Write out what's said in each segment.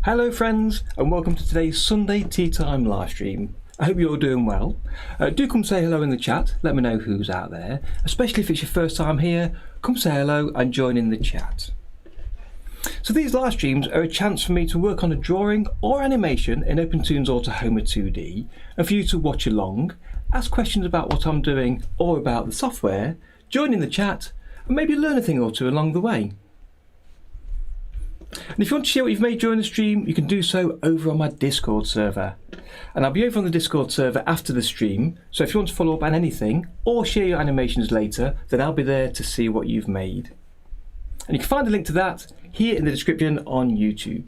Hello friends, and welcome to today's Sunday Tea Time live stream. I hope you're all doing well. Do come say hello in the chat, let me know who's out there. Especially if it's your first time here, come say hello and join in the chat. So these live streams are a chance for me to work on a drawing or animation in OpenToonz or Tahoma 2D, and for you to watch along, ask questions about what I'm doing or about the software, join in the chat, and maybe learn a thing or two along the way. And if you want to share what you've made during the stream, you can do so over on my Discord server. And I'll be over on the Discord server after the stream, so if you want to follow up on anything or share your animations later, then I'll be there to see what you've made. And you can find a link to that here in the description on YouTube.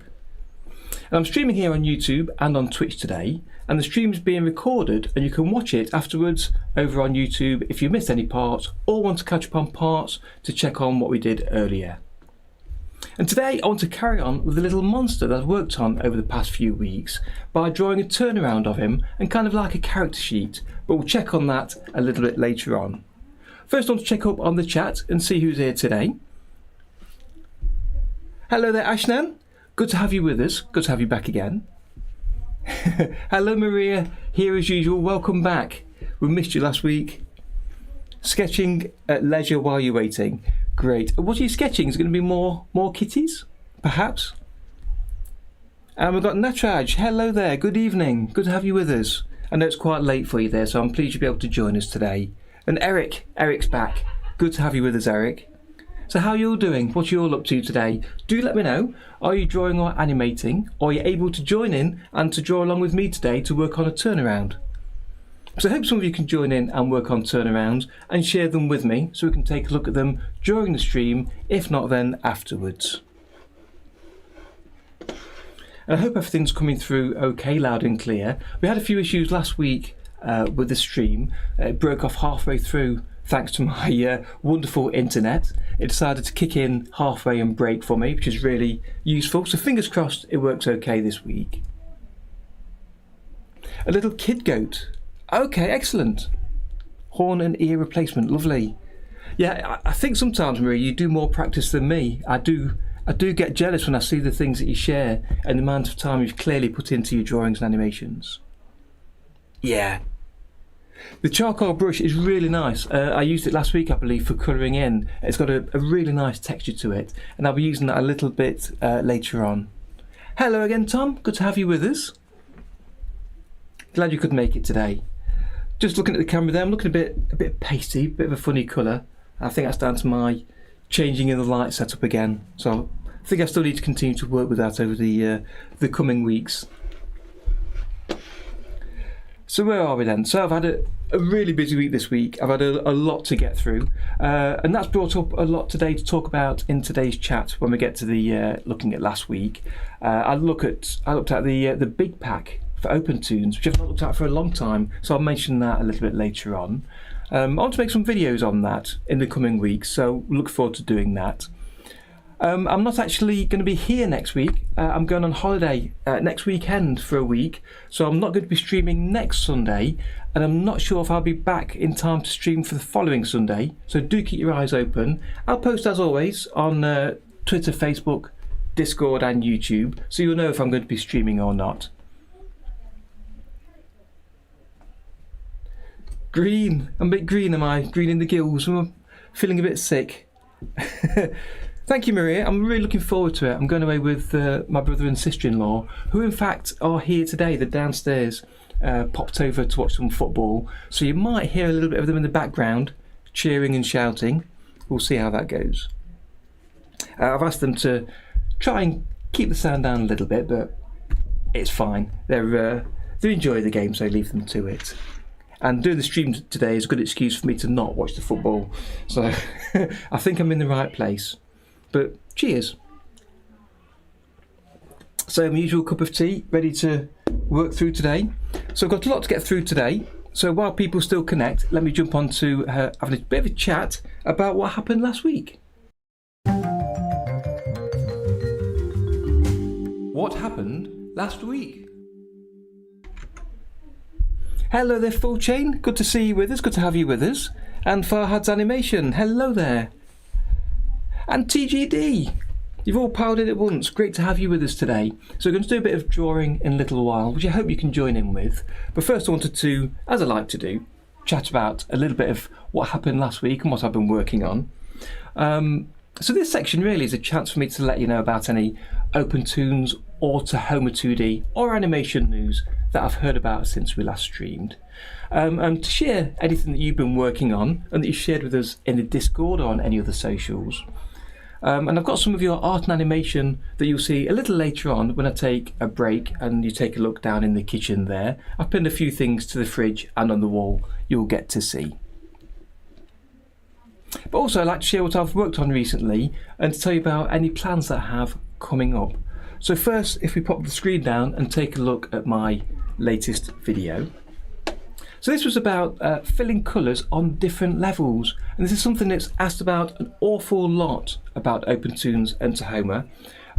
And I'm streaming here on YouTube and on Twitch today, and the stream is being recorded and you can watch it afterwards over on YouTube if you missed any parts or want to catch up on parts to check on what we did earlier. And today I want to carry on with a little monster that I've worked on over the past few weeks by drawing a turnaround of him and kind of like a character sheet, but we'll check on that a little bit later on. First I want to check up on the chat and see who's here today. Hello there Ashnan, good to have you with us, good to have you back again. Hello Maria, here as usual, welcome back. We missed you last week. Sketching at leisure while you're waiting. Great. What are you sketching? Is it going to be more kitties? Perhaps? And we've got Natraj. Hello there. Good evening. Good to have you with us. I know it's quite late for you there, so I'm pleased you'll be able to join us today. And Eric. Eric's back. Good to have you with us, Eric. So how are you all doing? What are you all up to today? Do let me know. Are you drawing or animating? Or are you able to join in and to draw along with me today to work on a turnaround? So I hope some of you can join in and work on turnarounds and share them with me so we can take a look at them during the stream, if not then afterwards. And I hope everything's coming through okay, loud and clear. We had a few issues last week with the stream. It broke off halfway through thanks to my wonderful internet. It decided to kick in halfway and break for me, which is really useful. So fingers crossed it works okay this week. A little kid goat. Okay, excellent. Horn and ear replacement, lovely. Yeah, I think sometimes, Marie, you do more practice than me. I do get jealous when I see the things that you share and the amount of time you've clearly put into your drawings and animations. Yeah. The charcoal brush is really nice. I used it last week, I believe, for colouring in. It's got a really nice texture to it, and I'll be using that a little bit later on. Hello again, Tom. Good to have you with us. Glad you could make it today. Just looking at the camera there, I'm looking a bit pasty, a bit of a funny colour. I think that's down to my changing in the light setup again. So I think I still need to continue to work with that over the coming weeks. So where are we then? So I've had a really busy week this week. I've had a lot to get through, and that's brought up a lot today to talk about in today's chat when we get to the looking at last week. I looked at the big pack for OpenToonz, which I've not looked at for a long time, so I'll mention that a little bit later on. I want to make some videos on that in the coming weeks, so look forward to doing that. I'm not actually going to be here next week. I'm going on holiday next weekend for a week, so I'm not going to be streaming next Sunday, and I'm not sure if I'll be back in time to stream for the following Sunday, so do keep your eyes open. I'll post as always on Twitter, Facebook, Discord and YouTube, so you'll know if I'm going to be streaming or not. Green. I'm a bit green, am I? Green in the gills. I'm feeling a bit sick. Thank you, Maria. I'm really looking forward to it. I'm going away with my brother and sister-in-law, who in fact are here today. They're downstairs, popped over to watch some football. So you might hear a little bit of them in the background, cheering and shouting. We'll see how that goes. I've asked them to try and keep the sound down a little bit, but it's fine. They enjoy the game, so leave them to it. And doing the stream today is a good excuse for me to not watch the football. So I think I'm in the right place. But cheers. So my usual cup of tea, ready to work through today. So I've got a lot to get through today. So while people still connect, let me jump on to having a bit of a chat about what happened last week. What happened last week? Hello there, Full Chain. Good to see you with us. Good to have you with us. And Farhad's Animation, hello there. And TGD, you've all piled in at once. Great to have you with us today. So we're going to do a bit of drawing in a little while, which I hope you can join in with. But first I wanted to, as I like to do, chat about a little bit of what happened last week and what I've been working on. So this section really is a chance for me to let you know about any OpenToonz or Tahoma 2D or animation news that I've heard about since we last streamed. And to share anything that you've been working on and that you've shared with us in the Discord or on any other socials. And I've got some of your art and animation that you'll see a little later on when I take a break and you take a look down in the kitchen there. I've pinned a few things to the fridge and on the wall you'll get to see. But also I'd like to share what I've worked on recently and to tell you about any plans that I have coming up. So first, if we pop the screen down and take a look at my latest video. So this was about filling colours on different levels, and this is something that's asked about an awful lot about OpenToonz and Tahoma.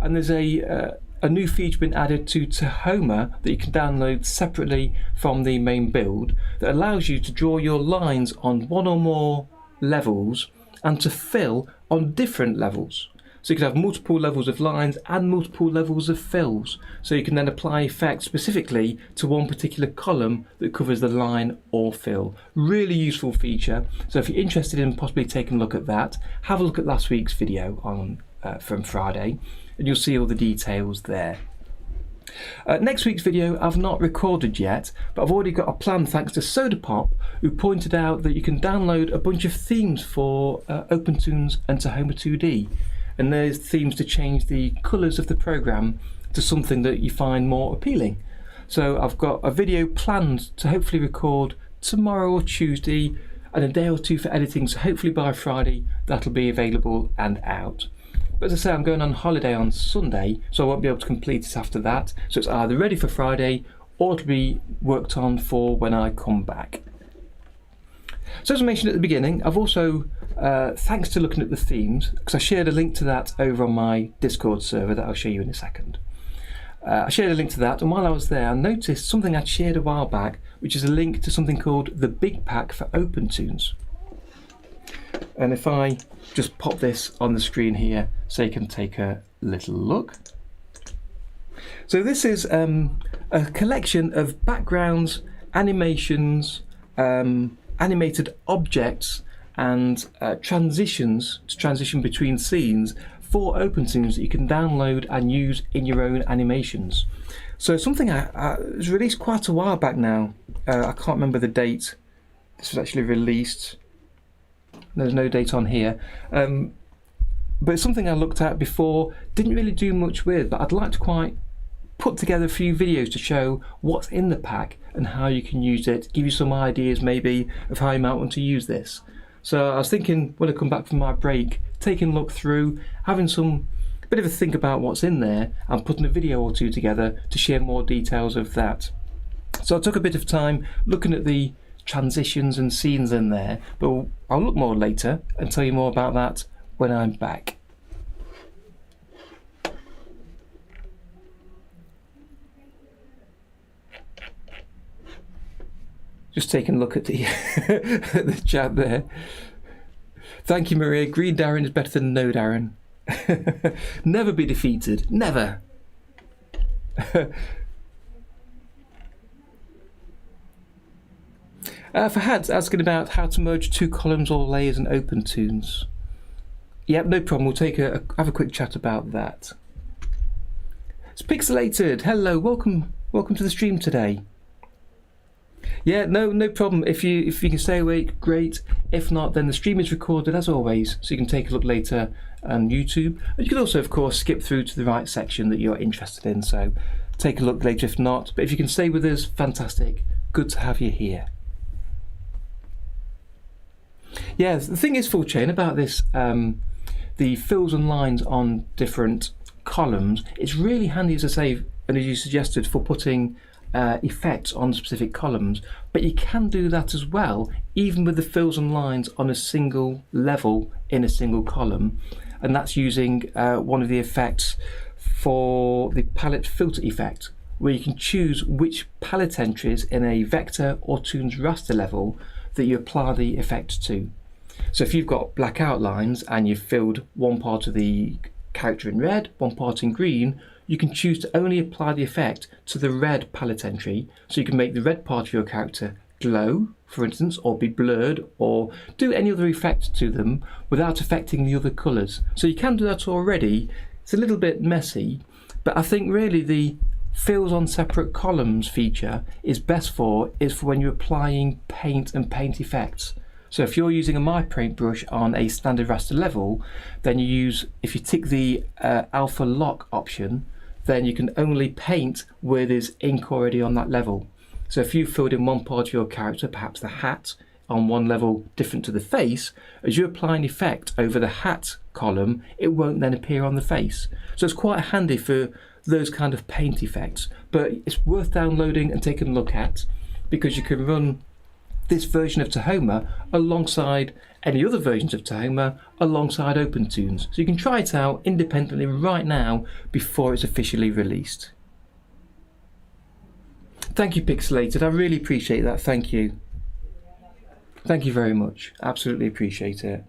And there's a new feature been added to Tahoma that you can download separately from the main build that allows you to draw your lines on one or more levels and to fill on different levels. So you can have multiple levels of lines and multiple levels of fills. So you can then apply effects specifically to one particular column that covers the line or fill. Really useful feature. So if you're interested in possibly taking a look at that, have a look at last week's video on from Friday and you'll see all the details there. Next week's video I've not recorded yet, but I've already got a plan thanks to SodaPop, who pointed out that you can download a bunch of themes for OpenToonz and Tahoma 2D. And there's themes to change the colours of the programme to something that you find more appealing. So I've got a video planned to hopefully record tomorrow or Tuesday and a day or two for editing, so hopefully by Friday that'll be available and out. But as I say, I'm going on holiday on Sunday, so I won't be able to complete it after that. So it's either ready for Friday or to be worked on for when I come back. So as I mentioned at the beginning, I've also, thanks to looking at the themes, because I shared a link to that over on my Discord server that I'll show you in a second. I shared a link to that, and while I was there I noticed something I'd shared a while back, which is a link to something called the Big Pack for OpenToonz. And if I just pop this on the screen here so you can take a little look. So this is a collection of backgrounds, animations, animated objects and transitions to transition between scenes for OpenToonz that you can download and use in your own animations. So something I was released quite a while back now. I can't remember the date this was actually released. There's no date on here. But it's something I looked at before, didn't really do much with, but I'd like to quite put together a few videos to show what's in the pack and how you can use it, give you some ideas maybe of how you might want to use this. So I was thinking when I come back from my break, taking a look through, having some bit of a think about what's in there and putting a video or two together to share more details of that. So I took a bit of time looking at the transitions and scenes in there, but I'll look more later and tell you more about that when I'm back. Just taking a look at the, the chat there. Thank you, Maria. Green Darren is better than no Darren. Never be defeated. Never. Fahad's asking about how to merge two columns or layers in OpenToonz. Yep, no problem. We'll have a quick chat about that. It's Pixelated. Hello, welcome to the stream today. Yeah, no problem. If you can stay awake, great. If not, then the stream is recorded as always, so you can take a look later on YouTube. And you can also, of course, skip through to the right section that you're interested in. So take a look later if not. But if you can stay with us, fantastic. Good to have you here. Yeah, the thing is, Full Chain, about this, the fills and lines on different columns, it's really handy, as I say, and as you suggested, for putting effects on specific columns, but you can do that as well even with the fills and lines on a single level in a single column, and that's using one of the effects for the palette filter effect, where you can choose which palette entries in a vector or Toonz raster level that you apply the effect to. So if you've got black outlines and you've filled one part of the character in red, one part in green, you can choose to only apply the effect to the red palette entry. So you can make the red part of your character glow, for instance, or be blurred, or do any other effect to them without affecting the other colours. So you can do that already. It's a little bit messy, but I think really the fills on separate columns feature is for when you're applying paint and paint effects. So if you're using a My Paintbrush on a standard raster level, then if you tick the alpha lock option, then you can only paint where there's ink already on that level. So if you filled in one part of your character, perhaps the hat, on one level different to the face, as you apply an effect over the hat column, it won't then appear on the face. So it's quite handy for those kind of paint effects, but it's worth downloading and taking a look at, because you can run this version of Tahoma alongside any other versions of Tahoma alongside OpenToonz. So you can try it out independently right now before it's officially released. Thank you, Pixelated. I really appreciate that. Thank you. Thank you very much. Absolutely appreciate it.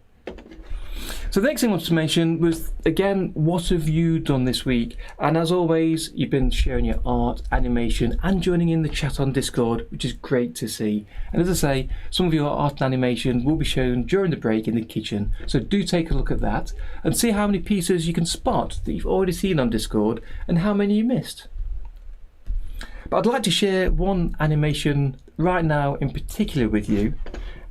So the next thing I wanted to mention was, again, what have you done this week? And as always, you've been sharing your art, animation, and joining in the chat on Discord, which is great to see. And as I say, some of your art and animation will be shown during the break in the kitchen. So do take a look at that and see how many pieces you can spot that you've already seen on Discord and how many you missed. But I'd like to share one animation right now in particular with you,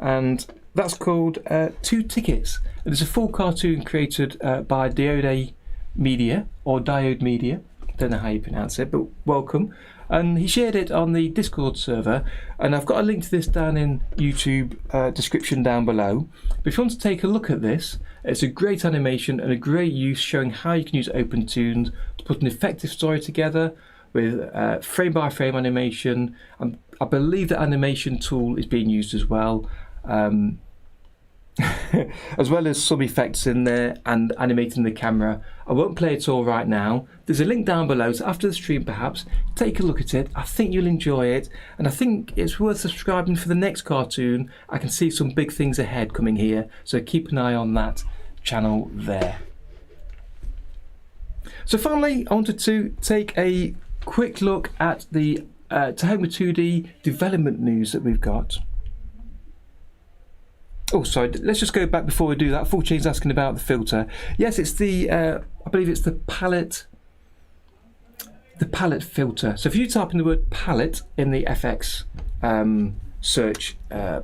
and that's called Two Tickets. It's a full cartoon created by Diode Media, or Diode Media, don't know how you pronounce it, but welcome. And he shared it on the Discord server, and I've got a link to this down in YouTube description down below. But if you want to take a look at this, it's a great animation and a great use showing how you can use OpenToonz to put an effective story together with frame by frame animation. I believe the animation tool is being used as well. As well as some effects in there and animating the camera. I won't play it all right now. There's a link down below, so after the stream perhaps take a look at it. I think you'll enjoy it, and I think it's worth subscribing for the next cartoon. I can see some big things ahead coming here, so keep an eye on that channel there. So finally, I wanted to take a quick look at the Tahoma 2D development news that we've got. Oh, sorry, let's just go back before we do that. Full Chain's asking about the filter. Yes, it's the, I believe it's the palette filter. So if you type in the word palette in the FX search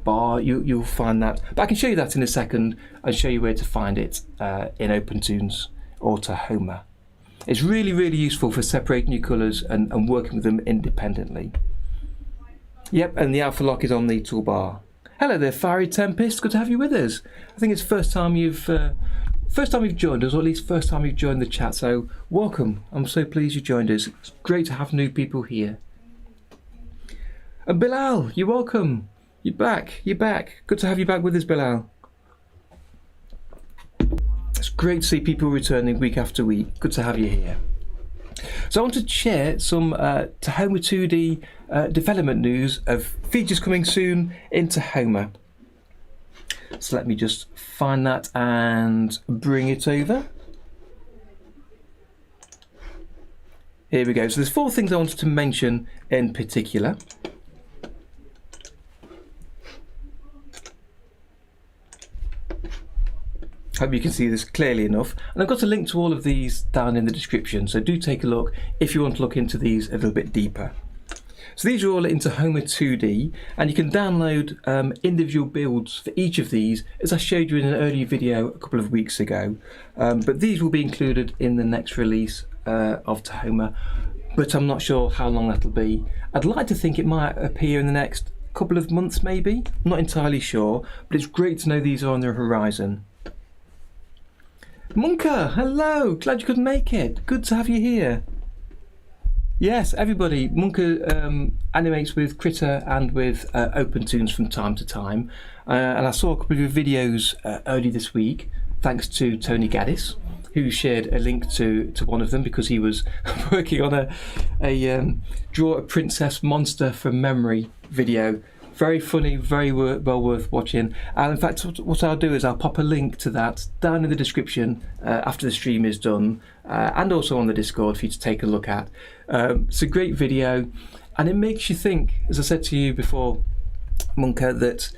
bar, you'll find that. But I can show you that in a second and show you where to find it in OpenToonz or Tahoma. It's really, really useful for separating your colours and working with them independently. Yep, and the alpha lock is on the toolbar. Hello there, Fiery Tempest. Good to have you with us. I think it's first time you've joined us, or at least first time you've joined the chat. So welcome. I'm so pleased you joined us. It's great to have new people here. And Bilal, you're welcome. You're back. You're back. Good to have you back with us, Bilal. It's great to see people returning week after week. Good to have you here. So I want to share some Tahoma 2D development news of features coming soon in Tahoma. So let me just find that and bring it over. Here we go. So there's 4 things I wanted to mention in particular. Hope you can see this clearly enough, and I've got a link to all of these down in the description, so do take a look if you want to look into these a little bit deeper. So these are all in Tahoma 2D, and you can download individual builds for each of these, as I showed you in an earlier video a couple of weeks ago. But these will be included in the next release of Tahoma, but I'm not sure how long that'll be. I'd like to think it might appear in the next couple of months maybe, I'm not entirely sure, but it's great to know these are on the horizon. Munka, hello, glad you could make it. Good to have you here. Yes, everybody, Munka animates with Critter and with OpenToonz from time to time. And I saw a couple of your videos early this week, thanks to Tony Gaddis, who shared a link to one of them because he was working on a draw a princess monster from memory video Very funny, very well worth watching. And in fact, what I'll do is I'll pop a link to that down in the description after the stream is done, and also on the Discord for you to take a look at. It's a great video, and it makes you think, as I said to you before, Monka, that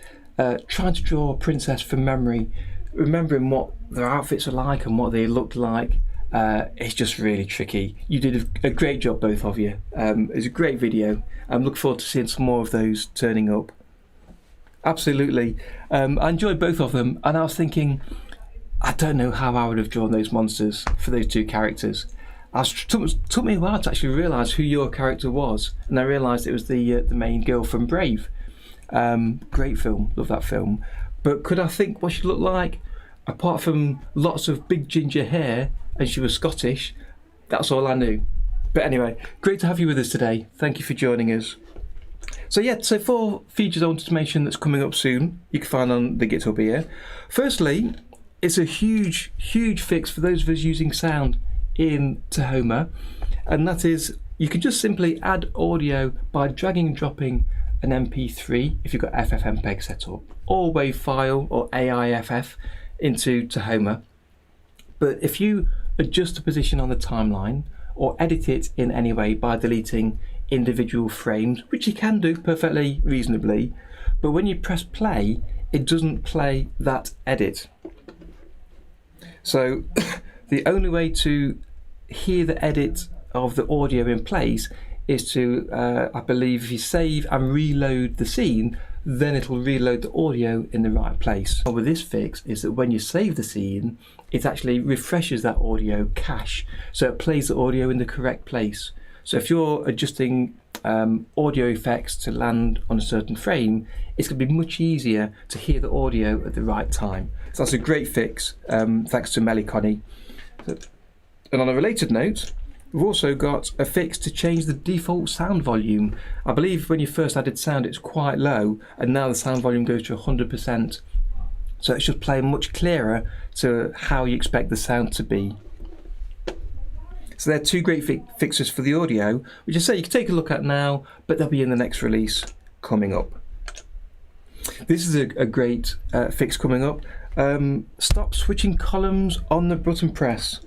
trying to draw a princess from memory, remembering what their outfits are like and what they looked like, it's just really tricky. You did a great job, both of you. It's a great video. I'm looking forward to seeing some more of those turning up. Absolutely. I enjoyed both of them, and I was thinking, I don't know how I would have drawn those monsters for those two characters. Took me a while to actually realise who your character was, and I realised it was the main girl from Brave. Great film, love that film. But could I think what she looked like? Apart from lots of big ginger hair, and she was Scottish, that's all I knew. But anyway, great to have you with us today. Thank you for joining us. So yeah, so 4 features automation that's coming up soon, you can find on the GitHub here. Firstly, it's a huge fix for those of us using sound in Tahoma, and that is you can just simply add audio by dragging and dropping an MP3 if you've got FFmpeg set up, or WAV file or AIFF into Tahoma. But if you adjust the position on the timeline or edit it in any way by deleting individual frames, which you can do perfectly reasonably, but when you press play, it doesn't play that edit. So the only way to hear the edit of the audio in place is to, I believe, if you save and reload the scene, then it'll reload the audio in the right place. And with this fix is that when you save the scene, it actually refreshes that audio cache, so it plays the audio in the correct place. So if you're adjusting audio effects to land on a certain frame, it's going to be much easier to hear the audio at the right time. So that's a great fix, thanks to Meliconi. And on a related note, we've also got a fix to change the default sound volume. I believe when you first added sound it's quite low, and now the sound volume goes to 100%. So it should play much clearer to how you expect the sound to be. So they're 2 great fixes for the audio, which I say you can take a look at now, but they'll be in the next release coming up. This is a great fix coming up. Stop switching columns on the button press.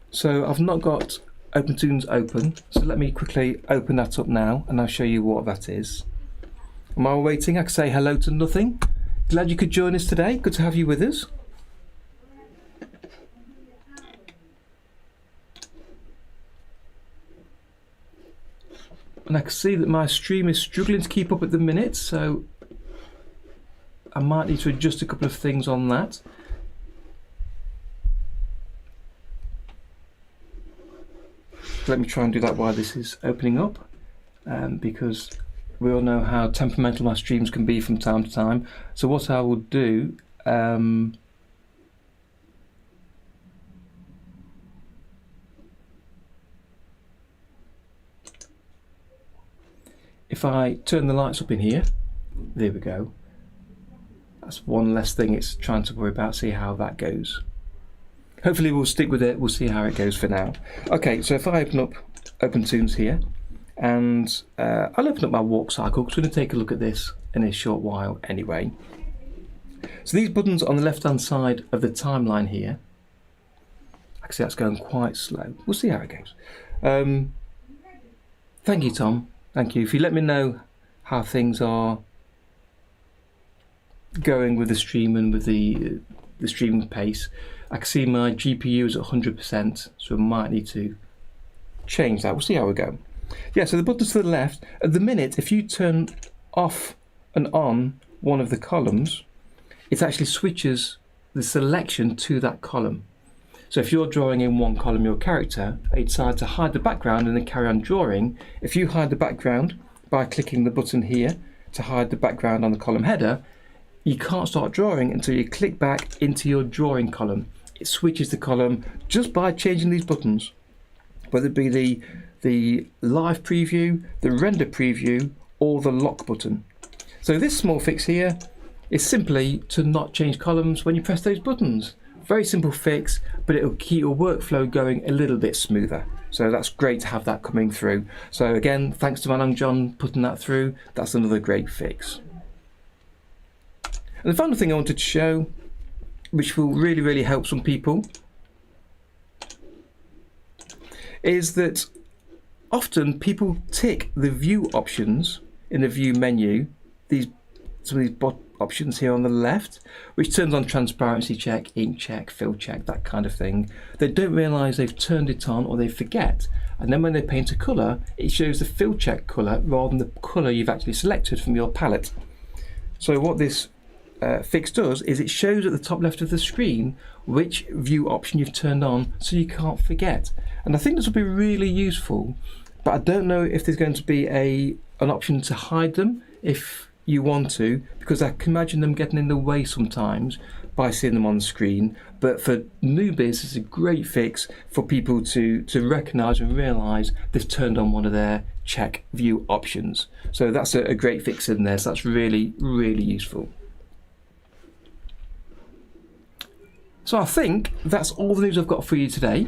So I've not got OpenToonz open, so let me quickly open that up now and I'll show you what that is. And while we're waiting, I can say hello to Nothing. Glad you could join us today. Good to have you with us. And I can see that my stream is struggling to keep up at the minute, so I might need to adjust a couple of things on that. Let me try and do that while this is opening up, because we all know how temperamental my streams can be from time to time. So what I will do, if I turn the lights up in here, there we go. That's one less thing it's trying to worry about, see how that goes. Hopefully we'll stick with it, we'll see how it goes for now. Okay, so if I open up OpenToonz here, and I'll open up my walk cycle because we're going to take a look at this in a short while anyway. So these buttons on the left hand side of the timeline here, I can see that's going quite slow. We'll see how it goes. Thank you, Tom. Thank you. If you let me know how things are going with the stream and with the streaming pace, I can see my GPU is at 100%, so I might need to change that. We'll see how we go. Yeah, so the buttons to the left, at the minute, if you turn off and on one of the columns, it actually switches the selection to that column. So if you're drawing in one column your character, you decide to hide the background and then carry on drawing. If you hide the background by clicking the button here to hide the background on the column header, you can't start drawing until you click back into your drawing column. It switches the column just by changing these buttons, whether it be the live preview, the render preview, or the lock button. So this small fix here is simply to not change columns when you press those buttons. Very simple fix, but it'll keep your workflow going a little bit smoother. So that's great to have that coming through. So again, thanks to Manong John putting that through. That's another great fix. And the final thing I wanted to show, which will really help some people, is that often people tick the view options in the view menu, some of these options here on the left, which turns on transparency check, ink check, fill check, that kind of thing. They don't realise they've turned it on, or they forget, and then when they paint a colour, it shows the fill check colour rather than the colour you've actually selected from your palette. So what this fix does is it shows at the top left of the screen which view option you've turned on, so you can't forget. And I think this will be really useful, but I don't know if there's going to be an option to hide them if you want to, because I can imagine them getting in the way sometimes by seeing them on the screen. But for newbies, it's a great fix for people to recognise and realise they've turned on one of their check view options. So that's a great fix in there, so that's really useful. So I think that's all the news I've got for you today.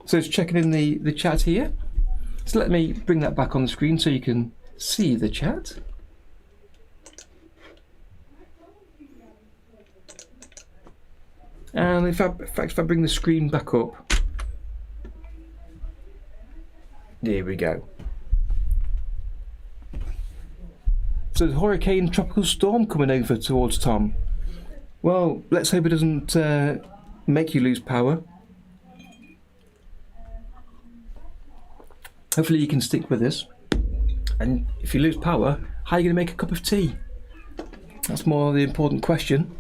So it's checking in the chat here. So let me bring that back on the screen so you can see the chat. And in fact, if I bring the screen back up, there we go. So the hurricane tropical storm coming over towards Tom. Well, let's hope it doesn't make you lose power. Hopefully you can stick with us. And if you lose power, how are you going to make a cup of tea? That's more the important question.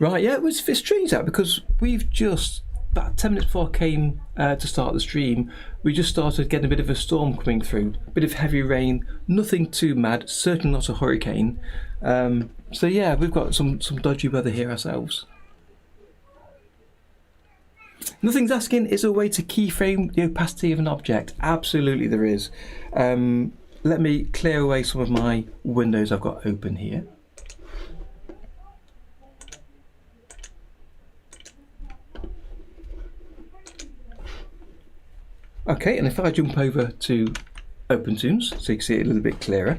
Right, yeah, it's strange that, because we've just, about 10 minutes before I came to start the stream, we just started getting a bit of a storm coming through. A bit of heavy rain, nothing too mad, certainly not a hurricane. So yeah, we've got some dodgy weather here ourselves. Nothing's asking, is there a way to keyframe the opacity of an object? Absolutely there is. Let me clear away some of my windows I've got open here. Okay, and if I jump over to OpenToonz, so you can see it a little bit clearer.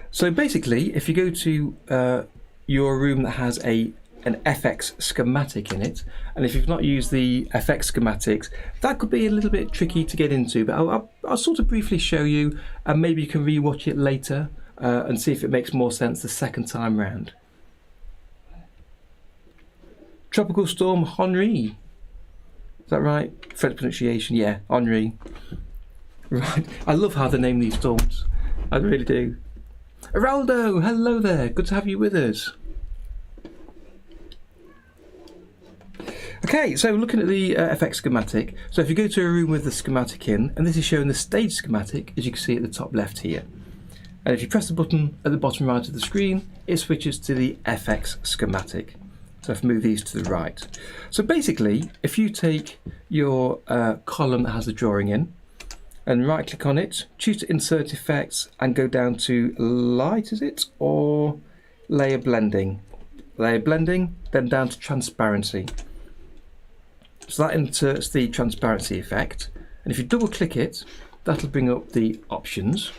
So basically, if you go to your room that has an FX schematic in it, and if you've not used the FX schematics, that could be a little bit tricky to get into, but I'll sort of briefly show you, and maybe you can re-watch it later and see if it makes more sense the second time round. Tropical Storm Henri. Is that right? French pronunciation, yeah, Henri. Right, I love how they name these storms. I really do. Araldo, hello there. Good to have you with us. Okay, so looking at the FX schematic. So if you go to a room with the schematic in, and this is showing the stage schematic, as you can see at the top left here. And if you press the button at the bottom right of the screen, it switches to the FX schematic. So if I move these to the right. So basically, if you take your column that has the drawing in, and right click on it, choose to insert effects and go down to light, is it? Or layer blending. Layer blending, then down to transparency. So that inserts the transparency effect. And if you double click it, that'll bring up the options,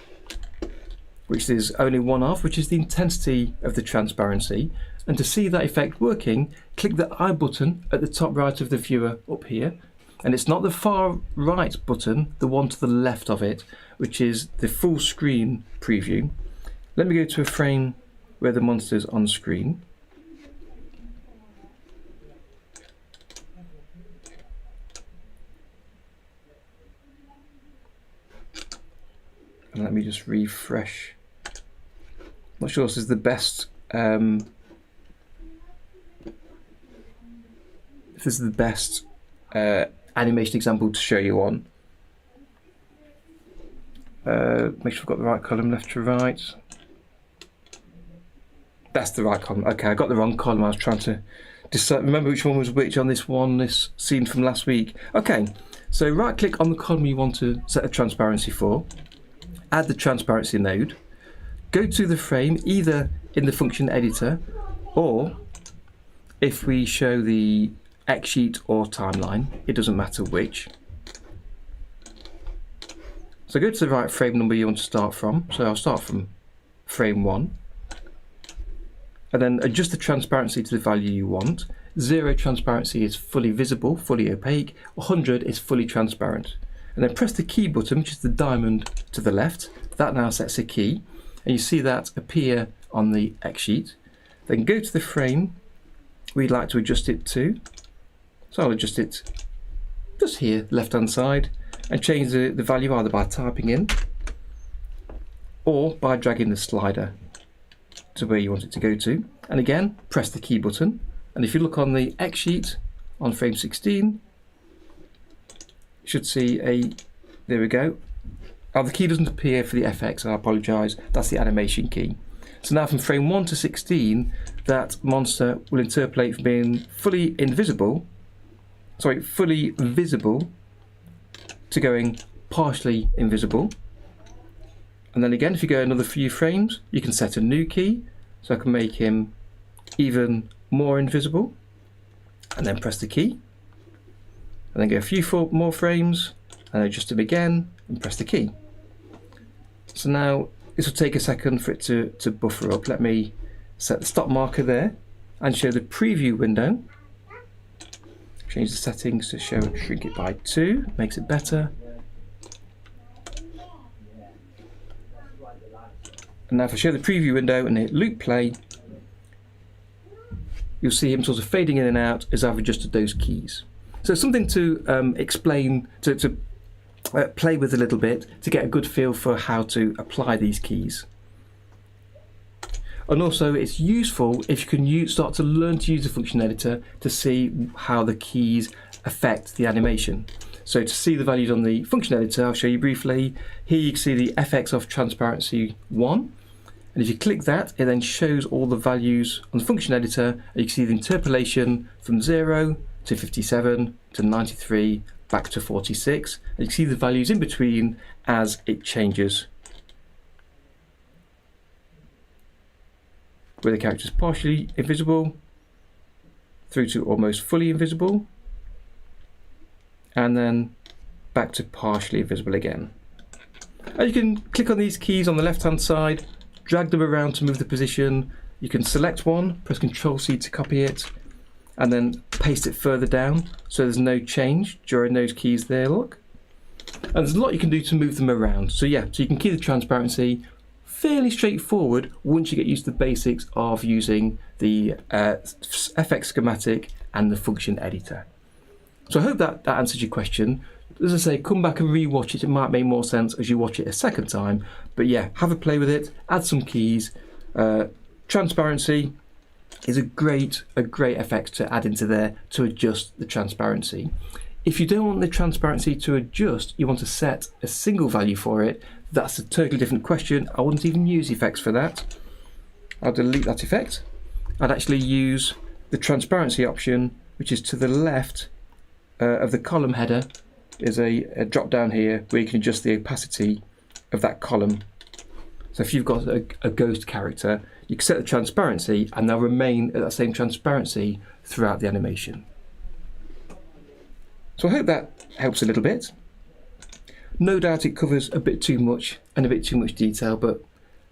which is only one of, which is the intensity of the transparency. And to see that effect working, click the I button at the top right of the viewer up here. And it's not the far right button, the one to the left of it, which is the full screen preview. Let me go to a frame where the monster's on screen. And let me just refresh. Not sure this is the best if this is the best animation example to show you on. Make sure I've got the right column left to right. That's the right column. Okay, I got the wrong column. I was trying to decide, remember which one was which on this one, this scene from last week. Okay, so right click on the column you want to set a transparency for. Add the transparency node. Go to the frame either in the function editor, or if we show the X sheet or timeline, it doesn't matter which. So go to the right frame number you want to start from. So I'll start from frame 1. And then adjust the transparency to the value you want. 0 transparency is fully visible, fully opaque. 100 is fully transparent. And then press the key button, which is the diamond to the left. That now sets a key. And you see that appear on the X sheet. Then go to the frame we'd like to adjust it to. So I'll adjust it just here, left hand side, and change the value either by typing in or by dragging the slider to where you want it to go to. And again, press the key button. And if you look on the X sheet on frame 16, you should see there we go. Oh, the key doesn't appear for the FX, I apologise. That's the animation key. So now from frame 1 to 16, that monster will interpolate from being fully visible to going partially invisible. And then again, if you go another few frames, you can set a new key. So I can make him even more invisible, and then press the key. And then go a few more frames, and adjust him again, and press the key. So now, this will take a second for it to buffer up. Let me set the stop marker there, and show the preview window. Change the settings to show shrink it by 2, makes it better. And now if I show the preview window and hit loop play, you'll see him sort of fading in and out as I've adjusted those keys. So something to explain, to play with a little bit, to get a good feel for how to apply these keys. And also it's useful if you can start to learn to use the function editor to see how the keys affect the animation. So to see the values on the function editor, I'll show you briefly. Here you can see the FX of transparency 1. And if you click that, it then shows all the values on the function editor. And you can see the interpolation from 0 to 57 to 93 back to 46. And you can see the values in between as it changes, where the character is partially invisible through to almost fully invisible, and then back to partially invisible again. And you can click on these keys on the left hand side, drag them around to move the position. You can select one, press Ctrl+C to copy it, and then paste it further down so there's no change during those keys there, look. And there's a lot you can do to move them around. So yeah, so you can key the transparency. Fairly straightforward once you get used to the basics of using the FX schematic and the function editor. So I hope that answers your question. As I say, come back and re-watch it. It might make more sense as you watch it a second time. But yeah, have a play with it, add some keys. Transparency is a great effect to add into there to adjust the transparency. If you don't want the transparency to adjust, you want to set a single value for it, that's a totally different question. I wouldn't even use effects for that. I'll delete that effect. I'd actually use the transparency option, which is to the left of the column header. Is a drop down here where you can adjust the opacity of that column. So if you've got a ghost character, you can set the transparency and they'll remain at that same transparency throughout the animation. So I hope that helps a little bit. No doubt it covers a bit too much and a bit too much detail, but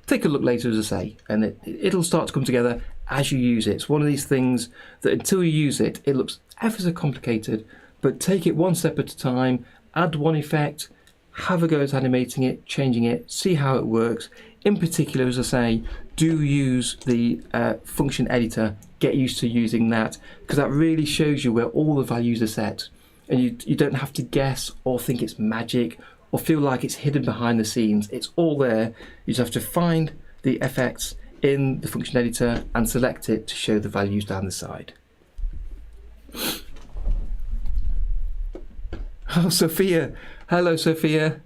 take a look later, as I say, and it'll start to come together as you use it. It's one of these things that until you use it, it looks ever so complicated, but take it one step at a time, add one effect, have a go at animating it, changing it, see how it works. In particular, as I say, do use the function editor, get used to using that, because that really shows you where all the values are set. And you don't have to guess or think it's magic or feel like it's hidden behind the scenes. It's all there. You just have to find the effects in the function editor and select it to show the values down the side. Oh, Sophia. Hello, Sophia.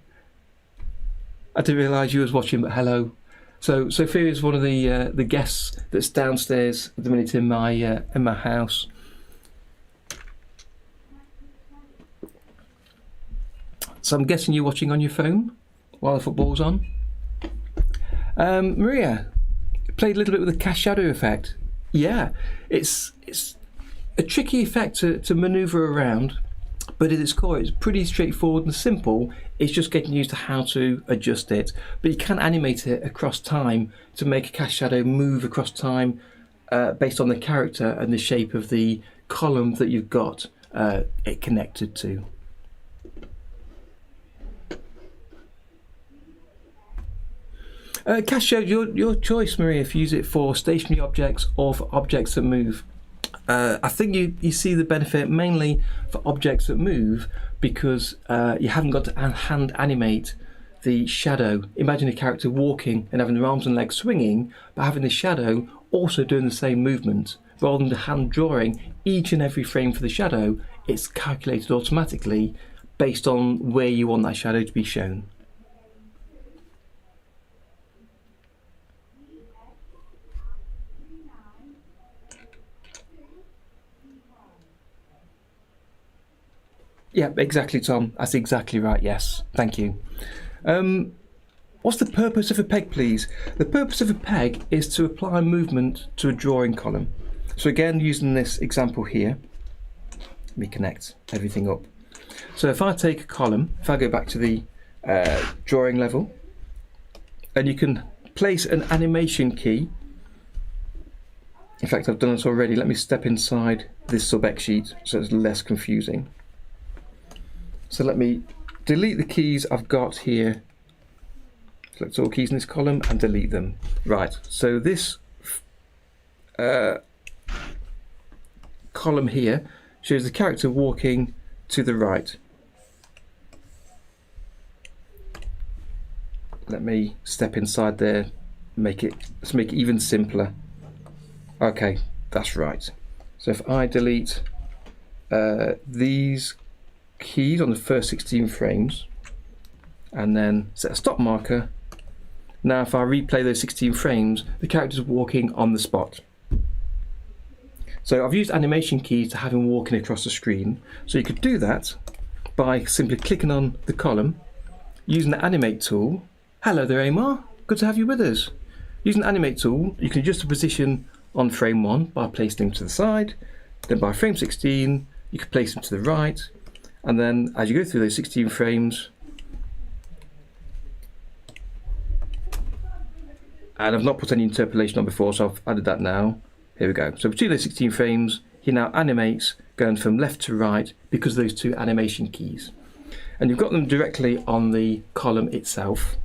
I didn't realise you was watching, but hello. So Sophia is one of the guests that's downstairs at the minute in my house. So I'm guessing you're watching on your phone while the football's on. Maria played a little bit with the cast shadow effect. Yeah, it's a tricky effect to manoeuvre around, but at its core it's pretty straightforward and simple It's just getting used to how to adjust it. But you can animate it across time to make a cast shadow move across time based on the character and the shape of the column that you've got it connected to. Cast shadow, your choice, Maria, if you use it for stationary objects or for objects that move. I think you see the benefit mainly for objects that move because you haven't got to hand animate the shadow. Imagine a character walking and having their arms and legs swinging, but having the shadow also doing the same movement. Rather than the hand drawing each and every frame for the shadow, it's calculated automatically based on where you want that shadow to be shown. Yeah, exactly, Tom. That's exactly right, yes. Thank you. What's the purpose of a peg, please? The purpose of a peg is to apply movement to a drawing column. So again, using this example here, let me connect everything up. So if I take a column, if I go back to the drawing level, and you can place an animation key. In fact, I've done this already. Let me step inside this sub-X sheet so it's less confusing. So let me delete the keys I've got here. Select all keys in this column and delete them. Right, so this column here shows the character walking to the right. Let me step inside there, let's make it even simpler. Okay, that's right. So if I delete these keys on the first 16 frames and then set a stop marker, now if I replay those 16 frames, the character's walking on the spot. So I've used animation keys to have him walking across the screen. So you could do that by simply clicking on the column, using the Animate Tool. Hello there, Amar. Good to have you with us. Using the Animate Tool, you can adjust the position on frame 1 by placing him to the side. Then by frame 16, you can place him to the right. And then as you go through those 16 frames, and I've not put any interpolation on before, so I've added that now. Here we go. So between those 16 frames, he now animates going from left to right because of those two animation keys. And you've got them directly on the column itself.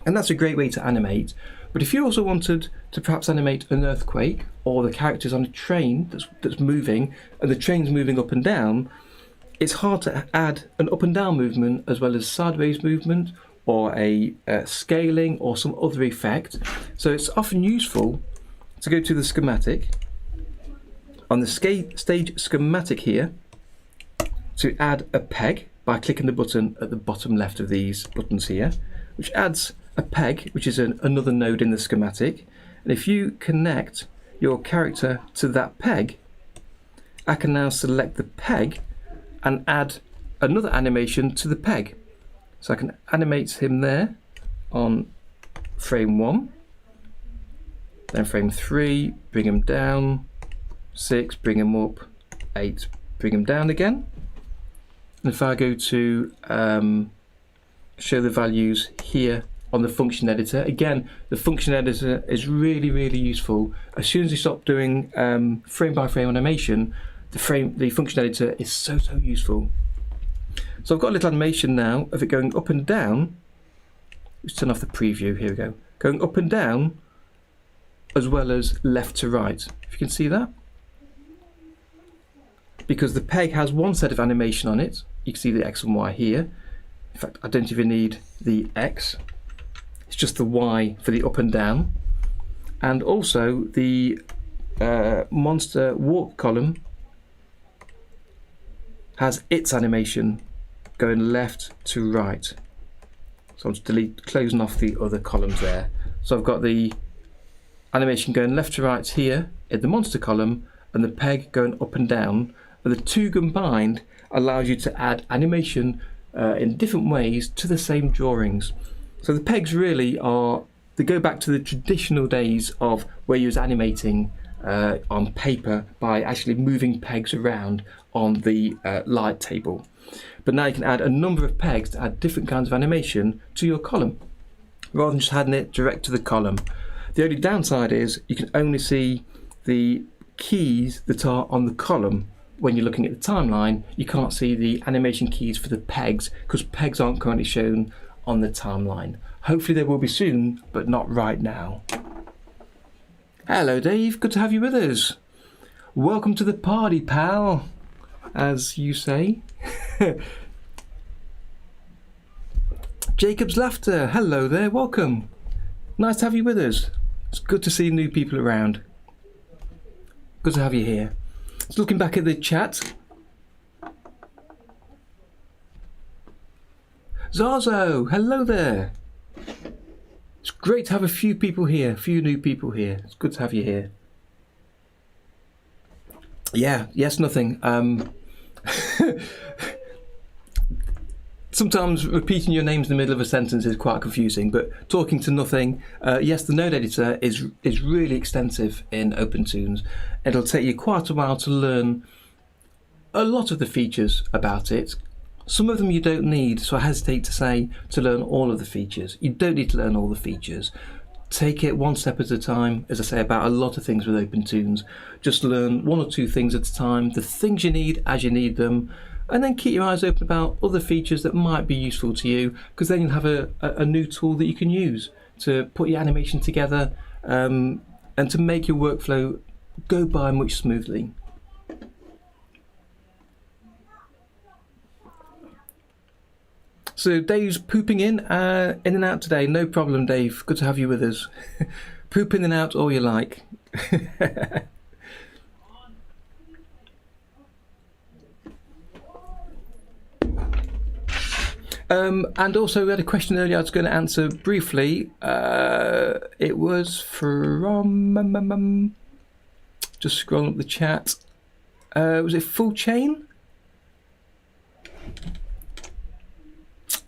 And that's a great way to animate. But if you also wanted to perhaps animate an earthquake or the characters on a train that's moving and the train's moving up and down, it's hard to add an up and down movement as well as sideways movement or a scaling or some other effect. So it's often useful to go to the schematic, on the stage schematic here, to add a peg by clicking the button at the bottom left of these buttons here, which adds a peg, which is another node in the schematic. And if you connect your character to that peg, I can now select the peg and add another animation to the peg. So I can animate him there on frame 1, then frame 3, bring him down, 6, bring him up, 8, bring him down again. And if I go to show the values here on the function editor, again, the function editor is really, really useful. As soon as you stop doing frame by frame animation, the function editor is so useful. So I've got a little animation now of it going up and down. Let's turn off the preview, here we go. Going up and down as well as left to right. If you can see that. Because the peg has one set of animation on it, you can see the X and Y here. In fact, I don't even need the X. It's just the Y for the up and down. And also the monster walk column has its animation going left to right. So I'm just closing off the other columns there. So I've got the animation going left to right here in the monster column and the peg going up and down. And the two combined allows you to add animation in different ways to the same drawings. So the pegs really they go back to the traditional days of where you was animating on paper by actually moving pegs around on the light table. But now you can add a number of pegs to add different kinds of animation to your column, rather than just adding it direct to the column. The only downside is you can only see the keys that are on the column. When you're looking at the timeline, you can't see the animation keys for the pegs because pegs aren't currently shown on the timeline. Hopefully they will be soon, but not right now. Hello Dave, good to have you with us. Welcome to the party, pal, as you say. Jacob's Laughter, hello there, welcome. Nice to have you with us. It's good to see new people around. Good to have you here. Just looking back at the chat. Zazo, hello there. It's great to have a few people here, a few new people here. It's good to have you here. Yeah, yes, nothing. Sometimes repeating your names in the middle of a sentence is quite confusing, but talking to nothing, yes, the node editor is really extensive in OpenToonz. It'll take you quite a while to learn a lot of the features about it. Some of them you don't need, so I hesitate to say to learn all of the features. You don't need to learn all the features. Take it one step at a time, as I say about a lot of things with OpenToonz. Just learn one or two things at a time, the things you need as you need them, and then keep your eyes open about other features that might be useful to you, because then you'll have a new tool that you can use to put your animation together and to make your workflow go by much smoothly. So Dave's pooping in and out today. No problem, Dave. Good to have you with us. Poop in and out all you like. And also we had a question earlier I was going to answer briefly. It was from just scrolling up the chat. Was it Full Chain?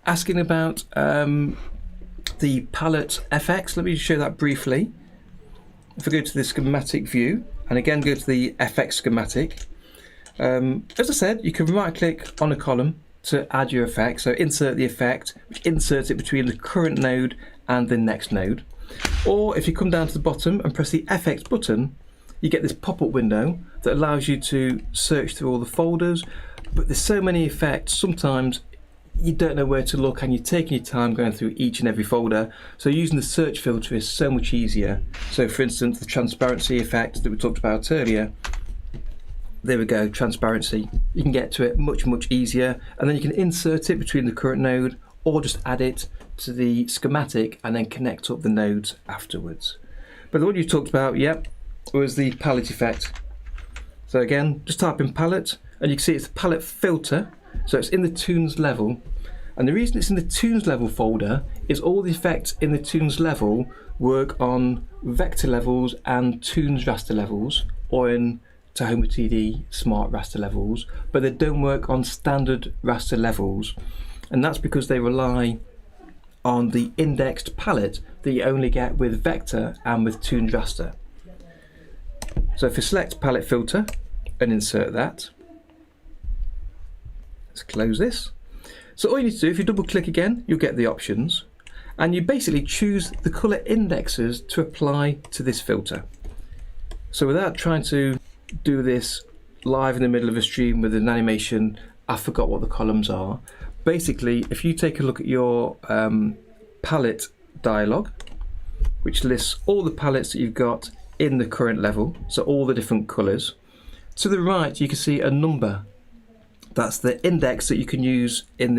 Asking about the palette FX. Let me show that briefly. If I go to the schematic view and again go to the FX schematic, as I said, you can right click on a column to add your effect. So insert the effect, which inserts it between the current node and the next node. Or if you come down to the bottom and press the FX button, you get this pop-up window that allows you to search through all the folders. But there's so many effects, sometimes you don't know where to look and you're taking your time going through each and every folder. So using the search filter is so much easier. So for instance, the transparency effect that we talked about earlier, there we go, transparency. You can get to it much easier, and then you can insert it between the current node or just add it to the schematic and then connect up the nodes afterwards. But the one you talked about, yep, was the palette effect. So again, just type in palette and you can see it's the palette filter. So it's in the Toonz level, and the reason it's in the Toonz level folder is all the effects in the Toonz level work on vector levels and Toonz raster levels, or in Tahoma TD smart raster levels, but they don't work on standard raster levels, and that's because they rely on the indexed palette that you only get with vector and with Toonz raster. So if you select palette filter and insert that, let's close this. So all you need to do, if you double click again, you'll get the options, and you basically choose the color indexes to apply to this filter. So without trying to do this live in the middle of a stream with an animation, I forgot what the columns are. Basically, if you take a look at your palette dialog, which lists all the palettes that you've got in the current level, so all the different colors, to the right you can see a number. That's the index that you can use in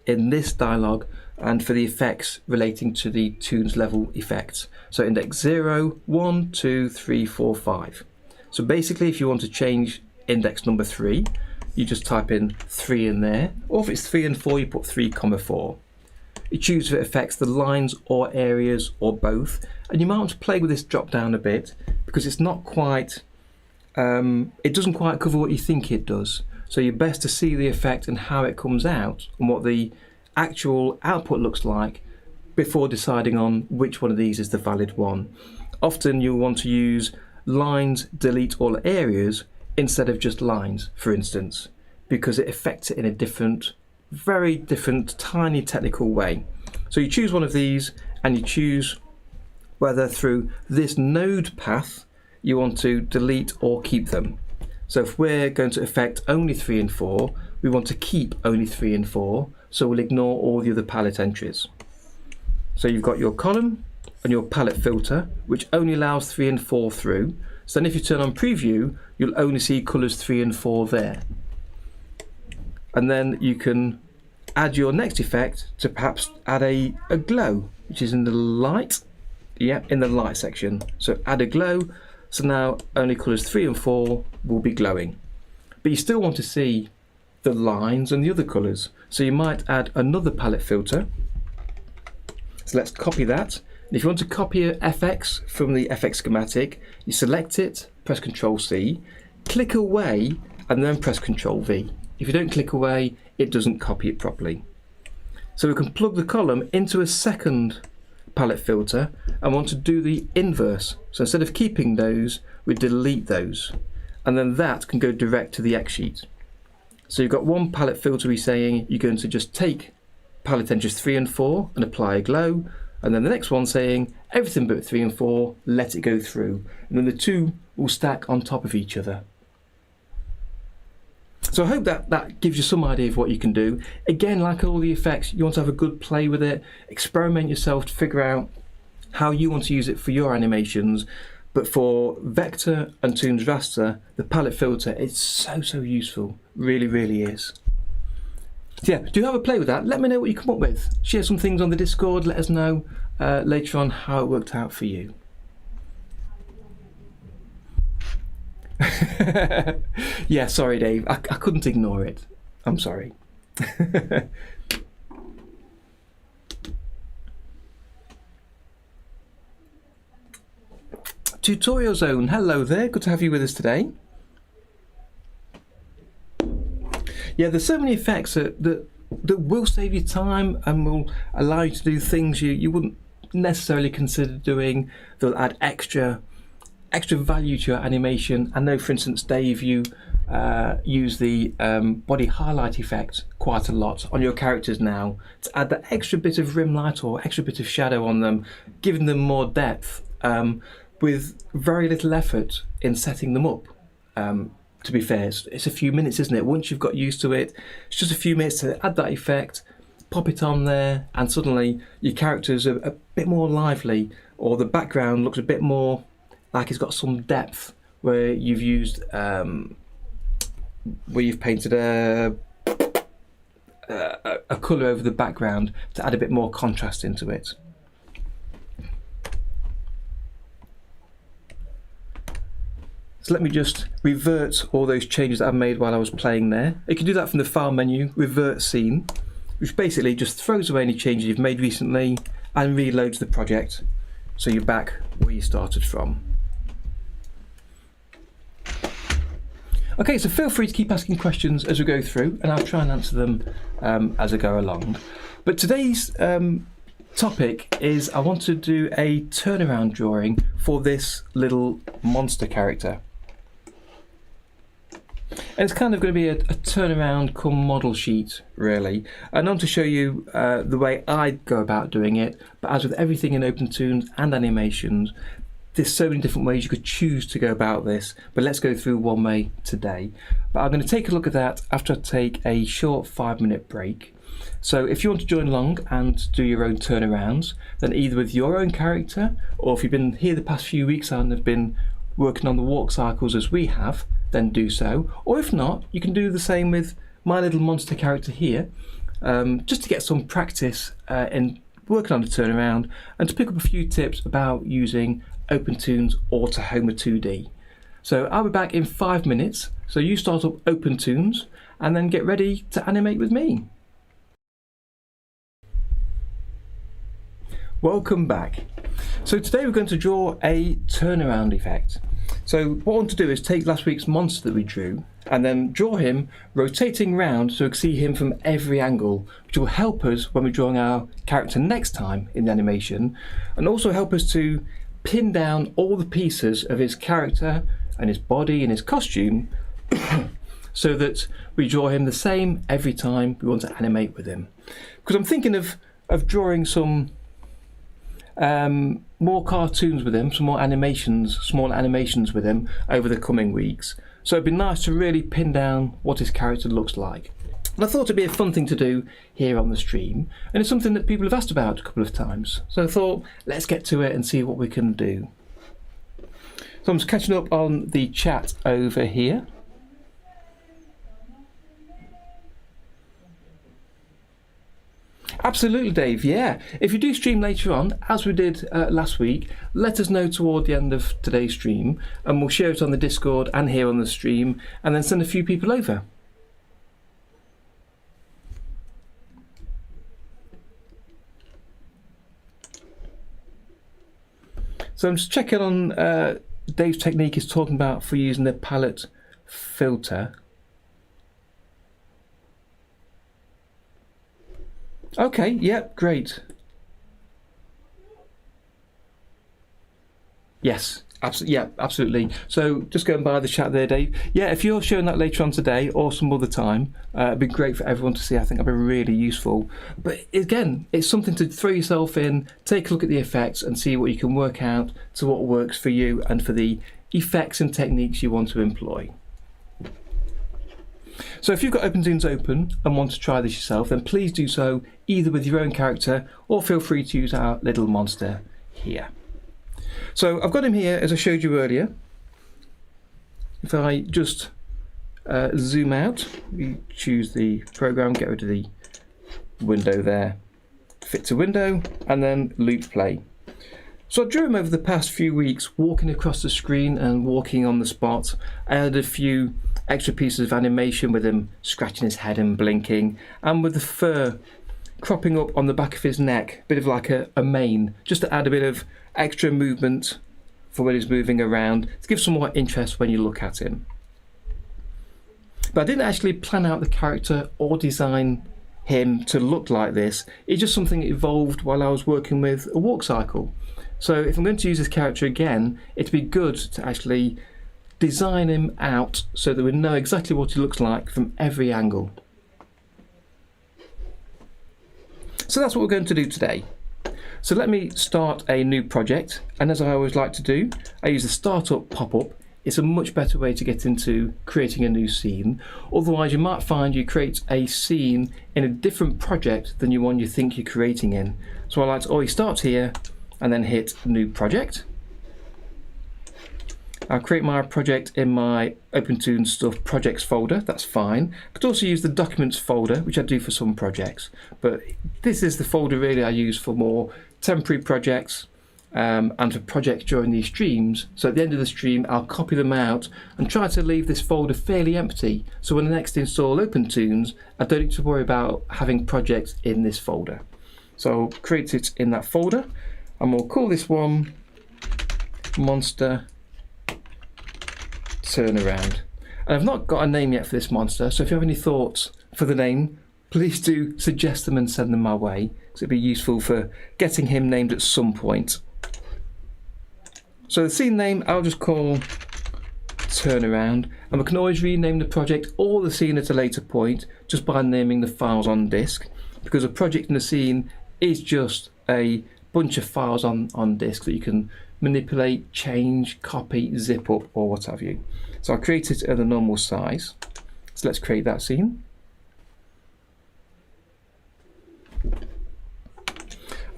this dialog and for the effects relating to the Toonz level effects. So index 0, 1, 2, 3, 4, 5. So basically if you want to change index number 3, you just type in 3 in there, or if it's 3 and 4 you put 3, 4. You choose if it affects the lines or areas or both, and you might want to play with this drop down a bit because it's not quite, it doesn't quite cover what you think it does. So you're best to see the effect and how it comes out and what the actual output looks like before deciding on which one of these is the valid one. Often you'll want to use lines delete all areas instead of just lines, for instance, because it affects it in a different very different, tiny technical way. So you choose one of these and you choose whether through this node path you want to delete or keep them. So if we're going to affect only 3 and 4, we want to keep only 3 and 4, so we'll ignore all the other palette entries. So you've got your column and your palette filter, which only allows 3 and 4 through. So then if you turn on preview, you'll only see colours 3 and 4 there. And then you can add your next effect to perhaps add a glow, which is in the light. Yeah, in the light section. So add a glow. So now only colours 3 and 4 will be glowing. But you still want to see the lines and the other colours. So you might add another palette filter. So let's copy that. And if you want to copy a FX from the FX schematic, you select it, press Ctrl C, click away, and then press Ctrl V. If you don't click away, it doesn't copy it properly. So we can plug the column into a second palette filter and want to do the inverse. So instead of keeping those, we delete those. And then that can go direct to the X sheet. So you've got one palette filter saying you're going to just take palette entries 3 and 4 and apply a glow. And then the next one saying everything but 3 and 4, let it go through. And then the two will stack on top of each other. So I hope that gives you some idea of what you can do. Again, like all the effects, you want to have a good play with it, experiment yourself to figure out how you want to use it for your animations. But for vector and Toonz raster, the palette filter is so useful. Really, really is. So yeah, do have a play with that. Let me know what you come up with. Share some things on the Discord. Let us know later on how it worked out for you. Yeah, sorry Dave, I couldn't ignore it. I'm sorry. Tutorial Zone, hello there, good to have you with us today. Yeah, there's so many effects that will save you time and will allow you to do things you wouldn't necessarily consider doing. They'll add extra value to your animation. I know, for instance, Dave, you use the body highlight effect quite a lot on your characters now to add that extra bit of rim light or extra bit of shadow on them, giving them more depth with very little effort in setting them up. To be fair, it's a few minutes, isn't it? Once you've got used to it, it's just a few minutes to add that effect, pop it on there, and suddenly your characters are a bit more lively, or the background looks a bit more like it's got some depth, where you've used where you've painted a colour over the background to add a bit more contrast into it. So let me just revert all those changes that I've made while I was playing there. You can do that from the file menu, revert scene, which basically just throws away any changes you've made recently and reloads the project, so you're back where you started from. Okay, so feel free to keep asking questions as we go through, and I'll try and answer them as I go along. But today's topic is I want to do a turnaround drawing for this little monster character. And it's kind of going to be a turnaround come model sheet, really. And I want to show you the way I go about doing it, but as with everything in OpenToonz and animations, there's so many different ways you could choose to go about this, but let's go through one way today. But I'm going to take a look at that after I take a short 5-minute break. So if you want to join along and do your own turnarounds, then either with your own character, or if you've been here the past few weeks and have been working on the walk cycles as we have, then do so. Or if not, you can do the same with my little monster character here, just to get some practice in working on the turnaround and to pick up a few tips about using OpenToonz or Tahoma 2D. So I'll be back in 5 minutes, so you start up OpenToonz and then get ready to animate with me. Welcome back. So today we're going to draw a turnaround effect. So what I want to do is take last week's monster that we drew and then draw him rotating round so we can see him from every angle, which will help us when we're drawing our character next time in the animation, and also help us to pin down all the pieces of his character and his body and his costume so that we draw him the same every time we want to animate with him. Because I'm thinking of drawing some more cartoons with him, some more animations, small animations with him over the coming weeks. So it'd be nice to really pin down what his character looks like. And I thought it'd be a fun thing to do here on the stream, and it's something that people have asked about a couple of times. So I thought, let's get to it and see what we can do. So I'm just catching up on the chat over here. Absolutely, Dave, yeah. If you do stream later on, as we did last week, let us know toward the end of today's stream, and we'll share it on the Discord and here on the stream, and then send a few people over. So I'm just checking on Dave's technique he's talking about for using the palette filter. Okay, yeah, great. Yes, absolutely. So just going by the chat there, Dave. Yeah, if you're showing that later on today or some other time, it'd be great for everyone to see. I think that'd be really useful. But again, it's something to throw yourself in, take a look at the effects and see what you can work out to what works for you and for the effects and techniques you want to employ. So if you've got OpenToonz open and want to try this yourself, then please do so either with your own character or feel free to use our little monster here. So I've got him here as I showed you earlier. If I just zoom out, we choose the program, get rid of the window there, fit to window, and then loop play. So I drew him over the past few weeks, walking across the screen and walking on the spot. I added a few extra pieces of animation with him scratching his head and blinking, and with the fur cropping up on the back of his neck, a bit of like a mane, just to add a bit of extra movement for when he's moving around, to give some more interest when you look at him. But I didn't actually plan out the character or design him to look like this. It's just something that evolved while I was working with a walk cycle. So if I'm going to use this character again, it'd be good to actually design him out so that we know exactly what he looks like from every angle. So that's what we're going to do today. So let me start a new project, and as I always like to do, I use the startup pop-up. It's a much better way to get into creating a new scene. Otherwise you might find you create a scene in a different project than the one you think you're creating in. So I like to always start here and then hit new project. I'll create my project in my OpenToonz stuff projects folder, that's fine. I could also use the documents folder, which I do for some projects, but this is the folder really I use for more temporary projects and for projects during these streams. So at the end of the stream I'll copy them out and try to leave this folder fairly empty, so when I next install OpenToonz I don't need to worry about having projects in this folder. So I'll create it in that folder, and we'll call this one monster turnaround. And I've not got a name yet for this monster, so if you have any thoughts for the name, please do suggest them and send them my way, because it'd be useful for getting him named at some point. So the scene name I'll just call turnaround, and we can always rename the project or the scene at a later point just by naming the files on disk, because a project in a scene is just a bunch of files on disk that you can manipulate, change, copy, zip up, or what have you. So I'll create it at a normal size. So let's create that scene.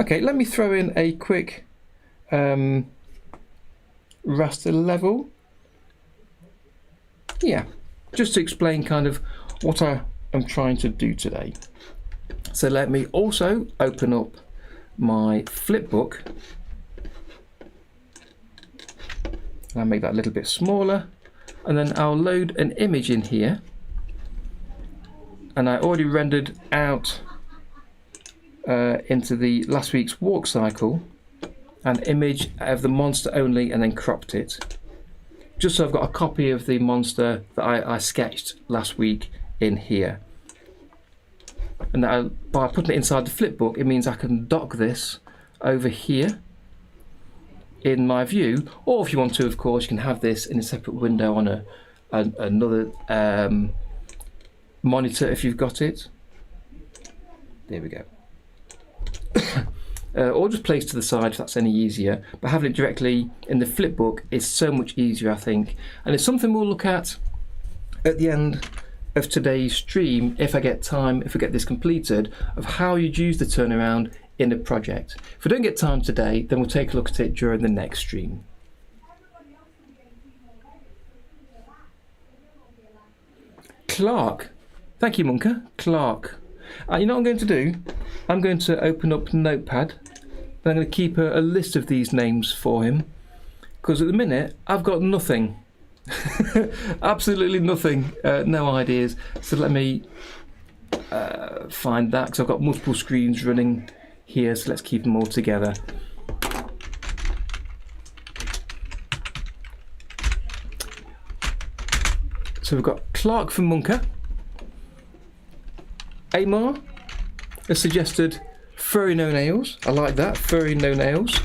Okay, let me throw in a quick raster level. Yeah, just to explain kind of what I am trying to do today. So let me also open up my flipbook. I'll make that a little bit smaller, and then I'll load an image in here, and I already rendered out into the last week's walk cycle an image of the monster only, and then cropped it just so I've got a copy of the monster that I sketched last week in here. And by putting it inside the flipbook, it means I can dock this over here in my view, or if you want to, of course, you can have this in a separate window on another monitor if you've got it. There we go. Or just place to the side if that's any easier, but having it directly in the flipbook is so much easier, I think, and it's something we'll look at the end of today's stream if I get time, if we get this completed, of how you'd use the turnaround in a project. If we don't get time today, then we'll take a look at it during the next stream. Clark, thank you Monka, Clark. You know what I'm going to do? I'm going to open up Notepad and I'm going to keep a list of these names for him, because at the minute I've got nothing. Absolutely nothing, no ideas. So let me find that, because I've got multiple screens running here, so let's keep them all together. So we've got Clark from Monka. Amar has suggested furry no nails. I like that, furry no nails.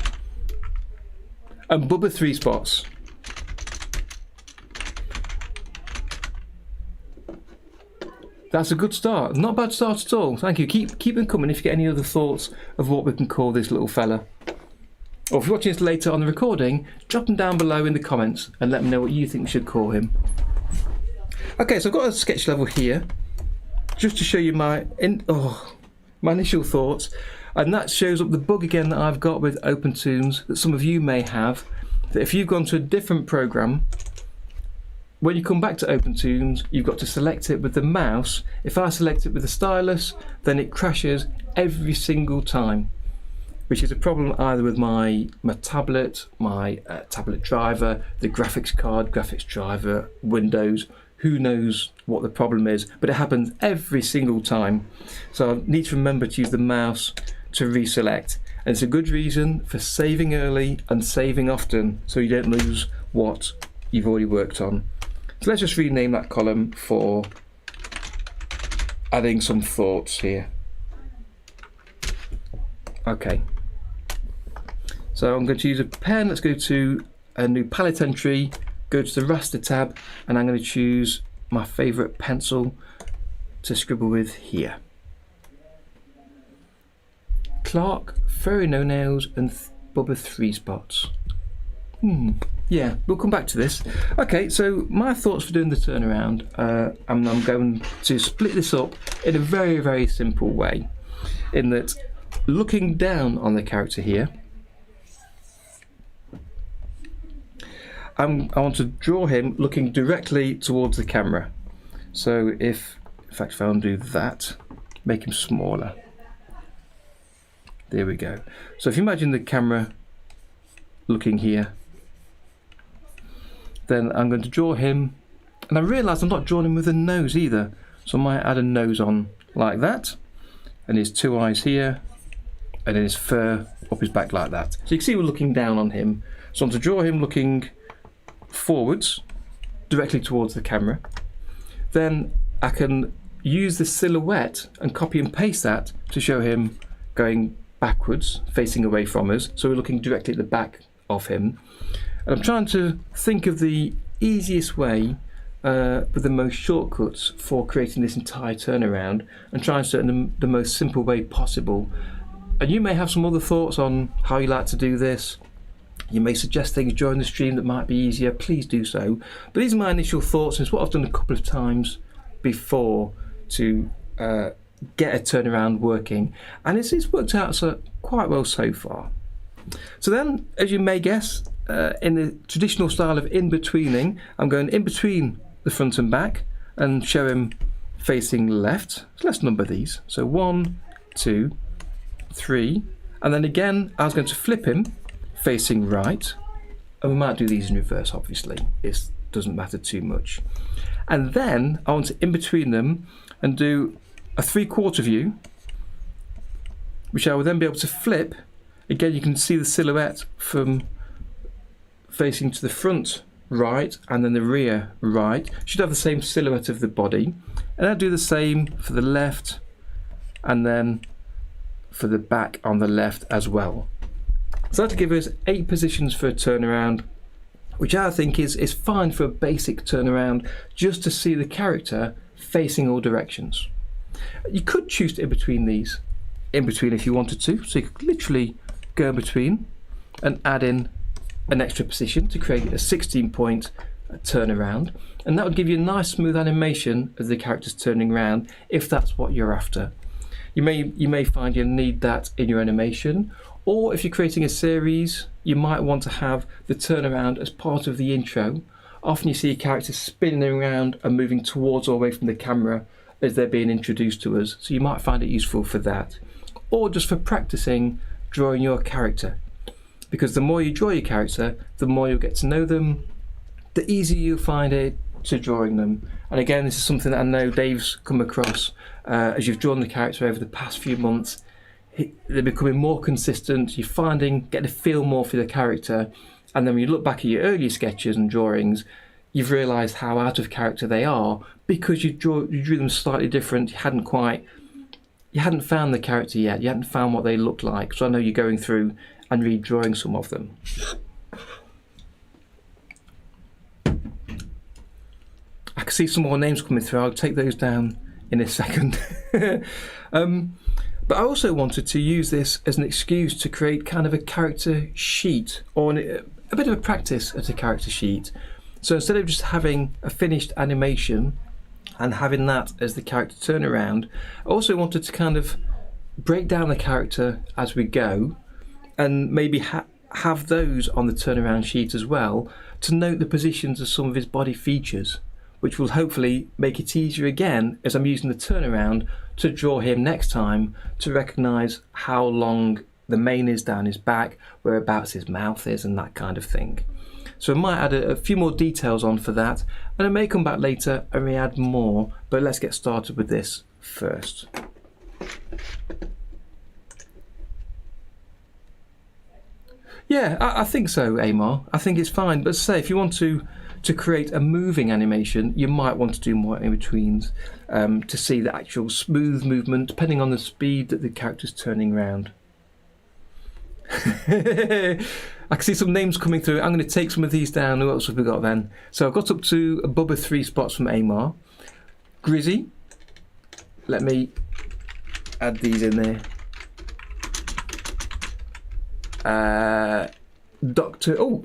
And Bubba 3 spots. That's a good start. Not a bad start at all. Thank you. Keep them coming if you get any other thoughts of what we can call this little fella. Or if you're watching this later on the recording, drop them down below in the comments and let me know what you think we should call him. Okay, so I've got a sketch level here, just to show you my initial thoughts, and that shows up the bug again that I've got with OpenToonz that some of you may have, that if you've gone to a different program, when you come back to OpenToonz, you've got to select it with the mouse. If I select it with the stylus, then it crashes every single time, which is a problem either with my tablet, my tablet driver, the graphics card, graphics driver, Windows. Who knows what the problem is, but it happens every single time. So I need to remember to use the mouse to reselect. And it's a good reason for saving early and saving often, so you don't lose what you've already worked on. So let's just rename that column for adding some thoughts here. Okay. So I'm going to use a pen. Let's go to a new palette entry, go to the raster tab, and I'm going to choose my favourite pencil to scribble with here. Clark, furry no nails, and Bubba 3 spots. Yeah, we'll come back to this. Okay, so my thoughts for doing the turnaround, I'm going to split this up in a very, very simple way, in that looking down on the character here, I want to draw him looking directly towards the camera. So if I undo that, make him smaller. There we go. So if you imagine the camera looking here, then I'm going to draw him, and I realise I'm not drawing him with a nose either. So I might add a nose on like that, and his 2 eyes here, and then his fur up his back like that. So you can see we're looking down on him. So I want to draw him looking forwards, directly towards the camera. Then I can use the silhouette and copy and paste that to show him going backwards, facing away from us, so we're looking directly at the back of him. And I'm trying to think of the easiest way with the most shortcuts for creating this entire turnaround, and trying to do it in the most simple way possible. And you may have some other thoughts on how you like to do this. You may suggest things during the stream that might be easier, please do so. But these are my initial thoughts, and it's what I've done a couple of times before to get a turnaround working, and it's worked out quite well so far. So then, as you may guess, in the traditional style of in-betweening, I'm going in between the front and back and show him facing left. So let's number these. So 1, 2, 3, and then again I was going to flip him facing right, and we might do these in reverse, obviously, it doesn't matter too much. And then I want to in between them and do a 3/4 view, which I will then be able to flip. Again, you can see the silhouette from facing to the front right and then the rear right. Should have the same silhouette of the body. And I'll do the same for the left and then for the back on the left as well. So that'll give us 8 positions for a turnaround, which I think is fine for a basic turnaround, just to see the character facing all directions. You could choose in between these, if you wanted to, so you could literally go in between and add in an extra position to create a 16-point turnaround, and that would give you a nice smooth animation as the character's turning around if that's what you're after. You may find you'll need that in your animation, or if you're creating a series, you might want to have the turnaround as part of the intro. Often you see a character spinning around and moving towards or away from the camera as they're being introduced to us, so you might find it useful for that, or just for practicing drawing your character, because the more you draw your character, the more you'll get to know them, the easier you'll find it to drawing them. And again, this is something that I know Dave's come across as you've drawn the character over the past few months. They're becoming more consistent, you're getting a feel more for the character, and then when you look back at your earlier sketches and drawings, you've realised how out of character they are because you drew them slightly different. You hadn't found the character yet, you hadn't found what they looked like. So I know you're going through and redrawing some of them. I can see some more names coming through. I'll take those down in a second. But I also wanted to use this as an excuse to create kind of a character sheet, or a bit of a practice at a character sheet. So instead of just having a finished animation and having that as the character turnaround, I also wanted to kind of break down the character as we go, and maybe have those on the turnaround sheet as well, to note the positions of some of his body features, which will hopefully make it easier again as I'm using the turnaround to draw him next time, to recognise how long the mane is down his back, whereabouts his mouth is, and that kind of thing. So I might add a few more details on for that, and I may come back later and re-add more, but let's get started with this first. Yeah, I think so, Amar. I think it's fine, but say if you want to create a moving animation, you might want to do more in-betweens to see the actual smooth movement depending on the speed that the character's turning around. I can see some names coming through. I'm going to take some of these down. Who else have we got then? So I've got up to above 3 spots from Amar. Grizzy. Let me add these in there.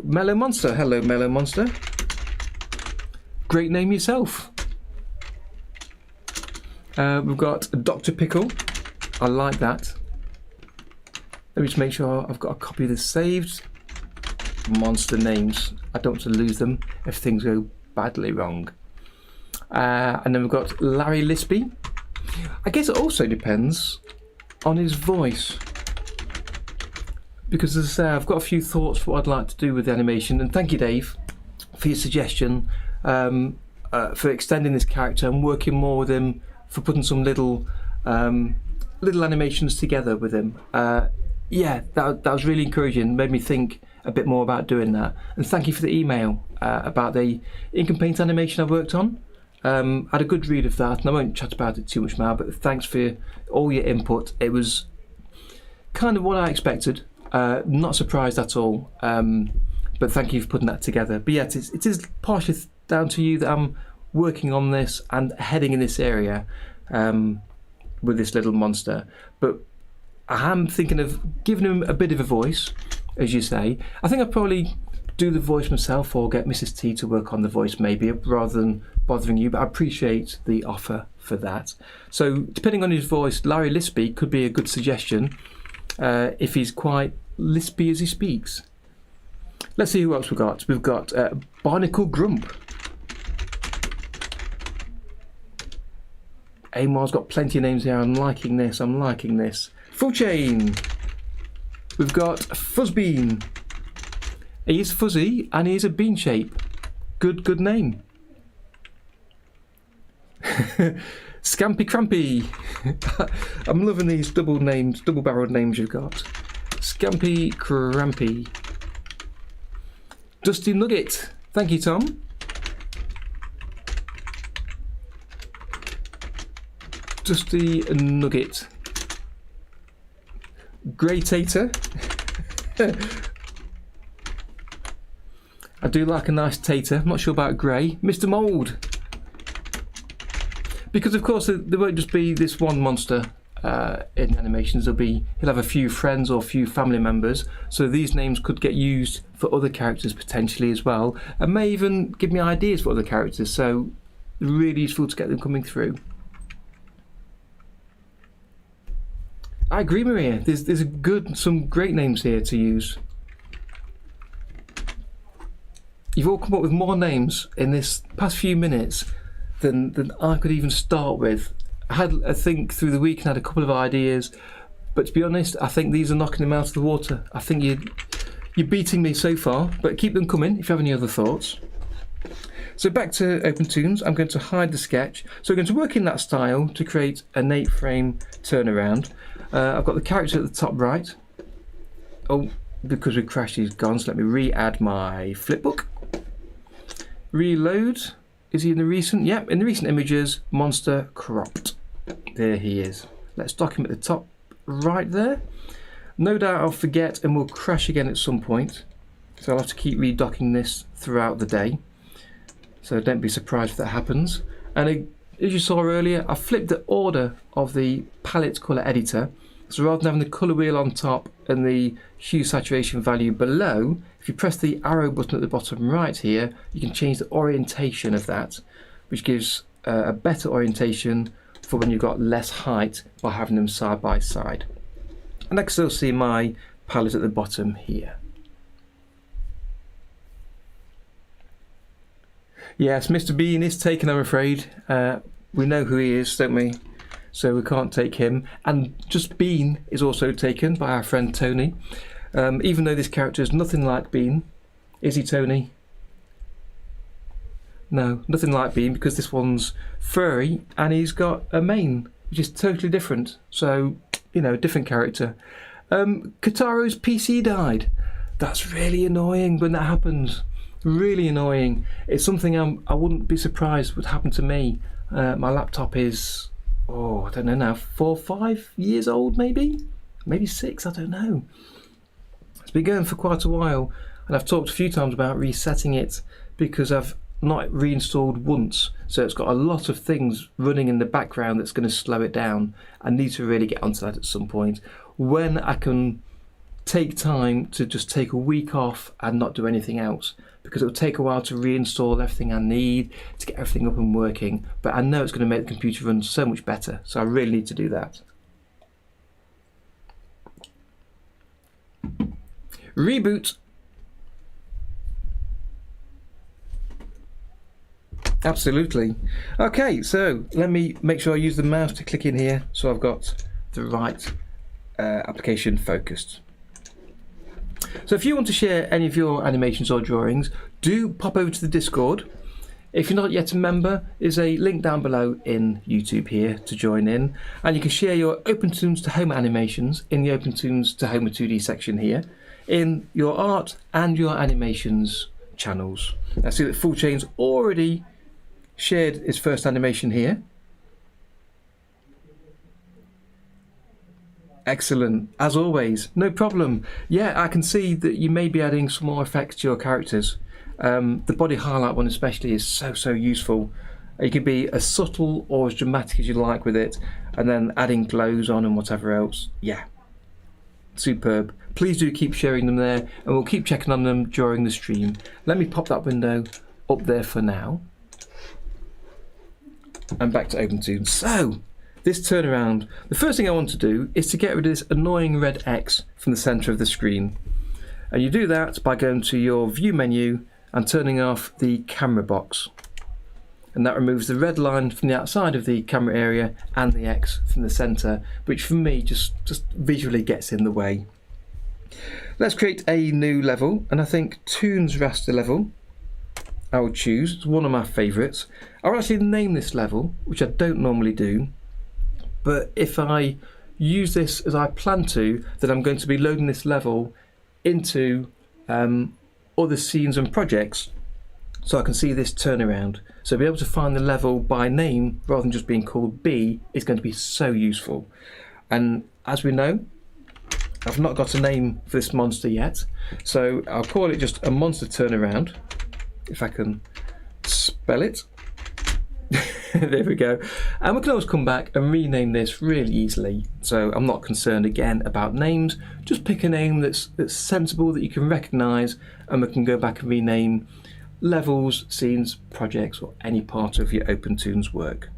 Mellow Monster. Hello, Mellow Monster. Great name yourself. We've got Dr. Pickle. I like that. Let me just make sure I've got a copy of this saved. Monster names. I don't want to lose them if things go badly wrong. And then we've got Larry Lispy. I guess it also depends on his voice, because as I say, I've got a few thoughts for what I'd like to do with the animation, and thank you, Dave, for your suggestion for extending this character and working more with him, for putting some little animations together with him. Yeah, that was really encouraging, made me think a bit more about doing that. And thank you for the email about the ink and paint animation I worked on. I had a good read of that, and I won't chat about it too much now, but thanks for all your input. It was kind of what I expected, not surprised at all, but thank you for putting that together. But yeah, it is partially down to you that I'm working on this and heading in this area with this little monster. But I am thinking of giving him a bit of a voice, as you say. I think I'll probably do the voice myself, or get Mrs. T to work on the voice maybe, rather than bothering you, but I appreciate the offer for that. So depending on his voice, Larry Lispy could be a good suggestion if he's quite lispy as he speaks. Let's see who else we've got. We've got Barnacle Grump. Amar's got plenty of names here. I'm liking this. Full Chain. We've got Fuzzbean. He is fuzzy and he is a bean shape. Good name. Scampy Crampy. I'm loving these double-barreled names you've got. Scampy Crampy. Dusty Nugget. Thank you, Tom. Dusty Nugget. Grey Tater. I do like a nice tater. I'm not sure about grey. Mr. Mould. Because of course there won't just be this one monster in animations. He'll have a few friends or a few family members, so these names could get used for other characters potentially as well, and may even give me ideas for other characters, so really useful to get them coming through. I agree, Maria, there's some great names here to use. You've all come up with more names in this past few minutes than I could even start with. I had a think through the week and had a couple of ideas, but to be honest, I think these are knocking them out of the water. I think you're beating me so far, but keep them coming if you have any other thoughts. So back to OpenToonz, I'm going to hide the sketch. So we're going to work in that style to create an 8-frame turnaround. I've got the character at the top right. Oh, because we crashed, he's gone, so let me re-add my flipbook. Reload. Is he in the recent? Yep, in the recent images, monster cropped. There he is. Let's dock him at the top right there. No doubt I'll forget and we'll crash again at some point. So I'll have to keep redocking this throughout the day. So don't be surprised if that happens. And as you saw earlier, I flipped the order of the palette color editor. So rather than having the color wheel on top and the hue saturation value below, if you press the arrow button at the bottom right here, you can change the orientation of that, which gives a better orientation for when you've got less height by having them side by side. And I can still see my palette at the bottom here. Yes, Mr. Bean is taken, I'm afraid. We know who he is, don't we? So we can't take him. And just Bean is also taken by our friend Tony. Even though this character is nothing like Bean. Is he, Tony? No, nothing like Bean, because this one's furry and he's got a mane, which is totally different. So, you know, different character. Kataro's PC died. That's really annoying when that happens. Really annoying. It's something I wouldn't be surprised would happen to me. My laptop is, I don't know now, 4 or 5 years old maybe? Maybe 6, I don't know. It's been going for quite a while, and I've talked a few times about resetting it because I've not reinstalled once, so it's got a lot of things running in the background that's going to slow it down. I need to really get onto that at some point when I can take time to just take a week off and not do anything else, because it will take a while to reinstall everything I need to get everything up and working, but I know it's going to make the computer run so much better, so I really need to do that. Reboot. Absolutely. Okay, so let me make sure I use the mouse to click in here so I've got the right application focused. So if you want to share any of your animations or drawings, do pop over to the Discord. If you're not yet a member, there's a link down below in YouTube here to join in, and you can share your OpenToonz to Home animations in the OpenToonz to Home 2D section here, in your art and your animations channels. I see that Full Chain's already shared his first animation here. Excellent, as always, no problem. Yeah, I can see that you may be adding some more effects to your characters. The body highlight one especially is so useful. You can be as subtle or as dramatic as you like with it, and then adding glows on and whatever else. Yeah, superb. Please do keep sharing them there, and we'll keep checking on them during the stream. Let me pop that window up there for now. And back to OpenToonz. So, this turnaround, the first thing I want to do is to get rid of this annoying red X from the center of the screen. And you do that by going to your view menu and turning off the camera box. And that removes the red line from the outside of the camera area and the X from the center, which for me just visually gets in the way. Let's create a new level, and I think Toonz raster level I would choose. It's one of my favorites. I'll actually name this level, which I don't normally do, but if I use this as I plan to, then I'm going to be loading this level into other scenes and projects, so I can see this turnaround. So be able to find the level by name rather than just being called B is going to be so useful. And as we know, I've not got a name for this monster yet, so I'll call it just a monster turnaround, if I can spell it. There we go. And we can always come back and rename this really easily. So I'm not concerned again about names. Just pick a name that's sensible, that you can recognise, and we can go back and rename levels, scenes, projects, or any part of your OpenToonz work.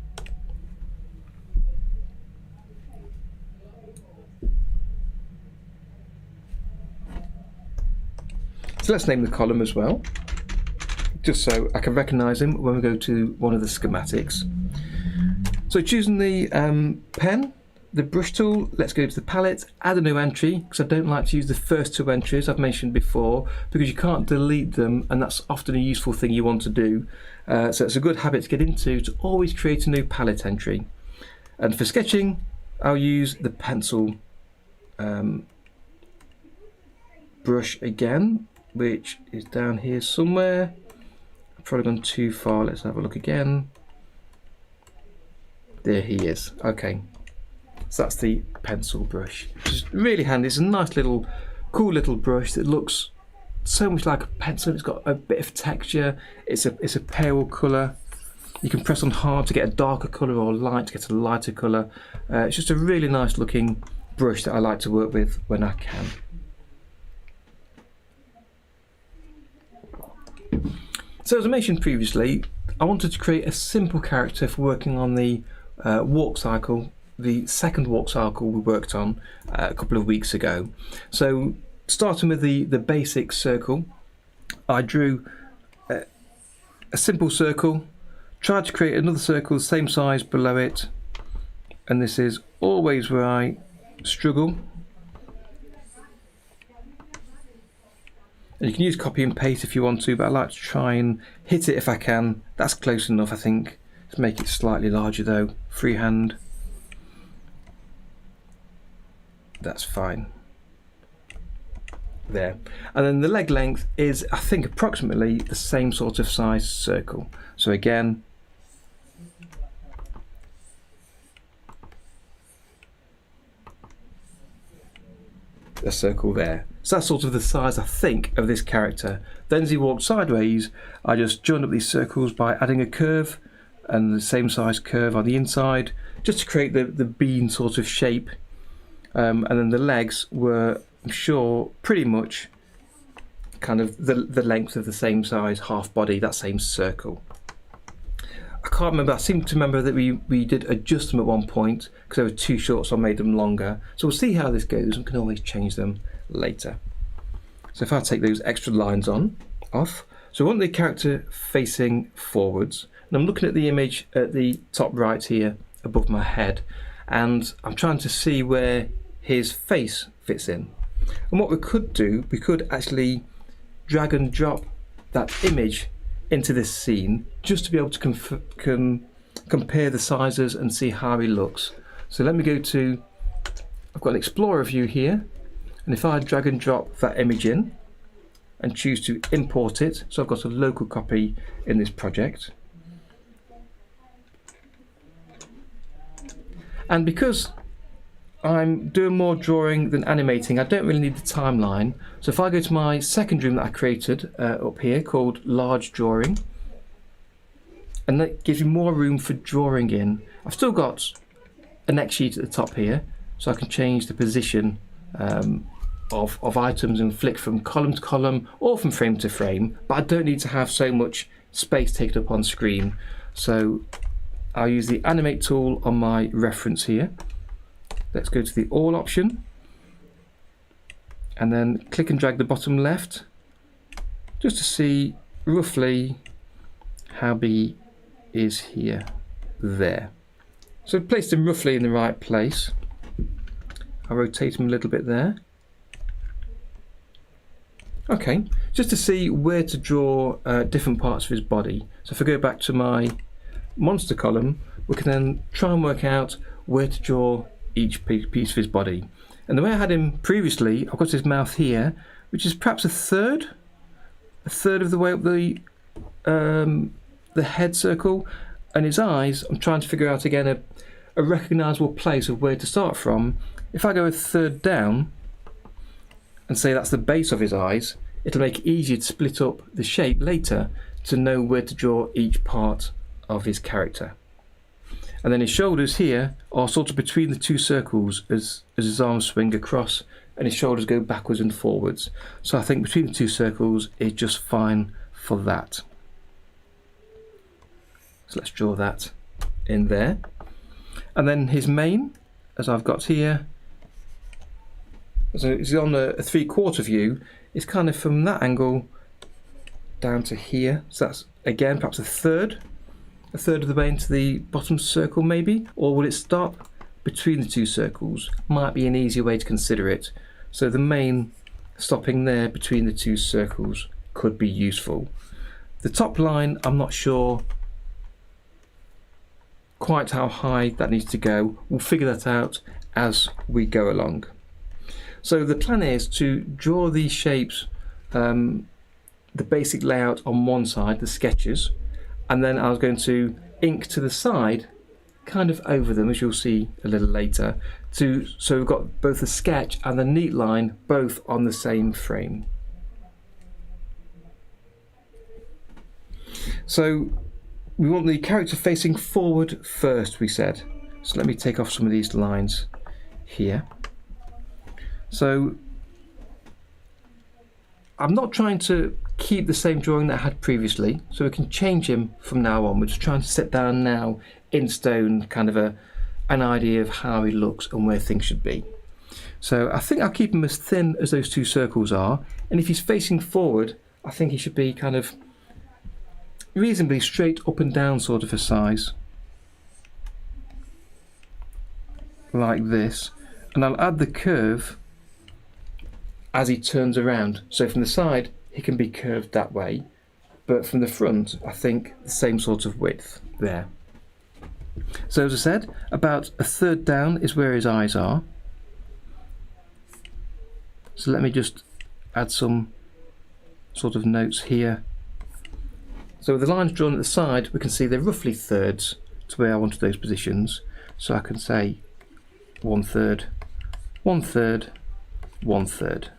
So let's name the column as well, just so I can recognise him when we go to one of the schematics. So choosing the pen, the brush tool, let's go to the palette, add a new entry, because I don't like to use the first two entries I've mentioned before, because you can't delete them, and that's often a useful thing you want to do. So it's a good habit to get into, to always create a new palette entry. And for sketching, I'll use the pencil brush again, which is down here somewhere. I've probably gone too far. Let's have a look again. There he is. Okay, so that's the pencil brush, which is really handy. It's a nice little, cool little brush that looks so much like a pencil. It's got a bit of texture. It's a pale colour. You can press on hard to get a darker colour, or light to get a lighter colour. It's just a really nice looking brush that I like to work with when I can. So as I mentioned previously, I wanted to create a simple character for working on the walk cycle, the second walk cycle we worked on a couple of weeks ago. So starting with the basic circle, I drew a simple circle, tried to create another circle the same size below it, and this is always where I struggle. And you can use copy and paste if you want to, but I like to try and hit it if I can. That's close enough, I think. Let's make it slightly larger though, freehand. That's fine. There. And then the leg length is, I think, approximately the same sort of size circle. So again, a circle there. So that's sort of the size, I think, of this character. Then as he walked sideways, I just joined up these circles by adding a curve and the same size curve on the inside, just to create the bean sort of shape. And then the legs were, I'm sure, pretty much kind of the length of the same size half body, that same circle. I can't remember, I seem to remember that we did adjust them at one point because they were too short, so I made them longer. So we'll see how this goes, and can always change them later. So if I take those extra lines off, so I want the character facing forwards, and I'm looking at the image at the top right here above my head, and I'm trying to see where his face fits in. And what we could do, we could actually drag and drop that image into this scene just to be able to compare the sizes and see how he looks. So let me go to, I've got an Explorer view here, and if I drag and drop that image in and choose to import it, so I've got a local copy in this project. And because I'm doing more drawing than animating, I don't really need the timeline. So if I go to my second room that I created up here called Large Drawing, and that gives me more room for drawing in. I've still got a next sheet at the top here, so I can change the position of items and flick from column to column or from frame to frame, but I don't need to have so much space taken up on screen. So I'll use the Animate tool on my reference here. Let's go to the All option and then click and drag the bottom left just to see roughly how B is here, there. So I've placed him roughly in the right place. I'll rotate him a little bit there. Okay, just to see where to draw different parts of his body. So if I go back to my monster column, we can then try and work out where to draw each piece of his body. And the way I had him previously, I've got his mouth here, which is perhaps a third of the way up the head circle, and his eyes, I'm trying to figure out again a recognisable place of where to start from. If I go a third down and say that's the base of his eyes, it'll make it easier to split up the shape later to know where to draw each part of his character. And then his shoulders here are sort of between the two circles as his arms swing across and his shoulders go backwards and forwards. So I think between the two circles is just fine for that. So let's draw that in there. And then his mane, as I've got here, so it's on a 3/4 view, it's kind of from that angle down to here. So that's again perhaps a third of the way into the bottom circle maybe, or will it stop between the two circles? Might be an easier way to consider it. So the mane stopping there between the two circles could be useful. The top line, I'm not sure quite how high that needs to go. We'll figure that out as we go along. So the plan is to draw these shapes, the basic layout on one side, the sketches, and then I was going to ink to the side, kind of over them, as you'll see a little later, so we've got both the sketch and the neat line both on the same frame. So we want the character facing forward first, we said. So let me take off some of these lines here. So I'm not trying to keep the same drawing that I had previously, so we can change him from now on. We're just trying to set down now in stone kind of an idea of how he looks and where things should be. So I think I'll keep him as thin as those two circles are, and if he's facing forward, I think he should be kind of reasonably straight up and down sort of a size, like this, and I'll add the curve as he turns around. So from the side he can be curved that way, but from the front I think the same sort of width there. So as I said, about a third down is where his eyes are. So let me just add some sort of notes here. So with the lines drawn at the side, we can see they're roughly thirds to where I wanted those positions. So I can say 1/3, 1/3, 1/3.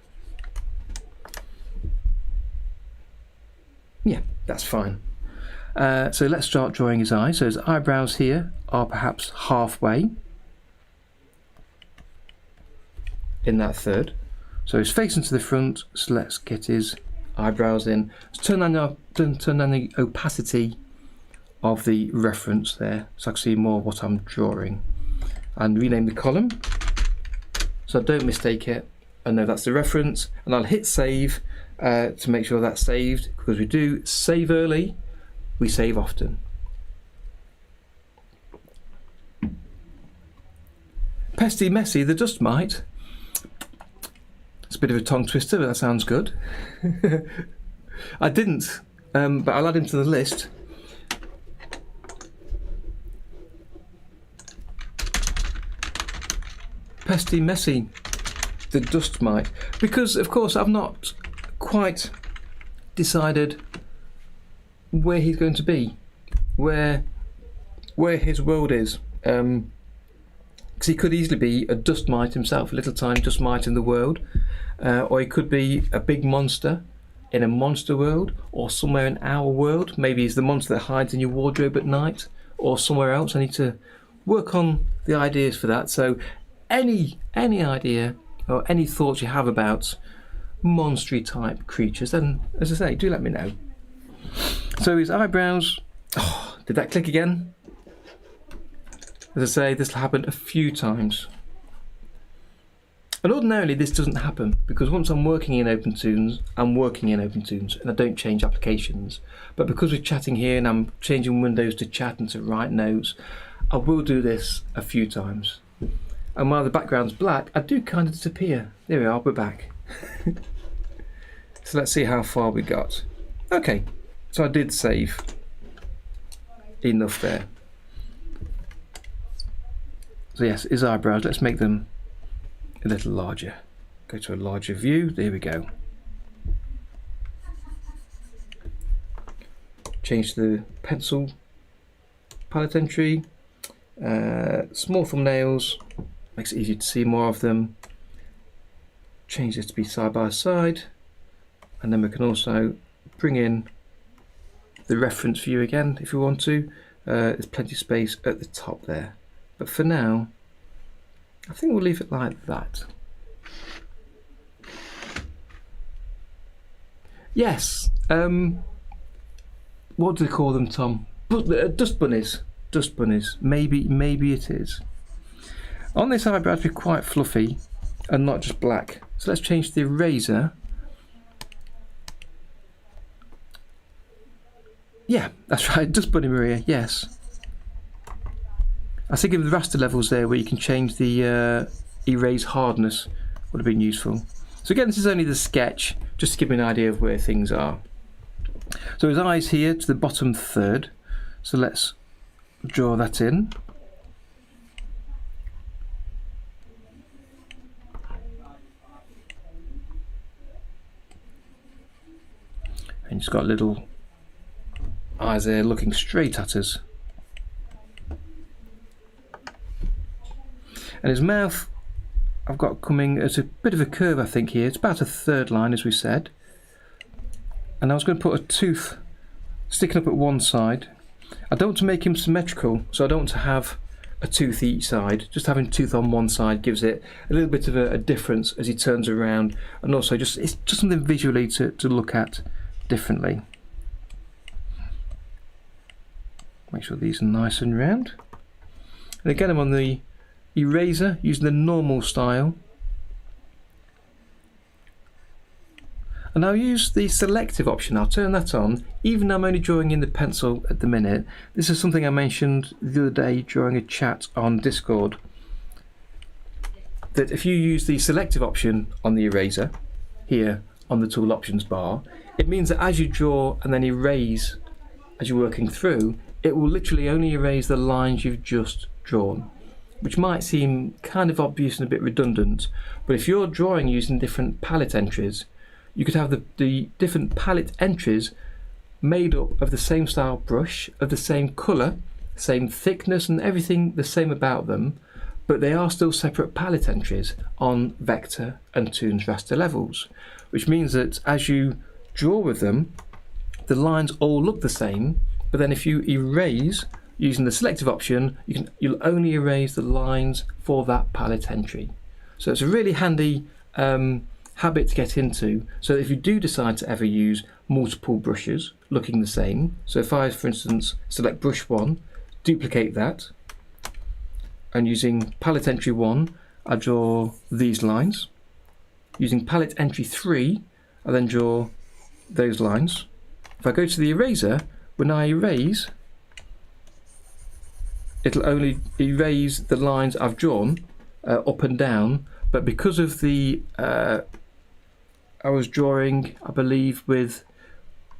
Yeah, that's fine. So let's start drawing his eyes. So his eyebrows here are perhaps halfway in that third. So he's facing to the front, so let's get his eyebrows in. Let's turn down the opacity of the reference there so I can see more of what I'm drawing, and rename the column so I don't mistake it. I know that's the reference, and I'll hit save to make sure that's saved, because we do save early, we save often. Pesty Messy the Dust Mite. It's a bit of a tongue twister, but that sounds good. I didn't, but I'll add him to the list. Pesty Messy the Dust Mite, because of course I've not quite decided where he's going to be, where his world is, because he could easily be a dust mite himself, a little tiny dust mite in the world, or he could be a big monster in a monster world, or somewhere in our world. Maybe he's the monster that hides in your wardrobe at night, or somewhere else. I need to work on the ideas for that. So any idea or any thoughts you have about monstery type creatures, then as I say, do let me know. So his eyebrows, oh, did that click again? As I say, this will happen a few times. And ordinarily this doesn't happen, because once I'm working in OpenToonz, I'm working in OpenToonz and I don't change applications. But because we're chatting here and I'm changing windows to chat and to write notes, I will do this a few times. And while the background's black, I do kind of disappear. There we are, we're back. So let's see how far we got. Okay, so I did save enough there. So yes, his eyebrows, let's make them a little larger. Go to a larger view, there we go. Change the pencil palette entry. Small thumbnails, makes it easier to see more of them. Change this to be side by side, and then we can also bring in the reference view again if you want to. There's plenty of space at the top there. But for now, I think we'll leave it like that. Yes. What do they call them, Tom? Dust bunnies. Dust bunnies. Maybe it is. On this eyebrow to be quite fluffy and not just black. So let's change the eraser. Yeah, that's right. Dust bunny, Maria. Yes. I think of the raster levels there where you can change the erase hardness would have been useful. So again, this is only the sketch, just to give me an idea of where things are. So his eyes here to the bottom third. So let's draw that in. And he's got little eyes there looking straight at us. And his mouth I've got coming as a bit of a curve, I think, here. It's about a third line, as we said. And I was going to put a tooth sticking up at one side. I don't want to make him symmetrical, so I don't want to have a tooth each side. Just having a tooth on one side gives it a little bit of a difference as he turns around, and also it's just something visually to look at differently. Make sure these are nice and round. And again, I'm on the eraser using the normal style, and I'll use the selective option. I'll turn that on even though I'm only drawing in the pencil at the minute. This is something I mentioned the other day during a chat on Discord, that if you use the selective option on the eraser here on the tool options bar, it means that as you draw and then erase as you're working through, it will literally only erase the lines you've just drawn, which might seem kind of obvious and a bit redundant, but if you're drawing using different palette entries, you could have the different palette entries made up of the same style brush, of the same colour, same thickness and everything the same about them, but they are still separate palette entries on vector and Toonz raster levels, which means that as you draw with them, the lines all look the same, but then if you erase using the selective option, you'll only erase the lines for that palette entry. So it's a really handy habit to get into, so that if you do decide to ever use multiple brushes looking the same, so if I, for instance, select brush 1, duplicate that, and using palette entry 1, I draw these lines. Using palette entry 3, I then draw those lines. If I go to the eraser, when I erase, it'll only erase the lines I've drawn up and down, but because of the I was drawing, I believe, with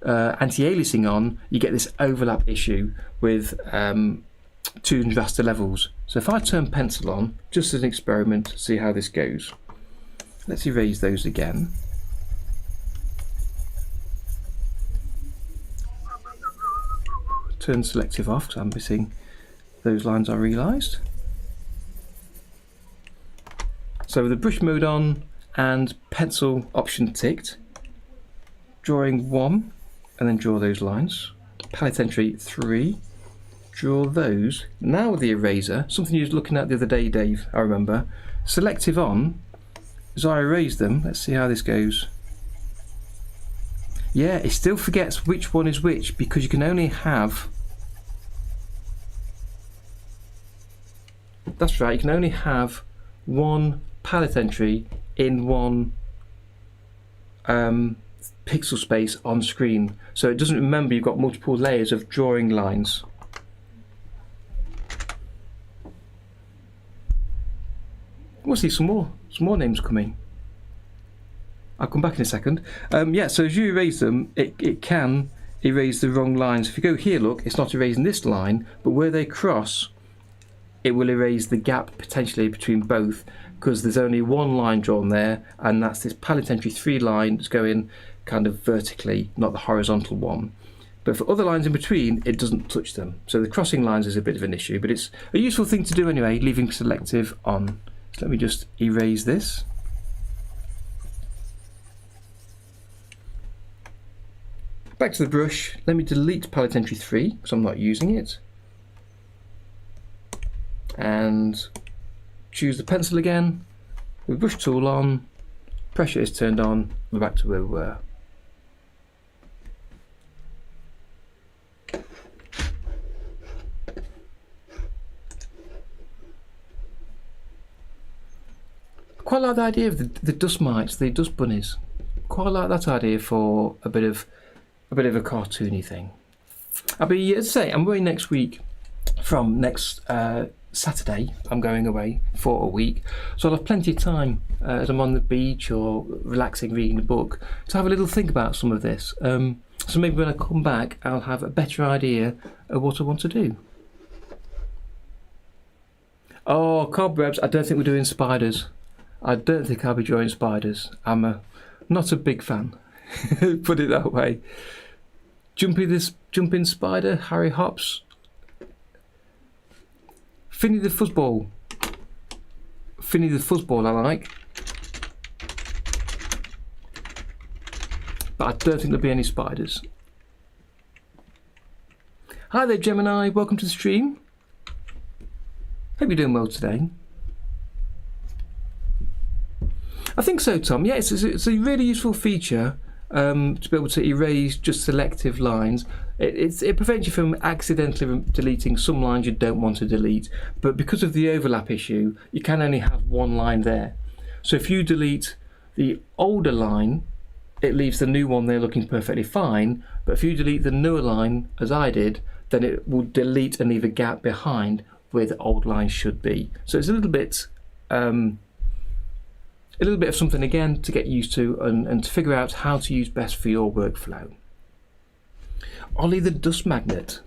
anti-aliasing on, you get this overlap issue with Toonz raster levels. So if I turn pencil on, just as an experiment to see how this goes, let's erase those again. Turn selective off because I'm missing those lines, I realised. So with the brush mode on and pencil option ticked, drawing 1 and then draw those lines. Palette entry 3, draw those. Now with the eraser, something you was looking at the other day, Dave, I remember. Selective on, as I erase them, let's see how this goes. Yeah, it still forgets which one is which because you can only have, that's right, you can only have one palette entry in one pixel space on screen, so it doesn't remember you've got multiple layers of drawing lines. We'll see some more names coming. I'll come back in a second. Yeah, so as you erase them, it can erase the wrong lines. If you go here, look, it's not erasing this line, but where they cross, it will erase the gap potentially between both, because there's only one line drawn there, and that's this palette entry 3 line that's going kind of vertically, not the horizontal one. But for other lines in between, it doesn't touch them. So the crossing lines is a bit of an issue, but it's a useful thing to do anyway, leaving selective on. So let me just erase this. Back to the brush, let me delete palette entry 3 because I'm not using it. and choose the pencil again, the brush tool on, pressure is turned on, we're back to where we were. Quite like the idea of the dust mites, the dust bunnies. Quite like that idea for a bit of a cartoony thing. I'll be, as I say, I'm away next week. From next Saturday, I'm going away for a week, so I'll have plenty of time as I'm on the beach or relaxing, reading a book, to have a little think about some of this. So maybe when I come back, I'll have a better idea of what I want to do. Oh, cobwebs! I don't think we're doing spiders. I don't think I'll be drawing spiders. I'm not a big fan. Put it that way. Jumping spider, Harry Hops. Finny the Fuzzball. Finny the Fuzzball I like. But I don't think there'll be any spiders. Hi there, Gemini. Welcome to the stream. Hope you're doing well today. I think so, Tom. Yeah, it's a really useful feature to be able to erase just selective lines. It prevents you from accidentally deleting some lines you don't want to delete, but because of the overlap issue, you can only have one line there. So if you delete the older line, it leaves the new one there looking perfectly fine, but if you delete the newer line, as I did, then it will delete and leave a gap behind where the old line should be. So it's a little bit of something again to get used to and to figure out how to use best for your workflow. Ollie the dust magnet.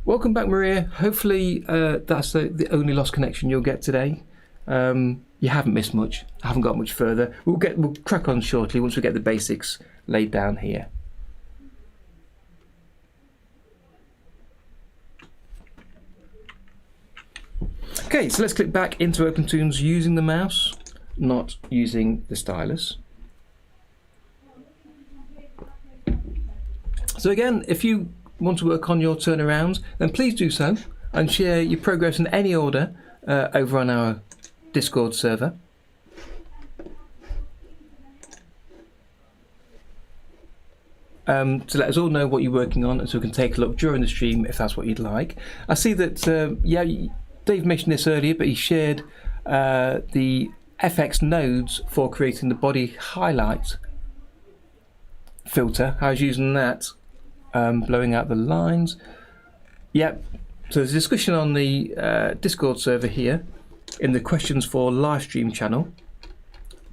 Welcome back, Maria. Hopefully that's the only lost connection you'll get today. You haven't missed much. I haven't got much further. We'll crack on shortly once we get the basics laid down here. Okay, so let's click back into OpenToonz using the mouse, not using the stylus. So again, if you want to work on your turnarounds, then please do so and share your progress in any order over on our Discord server. To let us all know what you're working on, and so we can take a look during the stream if that's what you'd like. I see that yeah, Dave mentioned this earlier, but he shared the FX nodes for creating the body highlight filter. I was using that, blowing out the lines. Yep. So there's a discussion on the Discord server here in the questions for live stream channel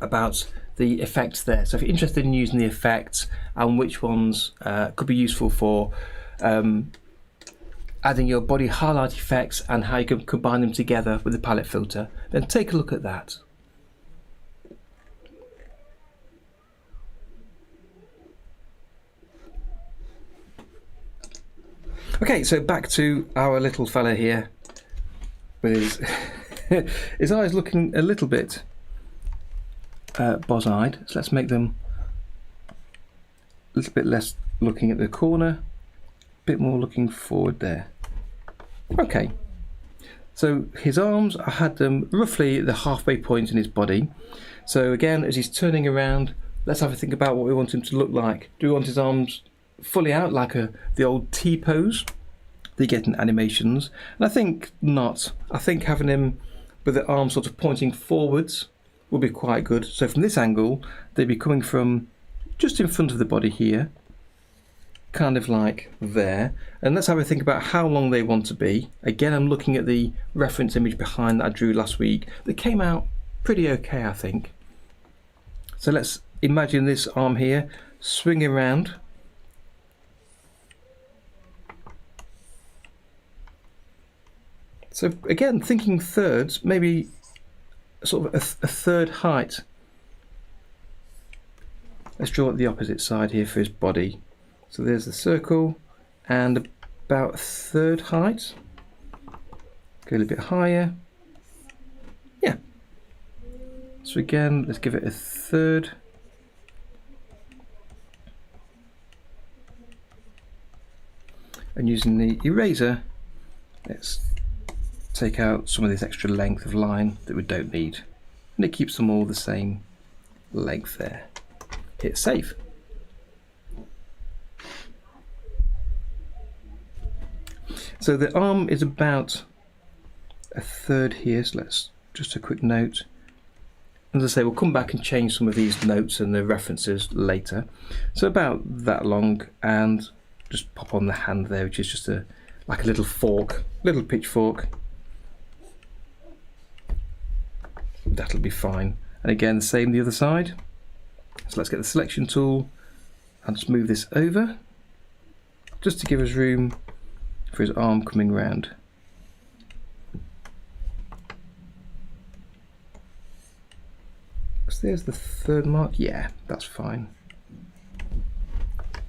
about the effects there. So if you're interested in using the effects and which ones could be useful for adding your body highlight effects and how you can combine them together with the palette filter, then take a look at that. Okay, so back to our little fella here with his eyes looking a little bit boss-eyed. So let's make them a little bit less looking at the corner, a bit more looking forward there. Okay, so his arms, I had them roughly the halfway point in his body. So again, as he's turning around, let's have a think about what we want him to look like. Do we want his arms fully out like the old T pose they get in animations? And I think not. I think having him with the arms sort of pointing forwards will be quite good. So from this angle, they'd be coming from just in front of the body here, kind of like there. And let's have a think about how long they want to be. Again, I'm looking at the reference image behind that I drew last week. That came out pretty okay, I think. So let's imagine this arm here swinging around. So again, thinking thirds, maybe sort of a third height. Let's draw it the opposite side here for his body. So there's the circle and about a third height. Go a little bit higher. Yeah. So again, let's give it a third. And using the eraser, let's take out some of this extra length of line that we don't need. And it keeps them all the same length there. Hit save. So the arm is about a third here, so let's just a quick note. As I say, we'll come back and change some of these notes and the references later. So about that long, and just pop on the hand there, which is just like a little fork, little pitchfork. That'll be fine. And again, the same the other side. So let's get the selection tool and just move this over, just to give us room for his arm coming round. So there's the third mark. Yeah, that's fine.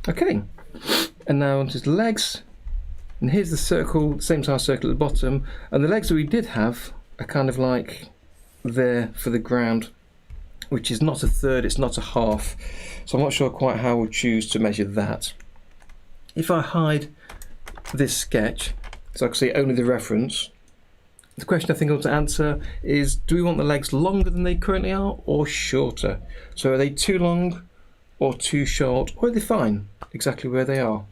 Okay, and now onto his legs. And here's the circle, same size circle at the bottom. And the legs that we did have are kind of like there for the ground, which is not a third, it's not a half. So I'm not sure quite how we'll choose to measure that. If I hide this sketch, so I can see only the reference, the question I think I want to answer is, do we want the legs longer than they currently are or shorter? So are they too long or too short, or are they fine exactly where they are?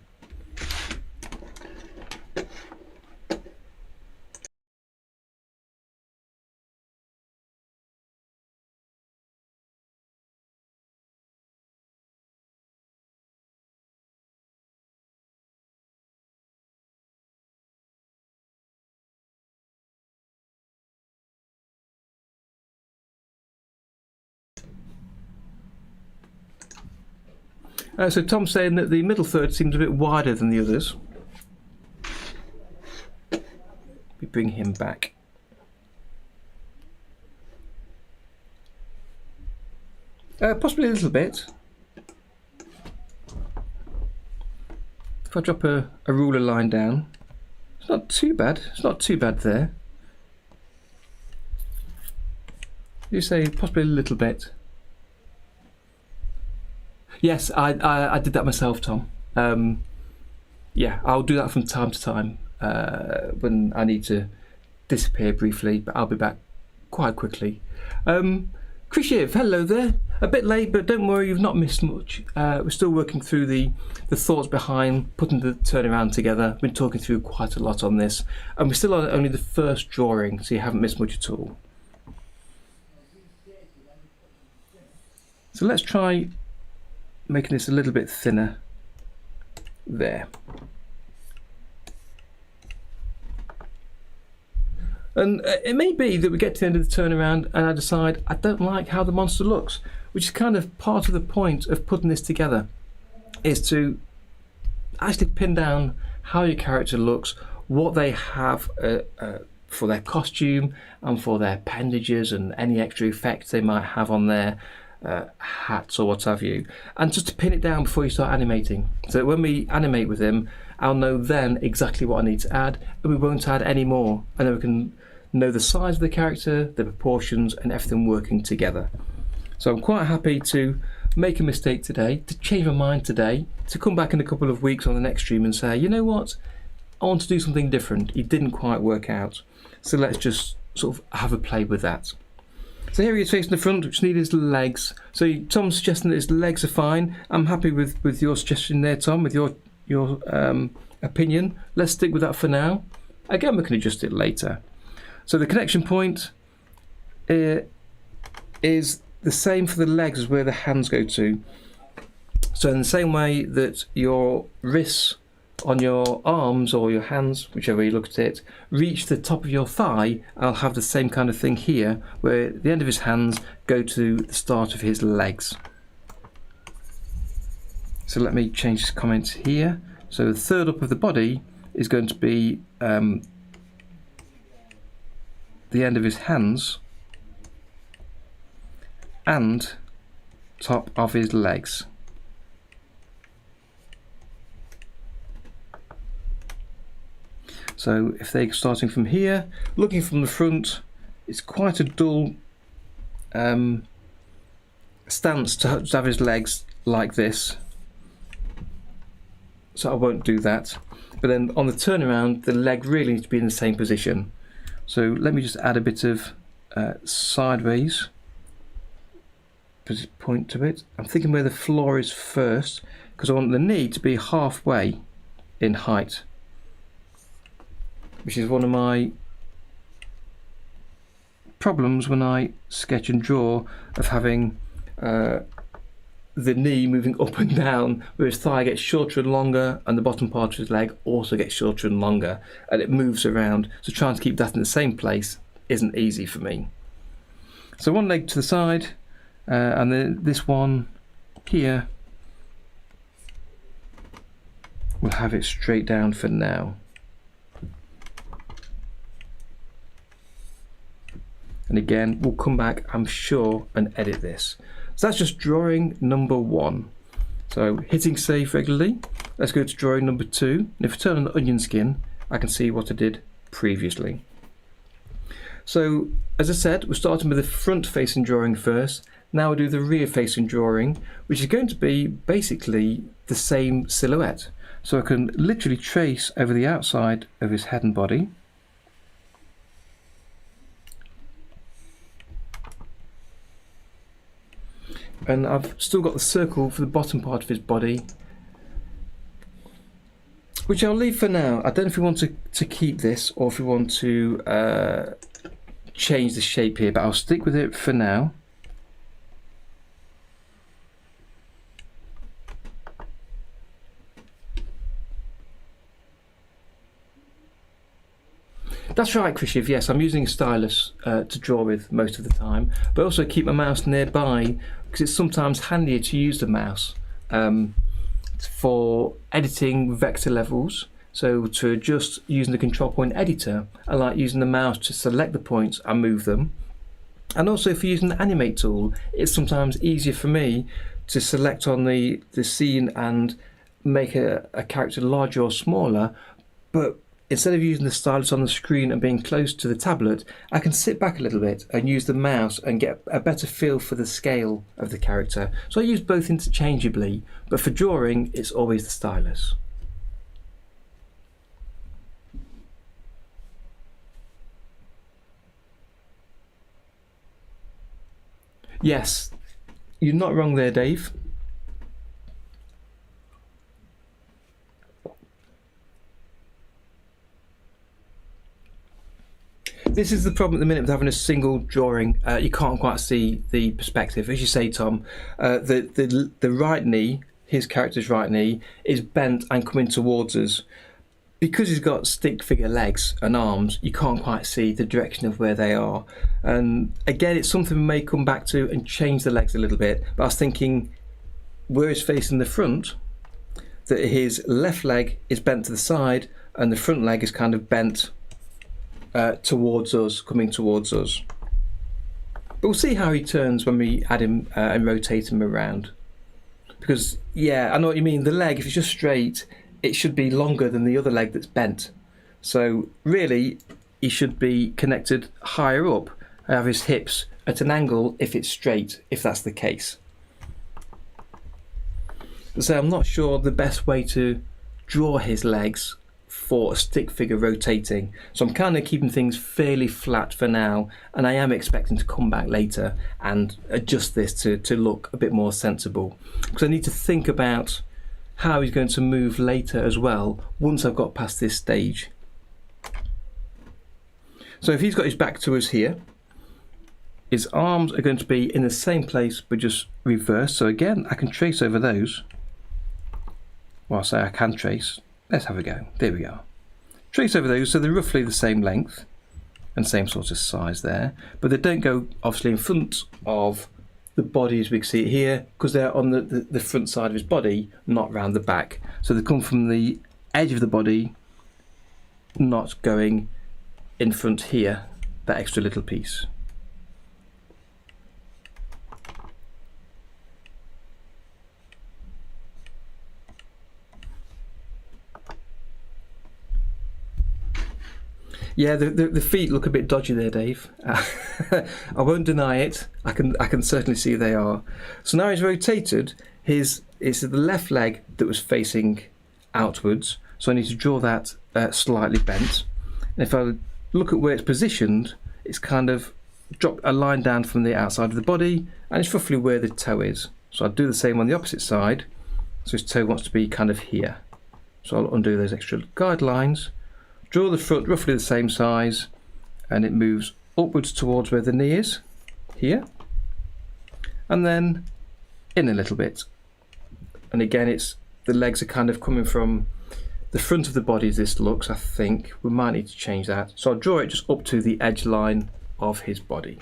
So Tom's saying that the middle third seems a bit wider than the others. We bring him back. Possibly a little bit. If I drop a ruler line down, it's not too bad. It's not too bad there. You say possibly a little bit. Yes, I did that myself, Tom. Yeah, I'll do that from time to time when I need to disappear briefly, but I'll be back quite quickly. Krishiv, hello there. A bit late, but don't worry, you've not missed much. We're still working through the thoughts behind putting the turnaround together. Been talking through quite a lot on this, and we're still on only the first drawing, so you haven't missed much at all. So let's try making this a little bit thinner there. And it may be that we get to the end of the turnaround and I decide I don't like how the monster looks, which is kind of part of the point of putting this together, is to actually pin down how your character looks, what they have for their costume and for their appendages and any extra effects they might have on their hats or what have you, and just to pin it down before you start animating, so that when we animate with him, I'll know then exactly what I need to add, and we won't add any more, and then we can know the size of the character, the proportions, and everything working together. So I'm quite happy to make a mistake today, to change my mind today, to come back in a couple of weeks on the next stream and say, you know what, I want to do something different, it didn't quite work out, so let's just sort of have a play with that. So here he is facing the front, which need his legs. So Tom's suggesting that his legs are fine. I'm happy with your suggestion there, Tom, with your opinion. Let's stick with that for now. Again, we can adjust it later. So the connection point is the same for the legs as where the hands go to. So in the same way that your wrists on your arms or your hands, whichever you look at it, reach the top of your thigh, I'll have the same kind of thing here, where the end of his hands go to the start of his legs. So let me change this comment here. So the third up of the body is going to be the end of his hands and top of his legs. So if they're starting from here, looking from the front, it's quite a dull stance to have his legs like this, so I won't do that. But then on the turnaround, the leg really needs to be in the same position. So let me just add a bit of sideways point to it. I'm thinking where the floor is first, because I want the knee to be halfway in height, which is one of my problems when I sketch and draw, of having the knee moving up and down, where his thigh gets shorter and longer, and the bottom part of his leg also gets shorter and longer, and it moves around. So trying to keep that in the same place isn't easy for me. So one leg to the side, and then this one here, we'll have it straight down for now. And again, we'll come back, I'm sure, and edit this. So that's just drawing number 1. So hitting save regularly. Let's go to drawing number 2. And if I turn on the onion skin, I can see what I did previously. So as I said, we're starting with the front facing drawing first. Now we'll do the rear facing drawing, which is going to be basically the same silhouette. So I can literally trace over the outside of his head and body. And I've still got the circle for the bottom part of his body, which I'll leave for now. I don't know if we want to keep this or if we want to change the shape here, but I'll stick with it for now. That's right, Krishiv, yes, I'm using a stylus to draw with most of the time, but also keep my mouse nearby, because it's sometimes handier to use the mouse for editing vector levels. So to adjust using the control point editor, I like using the mouse to select the points and move them. And also if you're using the Animate tool, it's sometimes easier for me to select on the scene and make a character larger or smaller, but instead of using the stylus on the screen and being close to the tablet, I can sit back a little bit and use the mouse and get a better feel for the scale of the character. So I use both interchangeably, but for drawing, it's always the stylus. Yes, you're not wrong there, Dave. This is the problem at the minute with having a single drawing. You can't quite see the perspective. As you say, Tom, the right knee, his character's right knee, is bent and coming towards us. Because he's got stick figure legs and arms, you can't quite see the direction of where they are. And again, it's something we may come back to and change the legs a little bit. But I was thinking, where he's facing the front, that his left leg is bent to the side and the front leg is kind of bent towards us, coming towards us. But we'll see how he turns when we add him and rotate him around. Because, yeah, I know what you mean. The leg, if it's just straight, it should be longer than the other leg that's bent. So really, he should be connected higher up and have his hips at an angle if it's straight, if that's the case. So I'm not sure the best way to draw his legs for a stick figure rotating, so I'm kind of keeping things fairly flat for now, and I am expecting to come back later and adjust this to look a bit more sensible, because I need to think about how he's going to move later as well once I've got past this stage. So if he's got his back to us here, his arms are going to be in the same place but just reversed. So again, I can trace over those. Well, I say I can trace. Let's have a go. There we go. Trace over those, so they're roughly the same length and same sort of size there, but they don't go obviously in front of the body as we can see it here, because they're on the front side of his body, not round the back. So they come from the edge of the body, not going in front here, that extra little piece. Yeah, the feet look a bit dodgy there, Dave. I won't deny it. I can certainly see they are. So now he's rotated. It's the left leg that was facing outwards, so I need to draw that slightly bent. And if I look at where it's positioned, it's kind of dropped a line down from the outside of the body, and it's roughly where the toe is. So I'll do the same on the opposite side. So his toe wants to be kind of here. So I'll undo those extra guidelines. Draw the front roughly the same size, and it moves upwards towards where the knee is, here, and then in a little bit. And again, the legs are kind of coming from the front of the body as this looks. I think we might need to change that. So I'll draw it just up to the edge line of his body.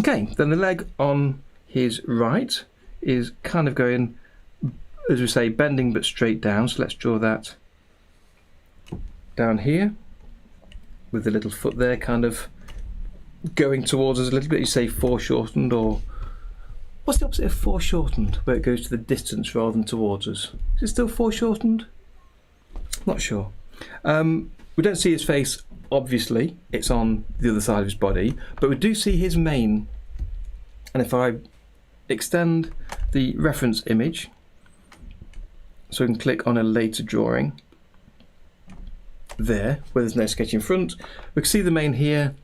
Okay, then the leg on his right is kind of going, as we say, bending but straight down. So let's draw that down here with the little foot there kind of going towards us a little bit. You say foreshortened, or what's the opposite of foreshortened, where it goes to the distance rather than towards us? Is it still foreshortened? Not sure. We don't see his face, obviously, it's on the other side of his body, but we do see his mane. And if I extend the reference image so we can click on a later drawing there where there's no sketch in front, we can see the mane here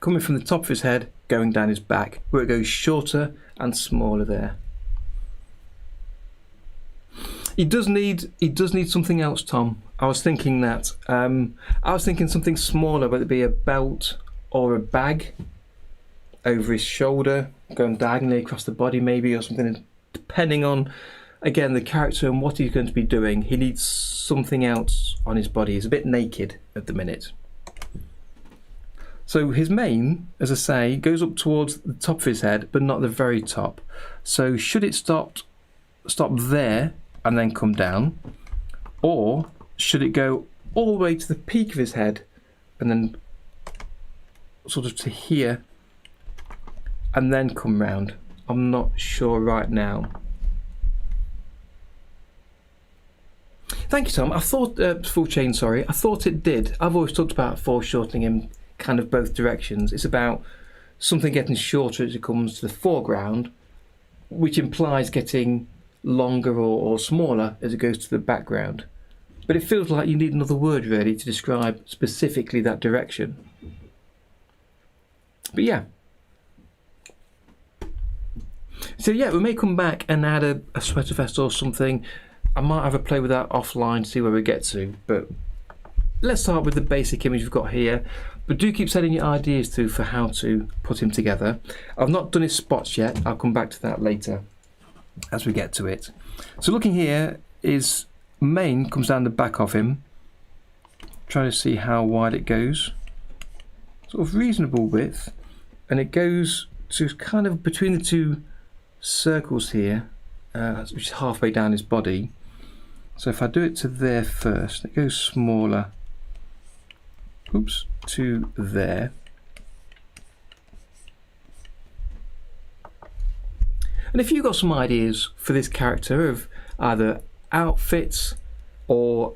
coming from the top of his head going down his back, where it goes shorter and smaller there. He does need something else, Tom. I was thinking that I was thinking something smaller, whether it be a belt or a bag over his shoulder going diagonally across the body maybe, or something, depending on again the character and what he's going to be doing. He needs something else on his body. He's a bit naked at the minute. So his mane, as I say, goes up towards the top of his head, but not the very top. So should it stop there and then come down, or should it go all the way to the peak of his head and then sort of to here and then come round? I'm not sure right now. Thank you, Tom. I thought, full chain, sorry, I thought it did. I've always talked about foreshortening in kind of both directions. It's about something getting shorter as it comes to the foreground, which implies getting longer or smaller as it goes to the background. But it feels like you need another word really to describe specifically that direction. But yeah. So yeah, we may come back and add a sweater vest or something. I might have a play with that offline, see where we get to, but let's start with the basic image we've got here. But do keep sending your ideas through for how to put him together. I've not done his spots yet. I'll come back to that later as we get to it. So looking here, his mane comes down the back of him. Trying to see how wide it goes. Sort of reasonable width. And it goes to kind of between the two circles here, which is halfway down his body. So if I do it to there first, it goes smaller. Oops, to there. And if you've got some ideas for this character of either outfits or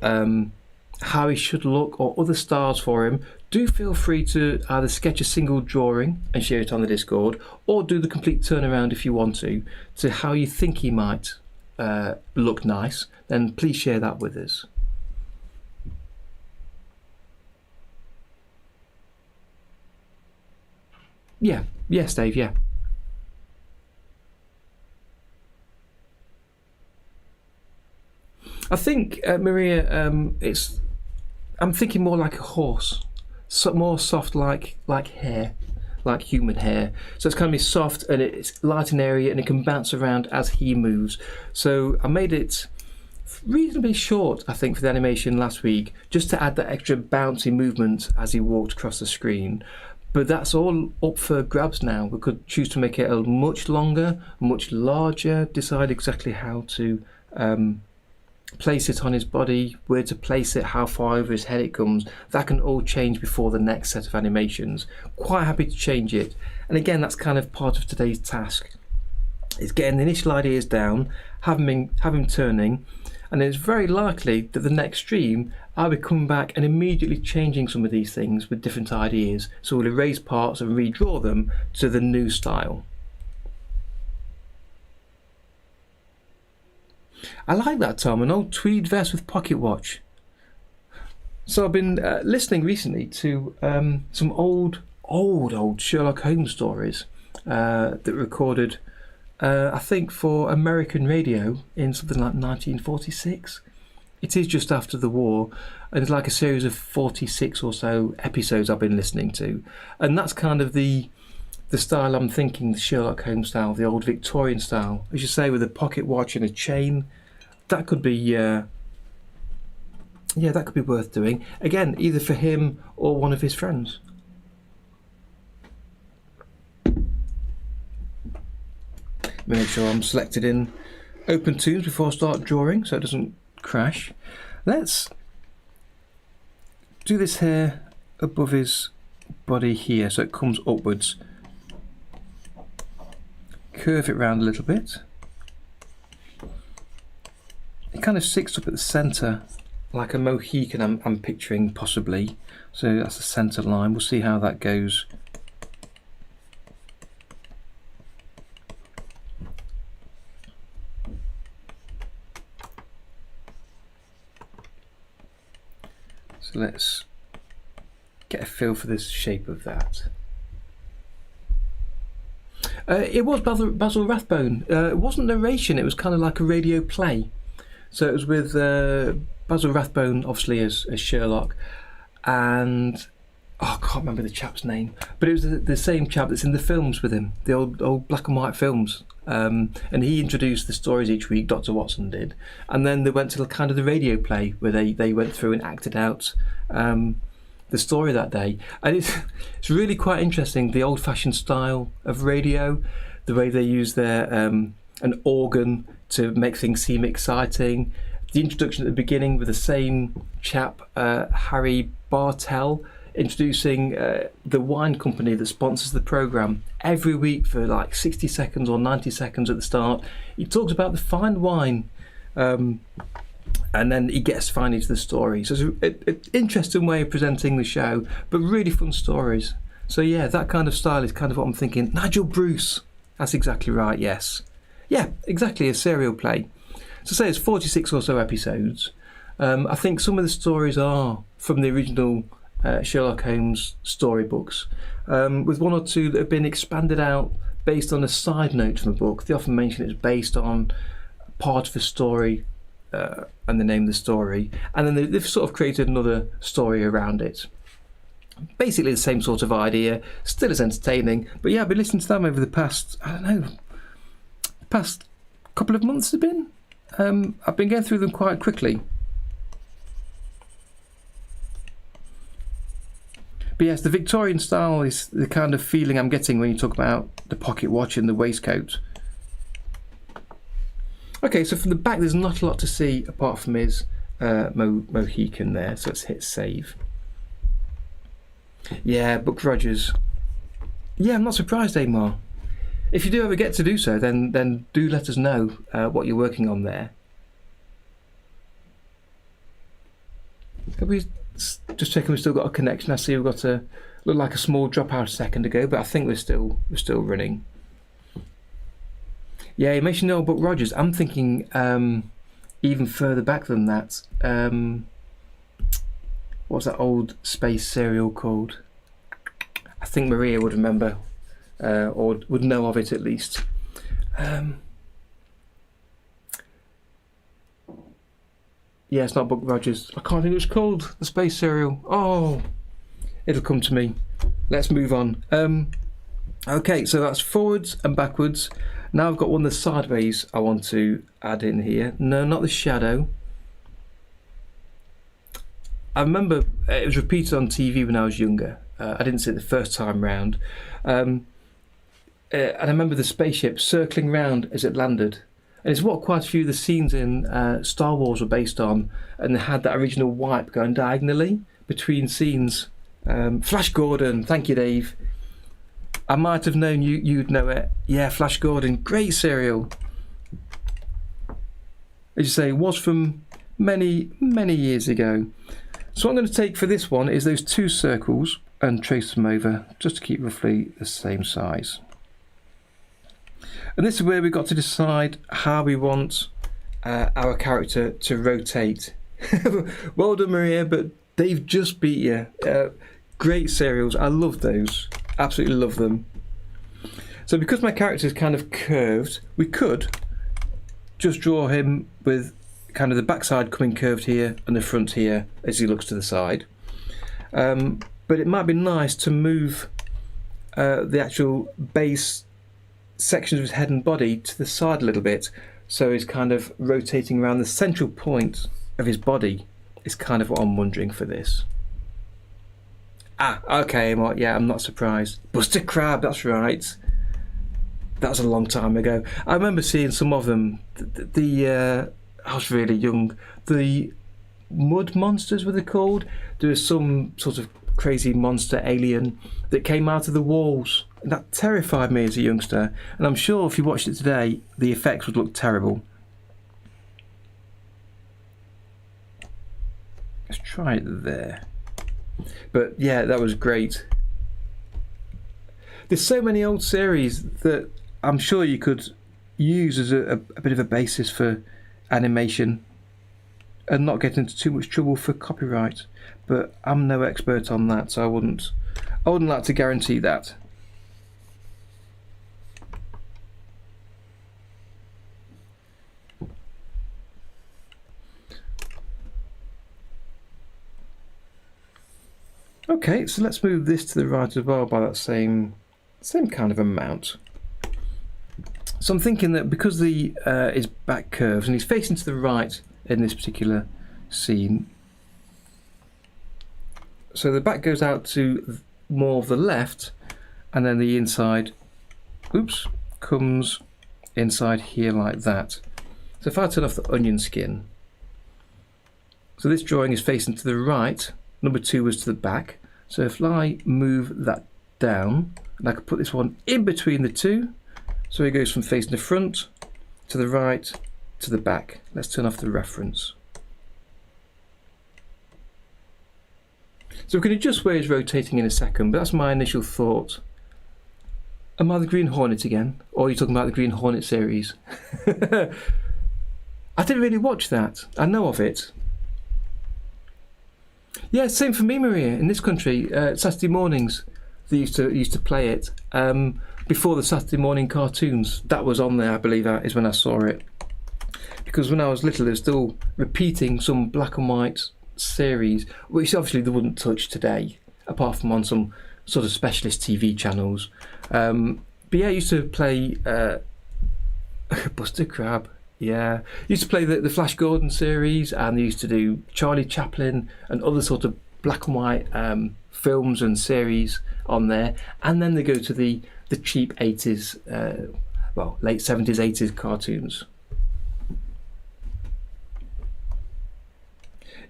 how he should look or other styles for him, do feel free to either sketch a single drawing and share it on the Discord, or do the complete turnaround if you want to how you think he might look nice. Then please share that with us. Yeah, yes, Dave, yeah. I think, Maria, I'm thinking more like a horse, more soft like hair, like human hair. So it's kind of soft and it's light in area and it can bounce around as he moves. So I made it reasonably short, I think, for the animation last week, just to add that extra bouncy movement as he walked across the screen. But that's all up for grabs now. We could choose to make it a much longer, much larger, decide exactly how to place it on his body, where to place it, how far over his head it comes. That can all change before the next set of animations. Quite happy to change it. And again, that's kind of part of today's task. It's getting the initial ideas down, have him turning, and it's very likely that the next stream I'll be coming back and immediately changing some of these things with different ideas. So we'll erase parts and redraw them to the new style. I like that, Tom, an old tweed vest with pocket watch. So I've been listening recently to some old Sherlock Holmes stories that were recorded, I think, for American radio in something like 1946. It is just after the war, and it's like a series of 46 or so episodes I've been listening to, and that's kind of the style I'm thinking, the Sherlock Holmes style, the old Victorian style, as you say, with a pocket watch and a chain. That could be, that could be worth doing. Again, either for him or one of his friends. Make sure I'm selected in OpenToonz before I start drawing, so it doesn't crash. Let's do this hair above his body here, so it comes upwards. Curve it round a little bit. It kind of sticks up at the centre, like a Mohican I'm picturing, possibly. So that's the centre line. We'll see how that goes. So let's get a feel for the shape of that. It was Basil Rathbone. It wasn't narration, it was kind of like a radio play. So it was with Basil Rathbone, obviously, as Sherlock, and I can't remember the chap's name, but it was the same chap that's in the films with him, the old black and white films. And he introduced the stories each week, Dr. Watson did, and then they went to kind of the radio play where they went through and acted out the story that day. And it's really quite interesting, the old-fashioned style of radio, the way they use their an organ to make things seem exciting. The introduction at the beginning with the same chap, Harry Bartell, introducing the wine company that sponsors the programme every week for like 60 seconds or 90 seconds at the start. He talks about the fine wine, and then he gets finally to the story. So it's an interesting way of presenting the show, but really fun stories. So yeah, that kind of style is kind of what I'm thinking. Nigel Bruce, that's exactly right, yes. Yeah, exactly, a serial play. So say it's 46 or so episodes. I think some of the stories are from the original Sherlock Holmes storybooks, with one or two that have been expanded out based on a side note from a book. They often mention it's based on part of a story and the name of the story, and then they've sort of created another story around it. Basically the same sort of idea, still as entertaining, but yeah, I've been listening to them over the past, past couple of months have been. I've been going through them quite quickly. But yes, the Victorian style is the kind of feeling I'm getting when you talk about the pocket watch and the waistcoat. Okay, so from the back there's not a lot to see apart from his Mohican there, so let's hit save. Yeah, Buck Rogers. Yeah, I'm not surprised, Amar. If you do ever get to do so, then do let us know what you're working on there. Can we just checking we've still got a connection? I see we've got a look like a small dropout a second ago, but I think we're still running. Yeah, you mentioned Buck Rogers. I'm thinking even further back than that. What's that old space serial called? I think Maria would remember. Or would know of it at least. Yeah, it's not Buck Rogers. I can't think what it's called. The space serial. Oh, it'll come to me. Let's move on. Okay, so that's forwards and backwards. Now I've got one of the sideways I want to add in here. No, not the shadow. I remember it was repeated on TV when I was younger. I didn't see it the first time round. And I remember the spaceship circling round as it landed. And it's what quite a few of the scenes in Star Wars were based on, and they had that original wipe going diagonally between scenes. Flash Gordon, thank you, Dave. I might have known you'd know it. Yeah, Flash Gordon, great serial. As you say, was from many, many years ago. So what I'm going to take for this one is those 2 circles and trace them over just to keep roughly the same size. And this is where we've got to decide how we want our character to rotate. Well done, Maria, but they've just beat you. Great serials. I love those. Absolutely love them. So because my character is kind of curved, we could just draw him with kind of the backside coming curved here and the front here as he looks to the side. But it might be nice to move the actual base sections of his head and body to the side a little bit, so he's kind of rotating around the central point of his body is kind of what I'm wondering for this. Ah, okay, yeah, I'm not surprised. Buster Crab, that's right. That was a long time ago. I remember seeing some of them. I was really young. The mud monsters, were they called? There was some sort of crazy monster alien that came out of the walls. That terrified me as a youngster, and I'm sure if you watched it today, the effects would look terrible. Let's try it there. But yeah, that was great. There's so many old series that I'm sure you could use as a bit of a basis for animation and not get into too much trouble for copyright. But I'm no expert on that, so I wouldn't like to guarantee that. Okay, so let's move this to the right as well by that same kind of amount. So I'm thinking that because his back curves and he's facing to the right in this particular scene, so the back goes out to more of the left, and then the inside, comes inside here like that. So if I turn off the onion skin, so this drawing is facing to the right, number 2 was to the back. So if I move that down, and I could put this one in between the 2, so it goes from facing the front to the right to the back. Let's turn off the reference. So we can adjust where he's rotating in a second, but that's my initial thought. Am I the Green Hornet again? Or are you talking about the Green Hornet series? I didn't really watch that. I know of it. Yeah, same for me, Maria. In this country, Saturday mornings, they used to play it. Before the Saturday morning cartoons, that was on there, I believe that is when I saw it. Because when I was little, they were still repeating some black and white series, which obviously they wouldn't touch today, apart from on some sort of specialist TV channels. But yeah, I used to play Buster Crab. Yeah, used to play the Flash Gordon series, and they used to do Charlie Chaplin and other sort of black and white films and series on there. And then they go to the cheap 80s, late 70s, 80s cartoons.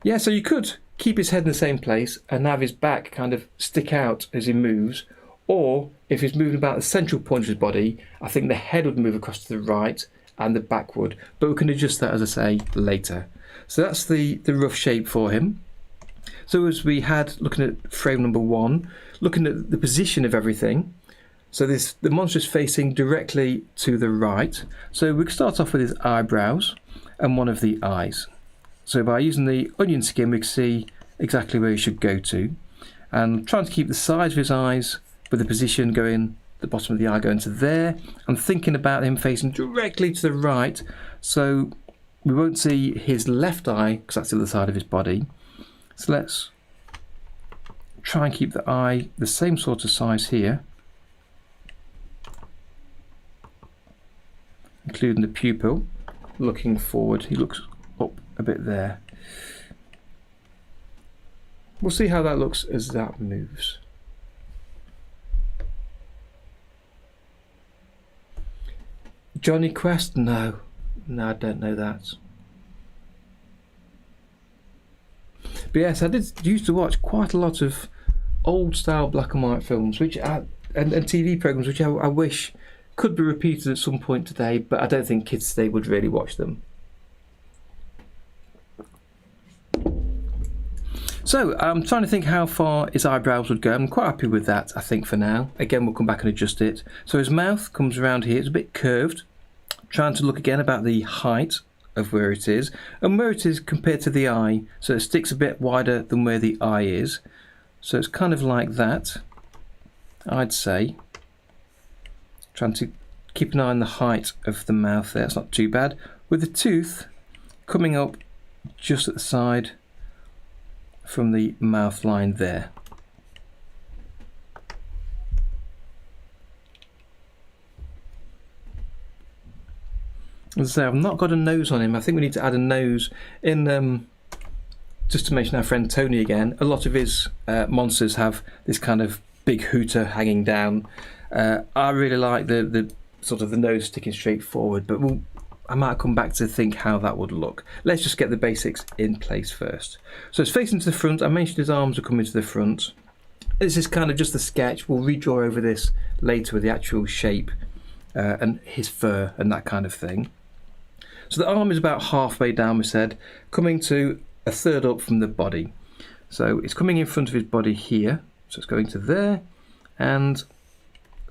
Yeah, so you could keep his head in the same place and have his back kind of stick out as he moves, or if he's moving about the central point of his body, I think the head would move across to the right and the back would, but we can adjust that, as I say, later. So that's the rough shape for him. So as we had, looking at frame number 1, looking at the position of everything, so the monster is facing directly to the right. So we can start off with his eyebrows and one of the eyes. So by using the onion skin, we can see exactly where he should go to. And trying to keep the size of his eyes with the position going, the bottom of the eye going to there. I'm thinking about him facing directly to the right, so we won't see his left eye because that's the other side of his body. So let's try and keep the eye the same sort of size here, including the pupil. Looking forward, he looks up a bit there. We'll see how that looks as that moves. Johnny Quest? No, I don't know that. But yes, I used to watch quite a lot of old style black and white films, and TV programs, which I wish could be repeated at some point today, but I don't think kids today would really watch them. So I'm trying to think how far his eyebrows would go. I'm quite happy with that, I think, for now. Again, we'll come back and adjust it. So his mouth comes around here. It's a bit curved. Trying to look again about the height of where it is and where it is compared to the eye. So it sticks a bit wider than where the eye is. So it's kind of like that, I'd say. Trying to keep an eye on the height of the mouth there. It's not too bad. With the tooth coming up just at the side from the mouth line there. As I say, I've not got a nose on him. I think we need to add a nose in. Just to mention our friend Tony again, a lot of his monsters have this kind of big hooter hanging down. I really like the sort of the nose sticking straight forward, but I might come back to think how that would look. Let's just get the basics in place first. So it's facing to the front. I mentioned his arms are coming to the front. This is kind of just a sketch. We'll redraw over this later with the actual shape and his fur and that kind of thing. So the arm is about halfway down, we said, coming to a third up from the body. So it's coming in front of his body here. So it's going to there and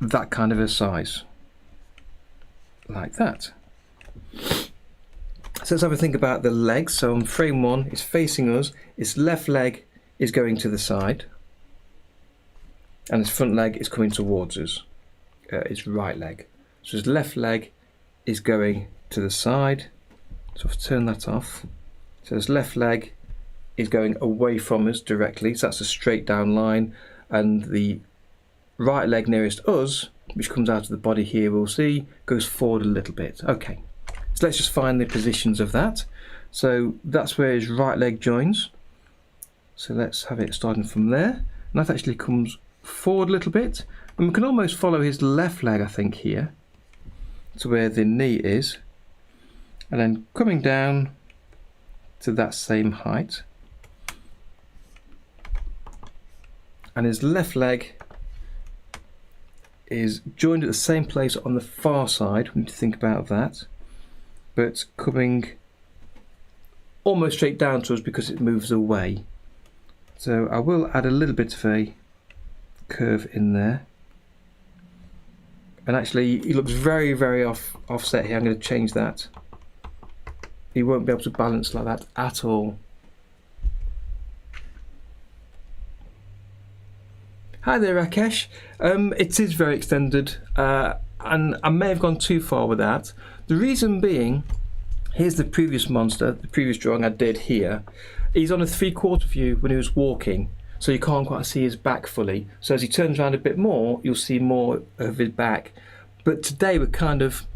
that kind of a size. Like that. So let's have a think about the legs. So on frame 1, it's facing us. Its left leg is going to the side. And its front leg is coming towards us. Its right leg. So his left leg is going to the side. So I've turned that off. So his left leg is going away from us directly. So that's a straight down line. And the right leg nearest us, which comes out of the body here, we'll see, goes forward a little bit. Okay. So let's just find the positions of that. So that's where his right leg joins. So let's have it starting from there. And that actually comes forward a little bit. And we can almost follow his left leg, I think, here to where the knee is. And then coming down to that same height. And his left leg is joined at the same place on the far side. We need to think about that. But coming almost straight down to us because it moves away. So I will add a little bit of a curve in there. And actually he looks very, very offset here. I'm going to change that. He won't be able to balance like that at all. Hi there, Rakesh. It is very extended, and I may have gone too far with that. The reason being, here's the previous monster, the previous drawing I did here. He's on a 3/4 view when he was walking, so you can't quite see his back fully. So as he turns around a bit more, you'll see more of his back. But today we're kind of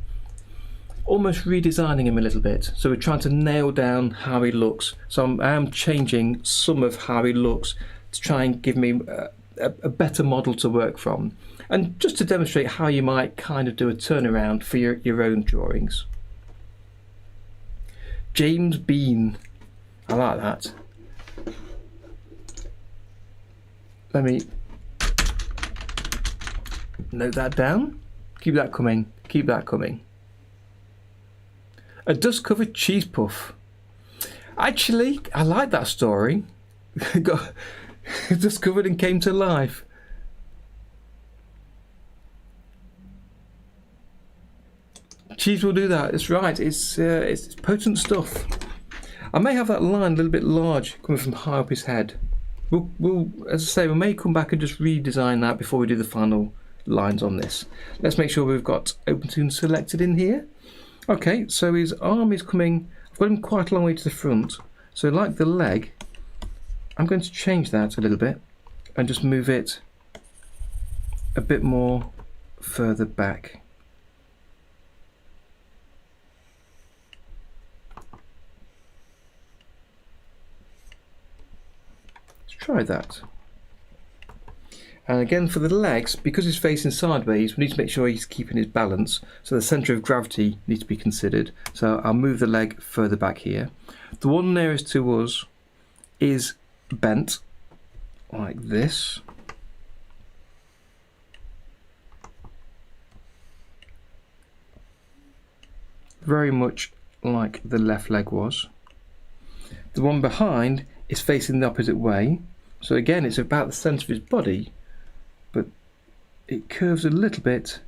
almost redesigning him a little bit. So we're trying to nail down how he looks. So I am changing some of how he looks to try and give me a better model to work from, and just to demonstrate how you might kind of do a turnaround for your own drawings. James Bean, I like that. Let me note that down. Keep that coming, keep that coming. A dust-covered cheese puff. Actually, I like that story. Got discovered and came to life. Cheese will do that. It's right. It's potent stuff. I may have that line a little bit large coming from high up his head. We'll, as I say, we may come back and just redesign that before we do the final lines on this. Let's make sure we've got OpenToonz selected in here. Okay, so his arm is coming. I've got him quite a long way to the front. So like the leg, I'm going to change that a little bit and just move it a bit more further back. Let's try that. And again for the legs, because he's facing sideways, we need to make sure he's keeping his balance. So the centre of gravity needs to be considered. So I'll move the leg further back here. The one nearest to us is bent like this. Very much like the left leg was. The one behind is facing the opposite way. So again, it's about the centre of his body, but it curves a little bit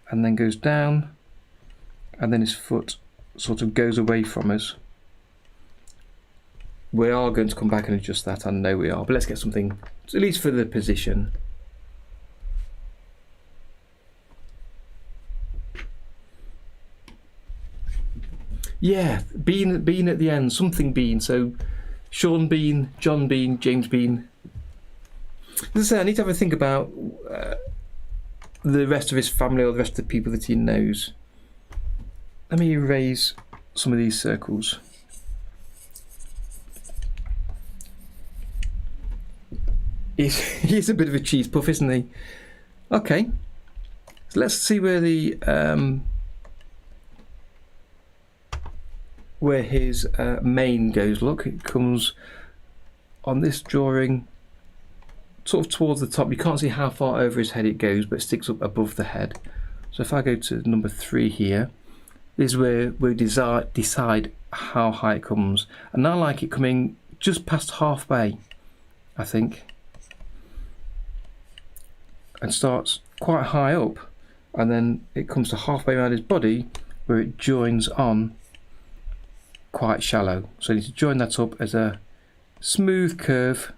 and then goes down, and then his foot sort of goes away from us. We are going to come back and adjust that, I know we are, but let's get something, at least for the position. Yeah, Bean at the end, something Bean, so Sean Bean, John Bean, James Bean. As I say, I need to have a think about the rest of his family or the rest of the people that he knows. Let me erase some of these circles. He's a bit of a cheese puff, isn't he? Okay, so let's see where the where his mane goes. Look, it comes on this drawing sort of towards the top. You can't see how far over his head it goes, but it sticks up above the head. So if I go to number 3 here, this is where we decide how high it comes, and I like it coming just past halfway, I think, and starts quite high up, and then it comes to halfway around his body where it joins on quite shallow. So you need to join that up as a smooth curve,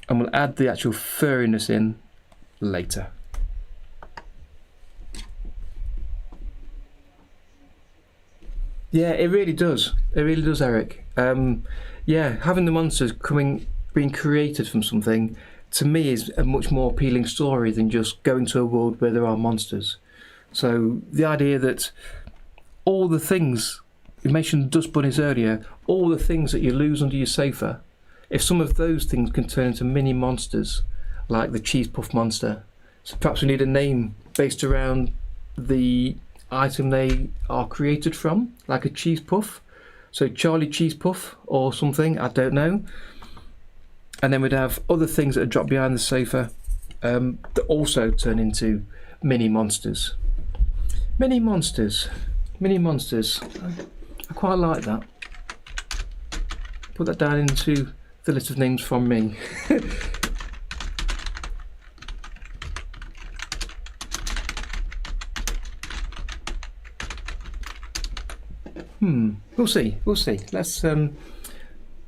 and we'll add the actual furriness in later. Yeah, it really does. It really does, Eric. Yeah, having the monsters being created from something, to me, is a much more appealing story than just going to a world where there are monsters. So the idea that all the things, you mentioned dust bunnies earlier, all the things that you lose under your sofa, if some of those things can turn into mini monsters, like the cheese puff monster, so perhaps we need a name based around the item they are created from, like a cheese puff. So Charlie Cheese Puff or something, I don't know. And then we'd have other things that are dropped behind the sofa that also turn into mini monsters. Mini monsters. Mini monsters. I quite like that. Put that down into the list of names from me. We'll see. We'll see. Let's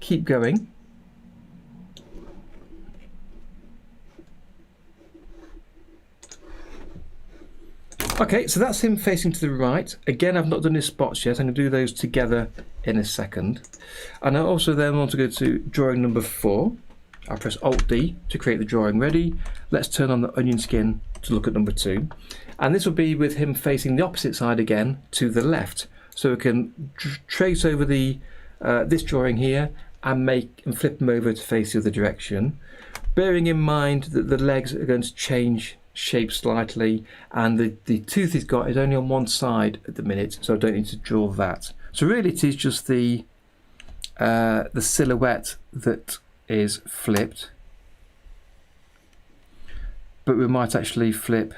keep going. Okay, so that's him facing to the right. Again, I've not done his spots yet. I'm going to do those together in a second. And I also then want to go to drawing number 4. I'll press Alt-D to create the drawing ready. Let's turn on the onion skin to look at number 2. And this will be with him facing the opposite side again to the left. So we can trace over the this drawing here and flip him over to face the other direction. Bearing in mind that the legs are going to change shape slightly, and the tooth he's got is only on one side at the minute, so I don't need to draw that. So really it is just the silhouette that is flipped, but we might actually flip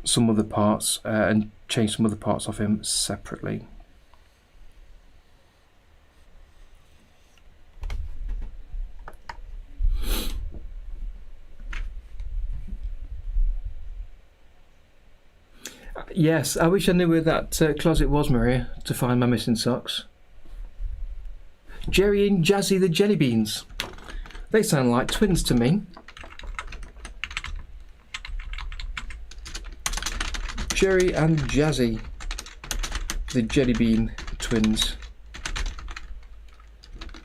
some other parts and change some other parts of him separately. Yes, I wish I knew where that closet was, Maria, to find my missing socks. Jerry and Jazzy the Jelly Beans. They sound like twins to me. Jerry and Jazzy the Jelly Bean twins.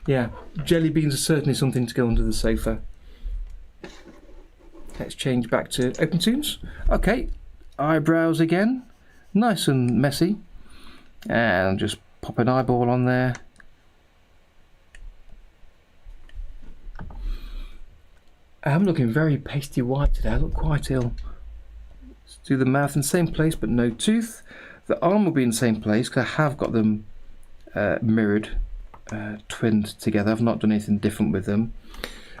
Yeah, jelly beans are certainly something to go under the sofa. Let's change back to OpenToonz. Okay. Eyebrows again, nice and messy, and just pop an eyeball on there. I'm looking very pasty white today. I look quite ill. Let's do the mouth in the same place but no tooth. The arm will be in the same place because I have got them mirrored, twinned together. I've not done anything different with them.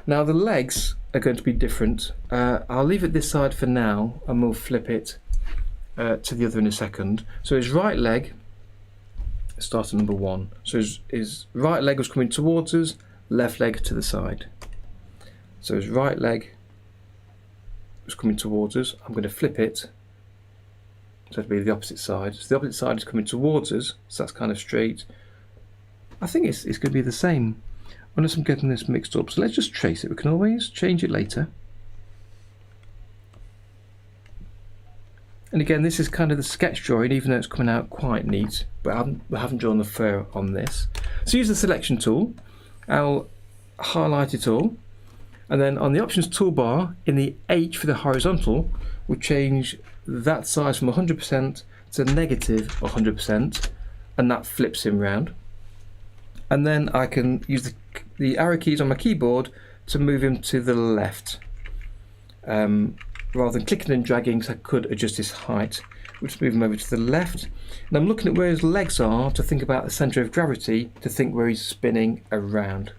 Now the legs are going to be different. I'll leave it this side for now and we'll flip it to the other in a second. So his right leg start at number 1. So his right leg was coming towards us, left leg to the side. So his right leg was coming towards us. I'm going to flip it so it'll be the opposite side. So the opposite side is coming towards us, so that's kind of straight. I think it's going to be the same, unless I'm getting this mixed up. So let's just trace it. We can always change it later. And again, this is kind of the sketch drawing, even though it's coming out quite neat, but I haven't drawn the fur on this. So use the selection tool. I'll highlight it all, and then on the options toolbar, in the H for the horizontal, we'll change that size from 100% to negative 100%, and that flips him round. And then I can use the arrow keys on my keyboard to move him to the left. Rather than clicking and dragging, so I could adjust his height. We'll just move him over to the left. And I'm looking at where his legs are to think about the centre of gravity, to think where he's spinning around.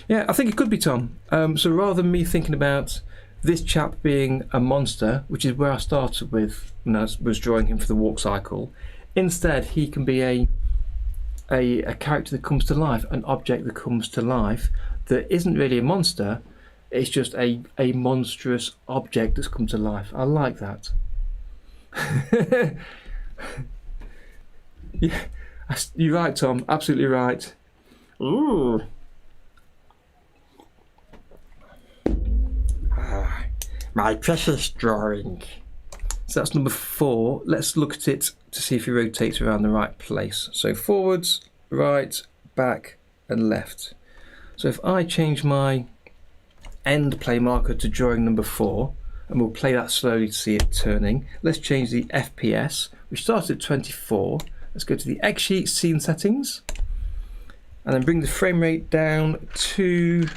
Yeah, I think it could be Tom. So rather than me thinking about this chap being a monster, which is where I started with when I was drawing him for the walk cycle, instead he can be a character that comes to life, an object that comes to life that isn't really a monster. It's just a monstrous object that's come to life. I like that. Yeah, you're right, Tom. Absolutely right. Ooh. My precious drawing. So that's number 4. Let's look at it to see if he rotates around the right place. So forwards, right, back, and left. So if I change my end play marker to drawing number 4, and we'll play that slowly to see it turning. Let's change the FPS, which starts at 24. Let's go to the X sheet scene settings, and then bring the frame rate down to,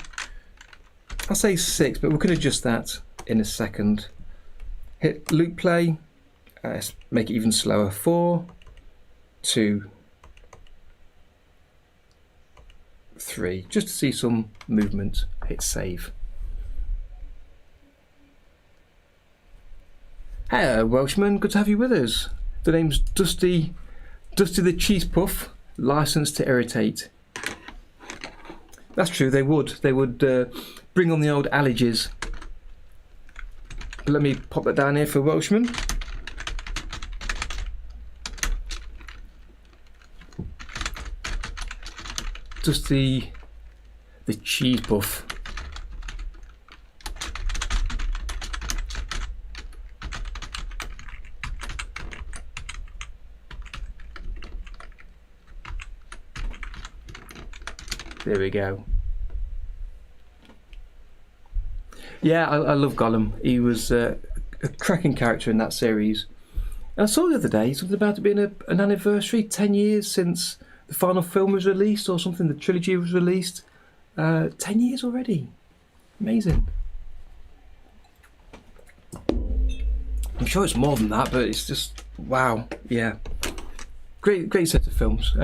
I'll say 6, but we can adjust that in a second. Hit loop play, let's make it even slower. 4, 2, 3, just to see some movement. Hit save. Hello Welshman, good to have you with us. The name's Dusty the Cheese Puff, licensed to irritate. That's true, they would bring on the old allergies. Let me pop that down here for Welshman. Dusty the Cheese Puff. There we go. Yeah, I love Gollum. He was a cracking character in that series. And I saw the other day something about it being an anniversary, 10 years since the final film was released, or something, the trilogy was released. 10 years already. Amazing. I'm sure it's more than that, but it's just, wow. Yeah. Great set of films.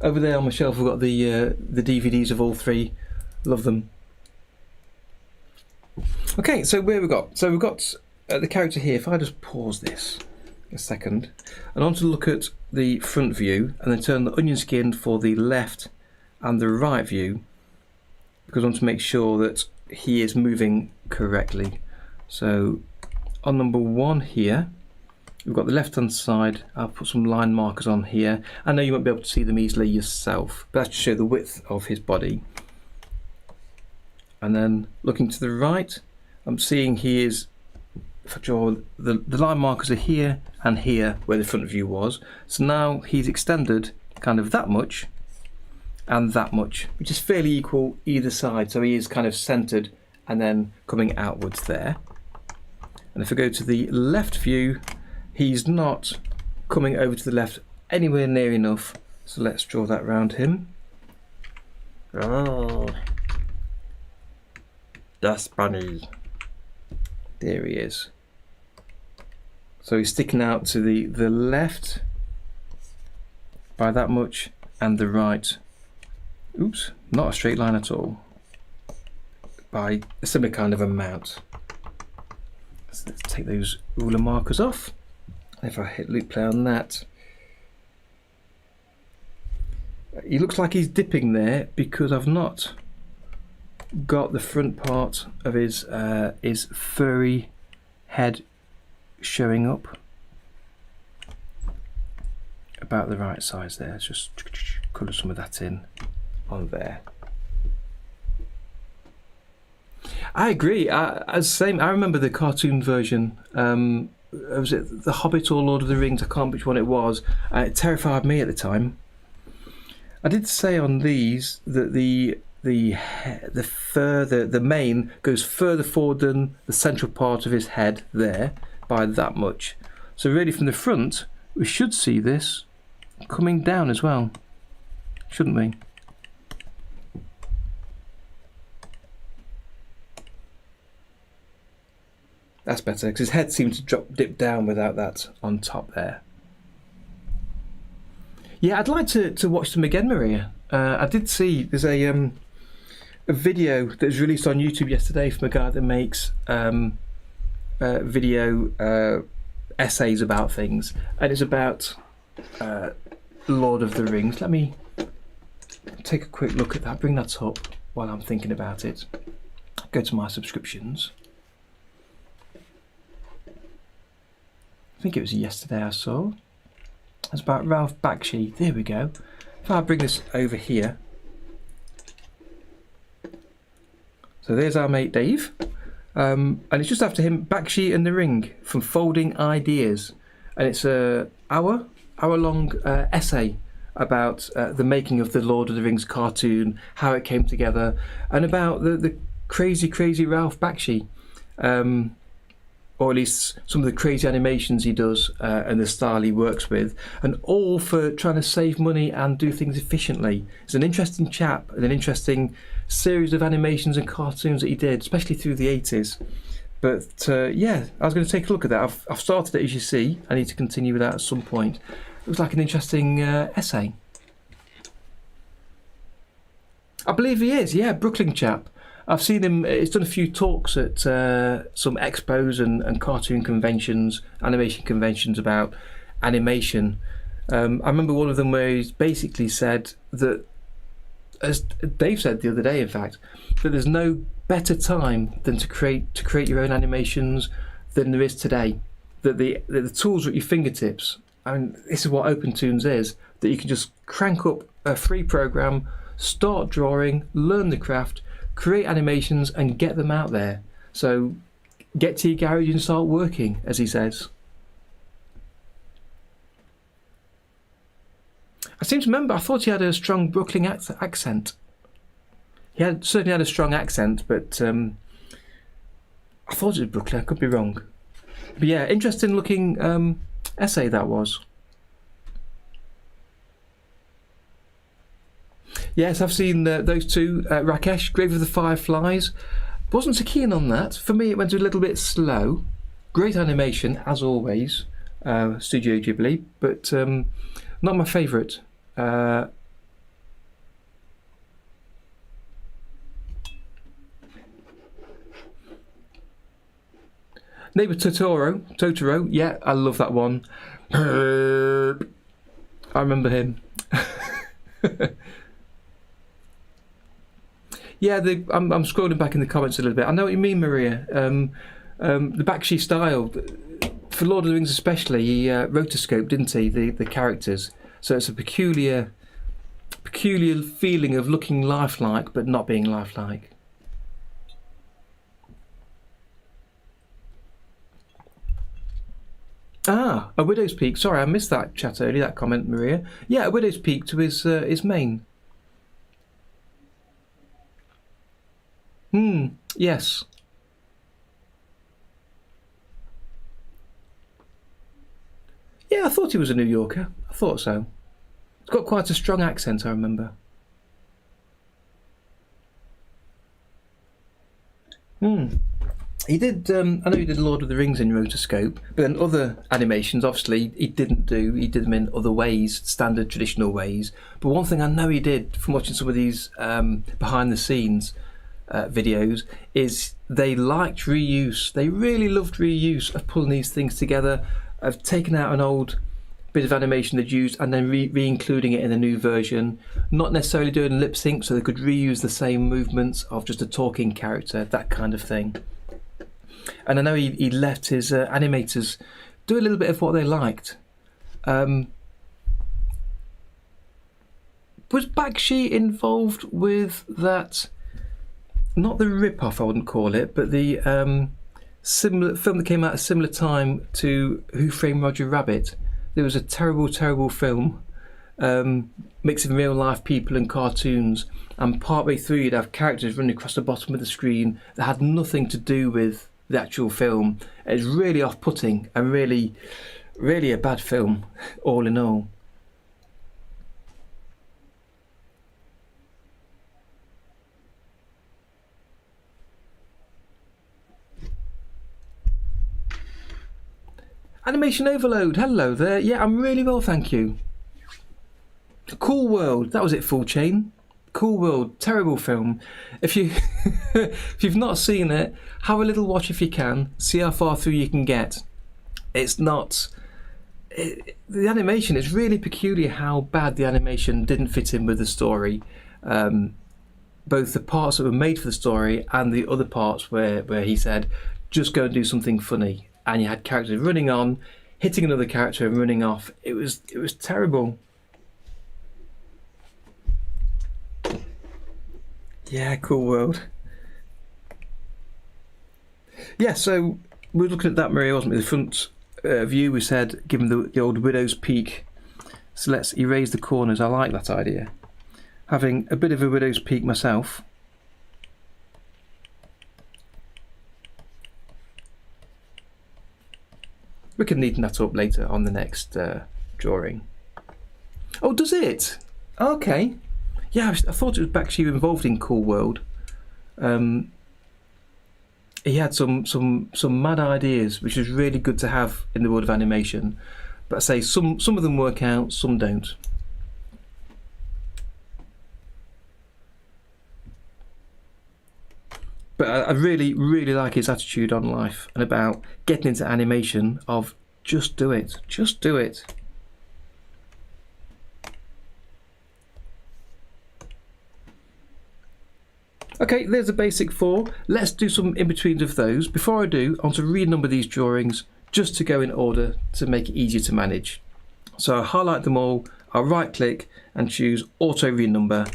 Over there on my shelf I've got the DVDs of all 3. Love them. Okay, so where we got? So we've got the character here. If I just pause this a second, and I want to look at the front view and then turn the onion skin for the left and the right view, because I want to make sure that he is moving correctly. So on number 1 here, we've got the left hand side. I'll put some line markers on here. I know you won't be able to see them easily yourself, but that's to show the width of his body. And then looking to the right, I'm seeing he is, if I draw, the line markers are here and here where the front view was. So now he's extended kind of that much and that much, which is fairly equal either side. So he is kind of centered and then coming outwards there. And if I go to the left view, he's not coming over to the left anywhere near enough. So let's draw that around him. Oh, that's funny. There he is. So he's sticking out to the left by that much and the right, oops, not a straight line at all, by a similar kind of amount. So let's take those ruler markers off. If I hit loop play on that, he looks like he's dipping there because I've not got the front part of his furry head showing up about the right size there. Let's just colour some of that in on there. I agree. I remember the cartoon version. Was it The Hobbit or Lord of the Rings? I can't remember which one it was. It terrified me at the time. I did say on these that the mane goes further forward than the central part of his head there by that much. So really from the front we should see this coming down as well, shouldn't we? That's better because his head seems to dip down without that on top there. Yeah, I'd like to watch them again, Maria. I did see there's a video that was released on YouTube yesterday from a guy that makes video essays about things, and it's about Lord of the Rings. Let me take a quick look at that, bring that up while I'm thinking about it. Go to my subscriptions. I think it was yesterday I saw. It's about Ralph Bakshi. There we go. If I bring this over here. So there's our mate Dave. And it's just after him, Bakshi and the Ring from Folding Ideas. And it's an hour-long essay about the making of the Lord of the Rings cartoon, how it came together, and about the crazy Ralph Bakshi. Or at least some of the crazy animations he does and the style he works with, and all for trying to save money and do things efficiently. He's an interesting chap and an interesting series of animations and cartoons that he did, especially through the 80s. But yeah, I was going to take a look at that. I've started it, as you see. I need to continue with that at some point. It was like an interesting essay. I believe he is, yeah, Brooklyn chap. I've seen him, he's done a few talks at some expos and cartoon conventions, animation conventions about animation. I remember one of them where he's basically said that, as Dave said the other day in fact, that there's no better time than to create your own animations than there is today. That the tools are at your fingertips. I mean, this is what OpenToonz is, that you can just crank up a free program, start drawing, learn the craft, create animations and get them out there. So get to your garage and start working, as he says. I seem to remember, I thought he had a strong Brooklyn accent. He certainly had a strong accent, but I thought it was Brooklyn, I could be wrong. But yeah, interesting looking essay that was. Yes, I've seen those two. Rakesh, Grave of the Fireflies. Wasn't so keen on that. For me, it went a little bit slow. Great animation, as always, Studio Ghibli, but not my favourite. Neighbour Totoro, yeah, I love that one. I remember him. Yeah, I'm scrolling back in the comments a little bit. I know what you mean, Maria. The Bakshi style, for Lord of the Rings especially, he rotoscoped, didn't he, the characters? So it's a peculiar feeling of looking lifelike but not being lifelike. Ah, a widow's peak. Sorry, I missed that chat earlier, that comment, Maria. Yeah, a widow's peak to his mane. Yes. Yeah, I thought he was a New Yorker. I thought so. He's got quite a strong accent, I remember. He did, I know he did Lord of the Rings in rotoscope, but then other animations, obviously, he didn't do. He did them in other ways, standard, traditional ways. But one thing I know he did from watching some of these behind the scenes videos is they liked reuse. They really loved reuse of pulling these things together of taking out an old bit of animation they'd used and then re-including it in a new version, not necessarily doing lip sync so they could reuse the same movements of just a talking character, that kind of thing. And I know he let his animators do a little bit of what they liked. Was Bakshi involved with that? Not the rip-off, I wouldn't call it, but the similar film that came out at a similar time to Who Framed Roger Rabbit. There was a terrible, terrible film mixing real life people and cartoons, and partway through you'd have characters running across the bottom of the screen that had nothing to do with the actual film. It was really off-putting and really, really a bad film, all in all. Animation Overload, hello there. Yeah, I'm really well, thank you. Cool World, that was it, Full Chain. Cool World, terrible film. If you've not seen it, have a little watch if you can. See how far through you can get. It's not... the animation, it's really peculiar how bad the animation didn't fit in with the story. Both the parts that were made for the story and the other parts where he said, just go and do something funny. And you had characters running on, hitting another character and running off. It was terrible. Yeah, Cool World. Yeah, so we were looking at that, Maria, wasn't we? The front view, we said, given the old widow's peak. So let's erase the corners. I like that idea. Having a bit of a widow's peak myself. We can neaten that up later on the next drawing. Oh, does it? Okay. Yeah, I thought it was Bakshi involved in Cool World. He had some mad ideas, which was really good to have in the world of animation. But I say some of them work out, some don't. But I really, really like his attitude on life and about getting into animation of just do it, just do it. Okay, there's the basic 4. Let's do some in-betweens of those. Before I do, I want to renumber these drawings just to go in order to make it easier to manage. So I'll highlight them all, I'll right click and choose auto renumber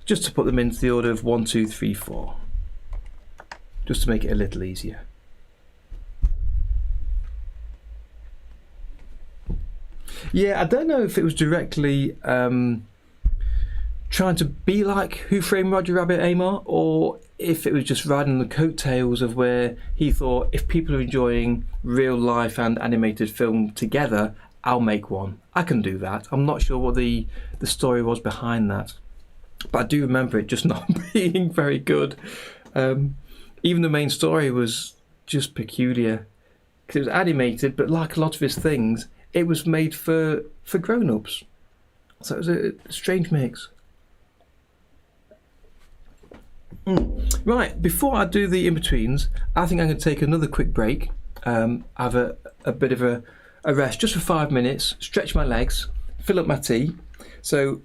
just to put them into the order of 1, 2, 3, 4. Just to make it a little easier. Yeah, I don't know if it was directly trying to be like Who Framed Roger Rabbit Amar, or if it was just riding the coattails of where he thought, if people are enjoying real life and animated film together, I'll make one. I can do that. I'm not sure what the story was behind that, but I do remember it just not being very good. Even the main story was just peculiar because it was animated, but like a lot of his things, it was made for grown-ups. So it was a strange mix. Right, before I do the in-betweens, I think I'm going to take another quick break, have a bit of a rest just for 5 minutes, stretch my legs, fill up my tea. So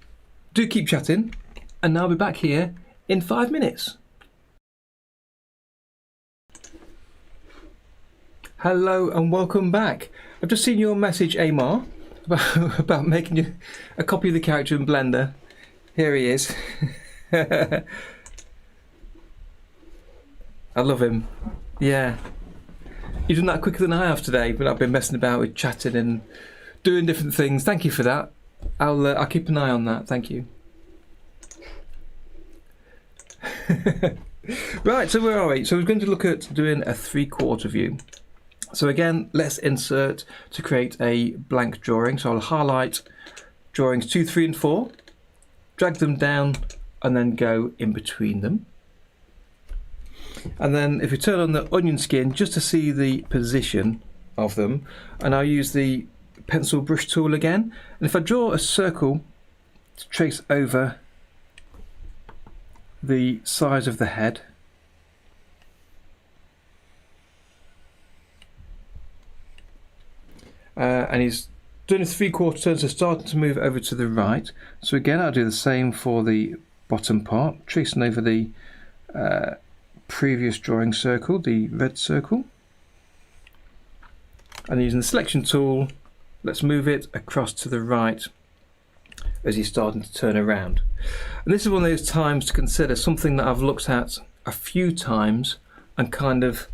do keep chatting, and I'll be back here in 5 minutes. Hello and welcome back. I've just seen your message, Amar, about making you a copy of the character in Blender. Here he is. I love him. Yeah. You've done that quicker than I have today, but I've been messing about with chatting and doing different things. Thank you for that. I'll keep an eye on that. Thank you. Right, so where are we? So we're going to look at doing a 3/4 view. So again, let's insert to create a blank drawing. So I'll highlight drawings 2, 3 and 4, drag them down and then go in between them. And then if we turn on the onion skin just to see the position of them, and I'll use the pencil brush tool again, and if I draw a circle to trace over the size of the head, and he's doing a 3/4 turn, so starting to move over to the right. So again, I'll do the same for the bottom part, tracing over the previous drawing circle, the red circle. And using the selection tool, let's move it across to the right as he's starting to turn around. And this is one of those times to consider something that I've looked at a few times and kind of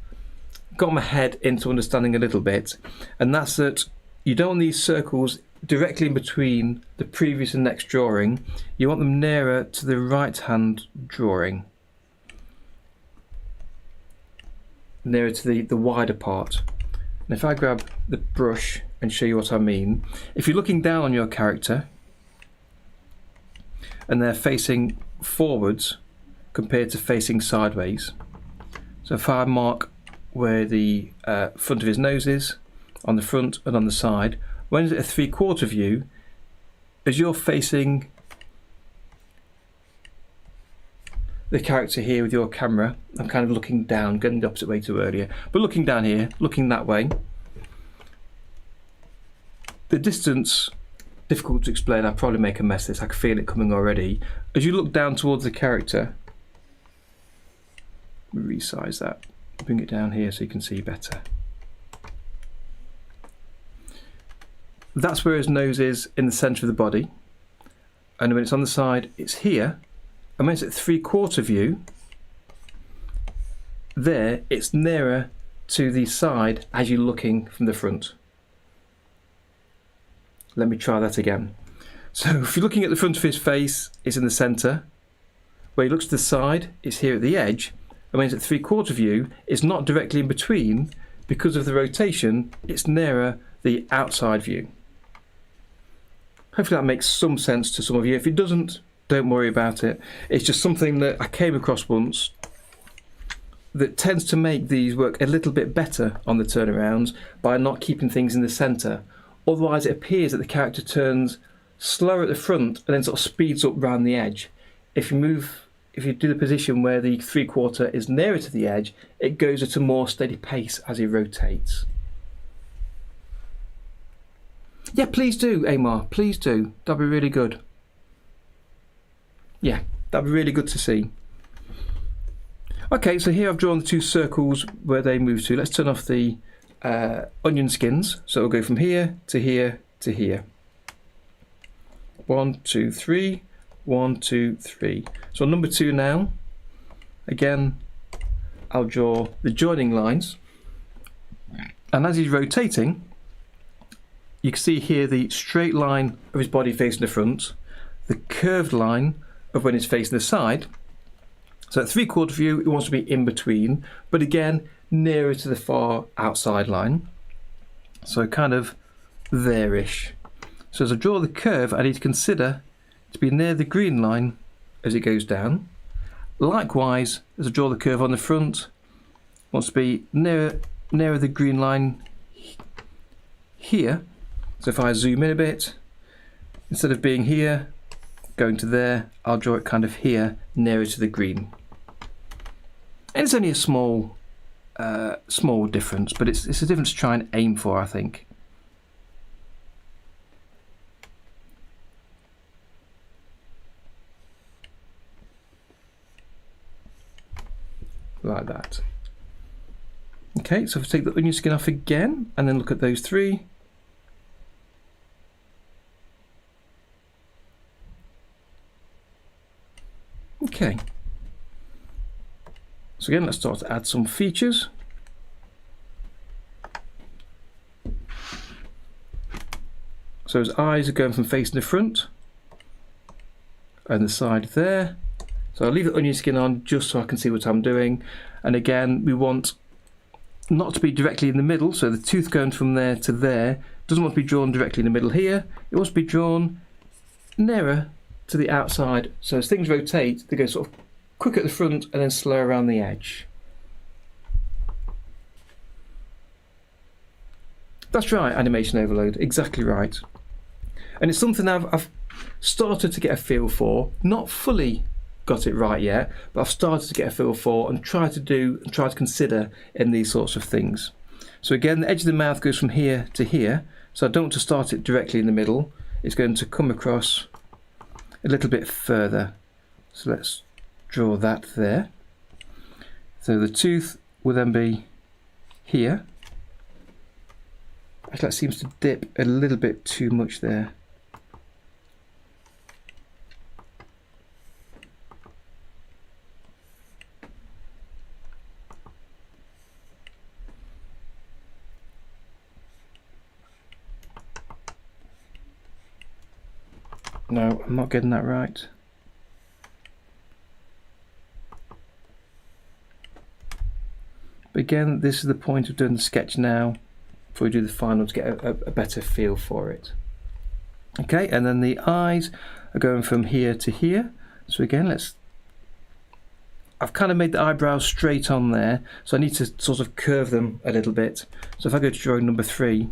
got my head into understanding a little bit, and that's that you don't want these circles directly in between the previous and next drawing. You want them nearer to the right hand drawing, nearer to the wider part. And if I grab the brush and show you what I mean, if you're looking down on your character and they're facing forwards compared to facing sideways, so if I mark where the front of his nose is, on the front and on the side, when it's a 3/4 view, as you're facing the character here with your camera, I'm kind of looking down, going the opposite way to earlier, but looking down here, looking that way. The distance, difficult to explain, I'll probably make a mess of this, I can feel it coming already. As you look down towards the character, resize that, bring it down here so you can see better. That's where his nose is in the centre of the body, and when it's on the side it's here, and when it's at 3/4 view there it's nearer to the side as you're looking from the front. Let me try that again. So if you're looking at the front of his face, it's in the centre. Where he looks to the side, it's here at the edge, and when it's at 3/4 view it's not directly in between. Because of the rotation, it's nearer the outside view. Hopefully that makes some sense to some of you. If it doesn't, don't worry about it. It's just something that I came across once that tends to make these work a little bit better on the turnarounds by not keeping things in the centre. Otherwise it appears that the character turns slower at the front and then sort of speeds up round the edge. If you do the position where the 3/4 is nearer to the edge, it goes at a more steady pace as he rotates. Yeah, please do, Amar, please do. That'd be really good. Yeah, that'd be really good to see. Okay, so here I've drawn the two circles where they move to. Let's turn off the onion skins. So it'll go from here to here to here. 1, 2, 3. 1, 2, 3. So on number 2 now, again, I'll draw the joining lines. And as he's rotating, you can see here the straight line of his body facing the front, the curved line of when he's facing the side. So at 3/4 view, it wants to be in between, but again, nearer to the far outside line. So kind of there-ish. So as I draw the curve, I need to consider to be near the green line as it goes down. Likewise, as I draw the curve on the front, wants to be nearer the green line here. So if I zoom in a bit, instead of being here, going to there, I'll draw it kind of here, nearer to the green. And it's only a small difference, but it's a difference to try and aim for, I think. Like that. Okay, so if I take the onion skin off again and then look at those three. Okay. So again, let's start to add some features. So his eyes are going from facing the front and the side there. So I'll leave the onion skin on just so I can see what I'm doing. And again, we want not to be directly in the middle. So the tooth going from there to there doesn't want to be drawn directly in the middle here. It wants to be drawn nearer to the outside. So as things rotate, they go sort of quick at the front and then slow around the edge. That's right, animation overload, exactly right. And it's something I've started to get a feel for, not fully got it right yet, but I've started to get a feel for and try to consider in these sorts of things. So again, the edge of the mouth goes from here to here, So I don't want to start it directly in the middle. It's going to come across a little bit further. So let's draw that there. So the tooth will then be here. Actually, that seems to dip a little bit too much there. No, I'm not getting that right. But again, this is the point of doing the sketch now before we do the final to get a better feel for it. Okay, and then the eyes are going from here to here. So again, I've kind of made the eyebrows straight on there, so I need to sort of curve them a little bit. So if I go to drawing number 3,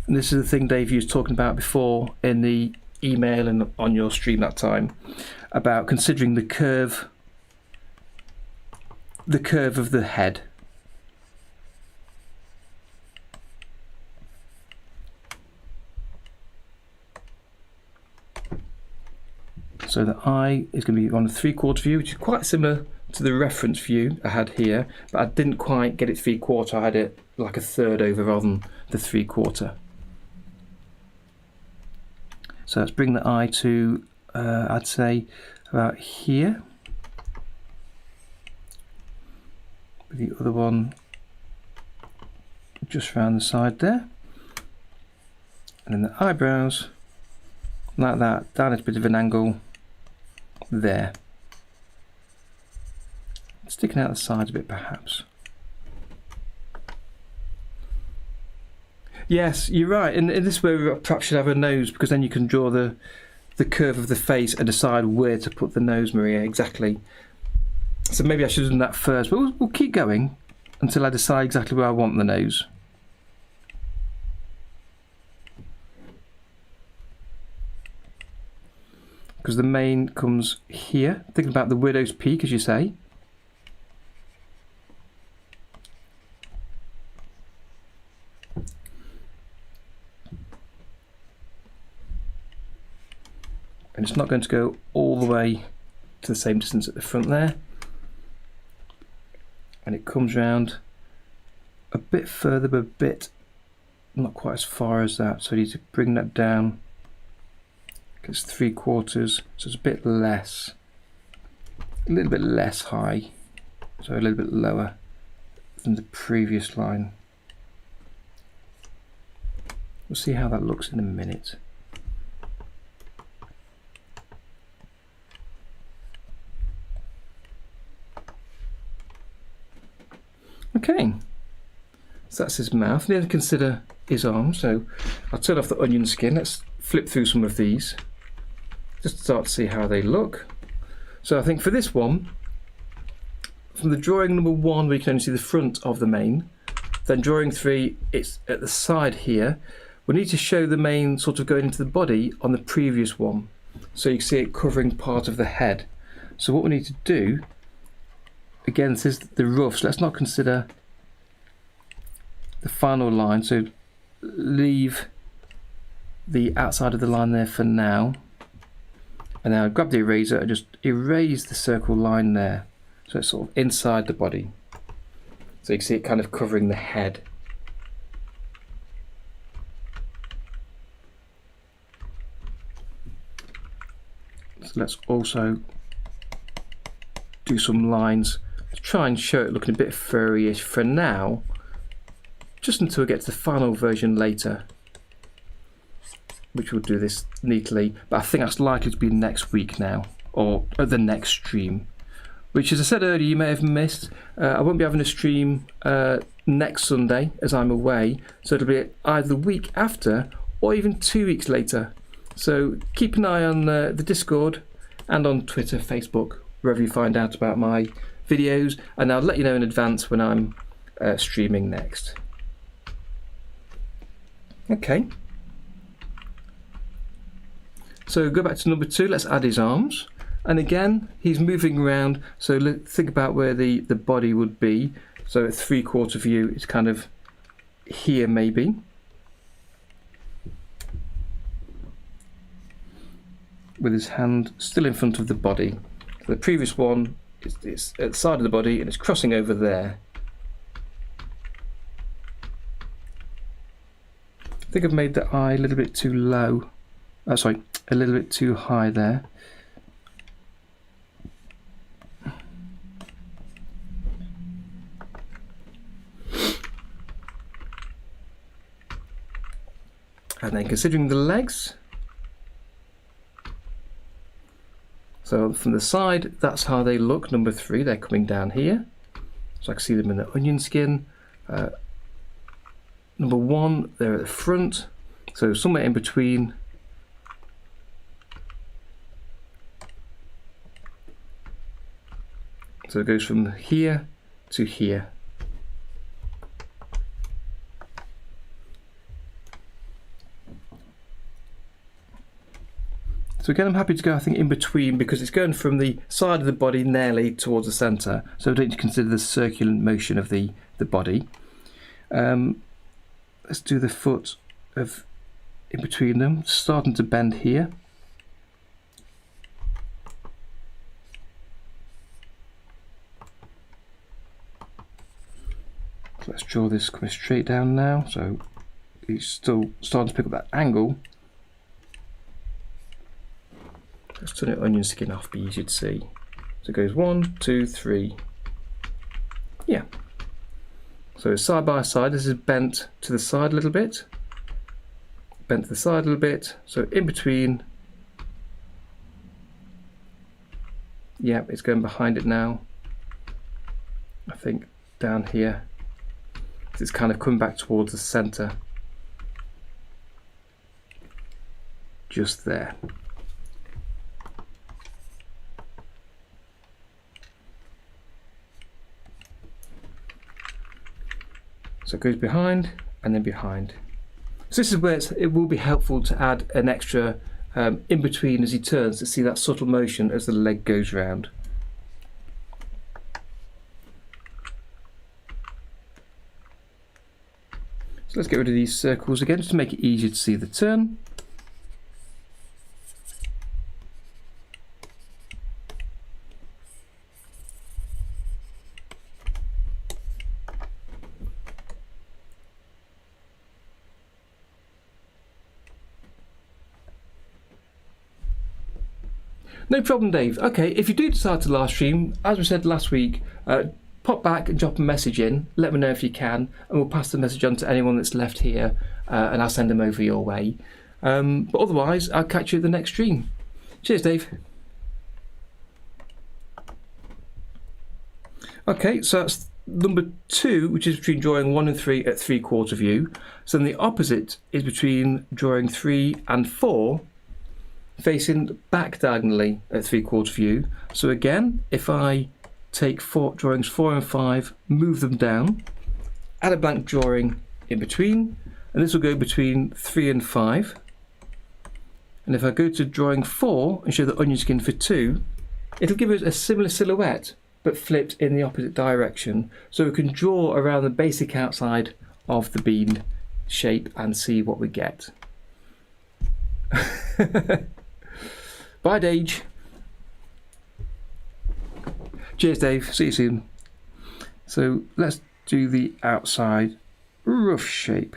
and this is the thing Dave was talking about before in the email and on your stream that time, about considering the curve of the head. So the eye is going to be on a 3/4 view, which is quite similar to the reference view I had here, but I didn't quite get it 3/4. I had it like a third over rather than the 3/4. So let's bring the eye to, I'd say, about here. The other one just round the side there. And then the eyebrows, like that, down at a bit of an angle there. Sticking out the sides a bit perhaps. Yes, you're right. In this way, we perhaps should have a nose, because then you can draw the curve of the face and decide where to put the nose, Maria. Exactly. So maybe I should have done that first, but we'll keep going until I decide exactly where I want the nose. Because the mane comes here. Thinking about the widow's peak, as you say. And it's not going to go all the way to the same distance at the front there. And it comes round a bit further, but a bit not quite as far as that. So I need to bring that down. It's 3/4, so it's a bit less, a little bit less high, so a little bit lower than the previous line. We'll see how that looks in a minute. Okay, so that's his mouth. Then consider his arms. So I'll turn off the onion skin. Let's flip through some of these, just to start to see how they look. So I think for this one, from the drawing number 1, we can only see the front of the mane. Then drawing 3, it's at the side here. We need to show the mane sort of going into the body on the previous one, so you can see it covering part of the head. So what we need to do, again, this is the rough, so let's not consider the final line, so leave the outside of the line there for now. And now grab the eraser and just erase the circle line there, so it's sort of inside the body. So you can see it kind of covering the head. So let's also do some lines to try and show it looking a bit furry-ish for now, just until we get to the final version later, which will do this neatly. But I think that's likely to be next week now, or at the next stream, which, as I said earlier, you may have missed. I won't be having a stream next Sunday as I'm away, so it'll be either the week after or even 2 weeks later. So keep an eye on the Discord and on Twitter, Facebook, wherever you find out about my videos, and I'll let you know in advance when I'm streaming next. Okay. So go back to number 2, let's add his arms. And again, he's moving around, so think about where the body would be. So at 3/4 view, it's kind of here maybe. with his hand still in front of the body. So the previous one is at the side of the body and it's crossing over there. I think I've made the eye a little bit too low. Sorry, a little bit too high there. And then considering the legs, so from the side, that's how they look, number 3, they're coming down here. So I can see them in the onion skin. Number 1, they're at the front, so somewhere in between. So it goes from here to here. So again, I'm happy to go, I think, in between because it's going from the side of the body nearly towards the centre. So I don't consider the circular motion of the body. Let's do the foot of in between them, starting to bend here. So let's draw this coming straight down now. So it's still starting to pick up that angle. Let's turn the onion skin off, be easy to see. So it goes 1, 2, 3. Yeah. So it's side by side. This is bent to the side a little bit. Bent to the side a little bit. So in between. Yeah, it's going behind it now. I think down here. It's kind of coming back towards the centre. Just there. So it goes behind and then behind. So this is where it will be helpful to add an extra in between as he turns to see that subtle motion as the leg goes round. So let's get rid of these circles again just to make it easier to see the turn. No problem, Dave. Okay, if you do decide to live stream, as we said last week, pop back and drop a message in. Let me know if you can, and we'll pass the message on to anyone that's left here, and I'll send them over your way. But otherwise, I'll catch you at the next stream. Cheers, Dave. Okay, so that's number 2, which is between drawing 1 and 3 at 3/4 view. So then the opposite is between drawing 3 and 4, facing back diagonally at 3/4 view. So again, if I take drawings 4 and 5, move them down, add a blank drawing in between, and this will go between 3 and 5. And if I go to drawing 4 and show the onion skin for 2, it'll give us a similar silhouette, but flipped in the opposite direction. So we can draw around the basic outside of the bean shape and see what we get. Bye, Dage. Cheers, Dave. See you soon. So let's do the outside rough shape.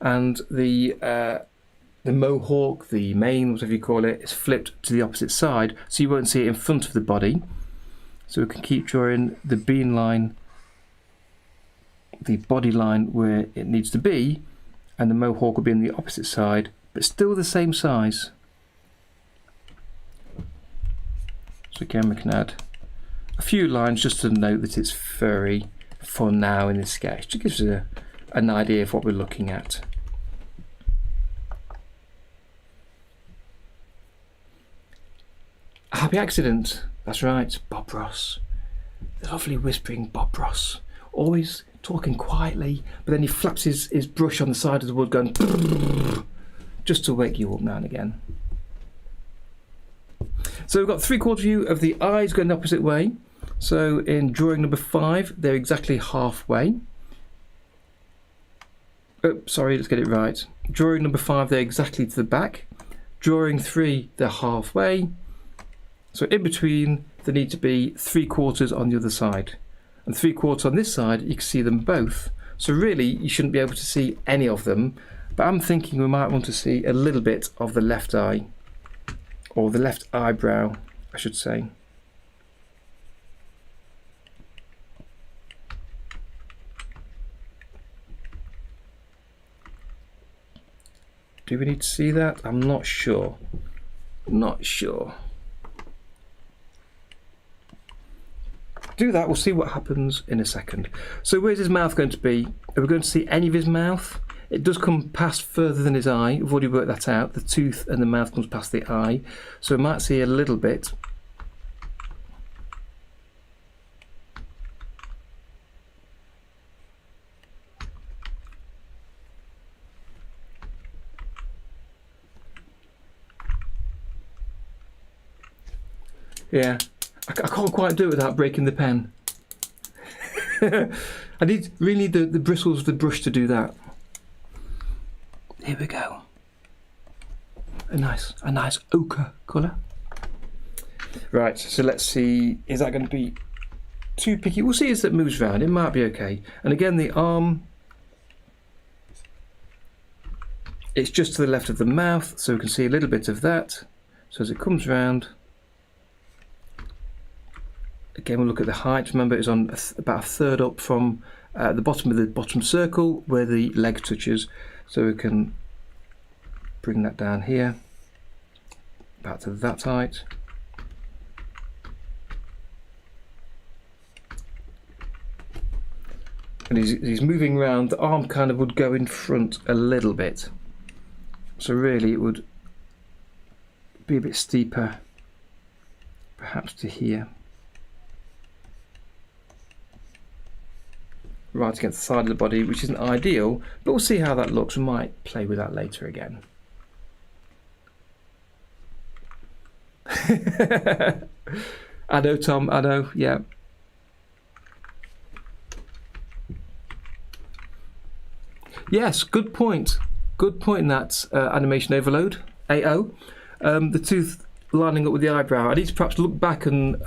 And the mohawk, the mane, whatever you call it, is flipped to the opposite side, so you won't see it in front of the body. So we can keep drawing the bean line, the body line where it needs to be, and the mohawk will be on the opposite side, but still the same size. So again, we can add a few lines just to note that it's furry for now in this sketch. It gives us an idea of what we're looking at. A happy accident. That's right, Bob Ross. The lovely whispering Bob Ross. Always talking quietly, but then he flaps his brush on the side of the wood going just to wake you up now and again. So we've got 3/4 view of the eyes going the opposite way. So in drawing number 5, they're exactly halfway. Oh, sorry, let's get it right. Drawing number 5, they're exactly to the back. Drawing 3, they're halfway. So in between, there need to be 3/4 on the other side. And 3/4 on this side, you can see them both. So really, you shouldn't be able to see any of them. But I'm thinking we might want to see a little bit of the left eye. Or the left eyebrow, I should say. Do we need to see that? I'm not sure. Not sure. Do that, we'll see what happens in a second. So where's his mouth going to be? Are we going to see any of his mouth? It does come past further than his eye. We've already worked that out. The tooth and the mouth comes past the eye. So we might see a little bit. Yeah, I can't quite do it without breaking the pen. I really need the bristles of the brush to do that. Here we go. A nice ochre colour. Right, so let's see, is that going to be too picky? We'll see as it moves around, it might be okay. And again, the arm, it's just to the left of the mouth, so we can see a little bit of that. So as it comes round, again we'll look at the height. Remember, it's on about a third up from the bottom of the bottom circle where the leg touches. So we can bring that down here, about to that height. And he's moving around, the arm kind of would go in front a little bit. So really it would be a bit steeper, perhaps to here. Right against the side of the body, which isn't ideal, but we'll see how that looks. We might play with that later again. I know, Tom, I know, yeah. Yes, good point. Good point in that animation overload, AO. The tooth lining up with the eyebrow. I need to perhaps look back and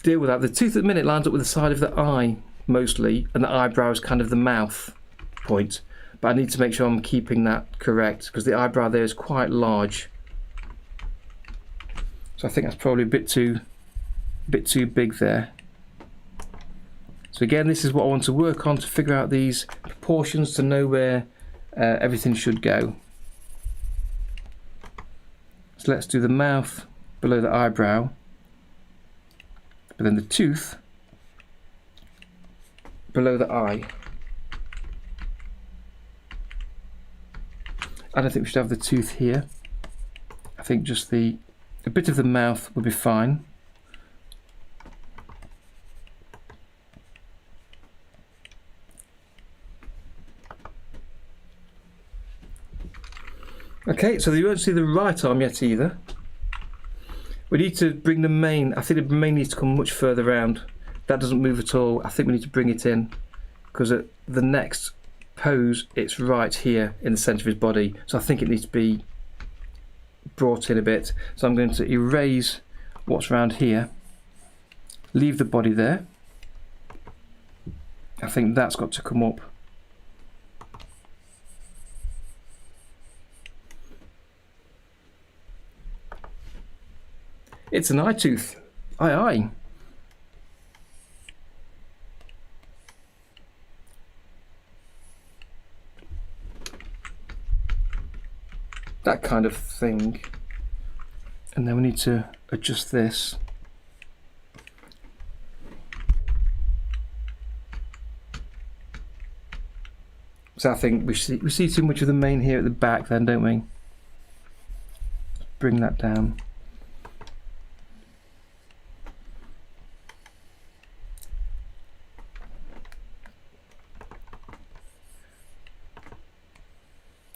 deal with that. The tooth at the minute lines up with the side of the eye mostly, and the eyebrow is kind of the mouth point. But I need to make sure I'm keeping that correct because the eyebrow there is quite large. So I think that's probably a bit too big there. So again, this is what I want to work on to figure out these proportions to know where everything should go. So let's do the mouth below the eyebrow, but then the tooth below the eye. I don't think we should have the tooth here. I think just a bit of the mouth would be fine. Okay, so you won't see the right arm yet either. We need to bring the mane, I think the mane needs to come much further round. That doesn't move at all. I think we need to bring it in because at the next pose it's right here in the centre of his body. So I think it needs to be brought in a bit. So I'm going to erase what's around here, leave the body there. I think that's got to come up. It's an eye tooth. Aye aye. That kind of thing. And then we need to adjust this. So I think we see too much of the mane here at the back then, don't we? Bring that down.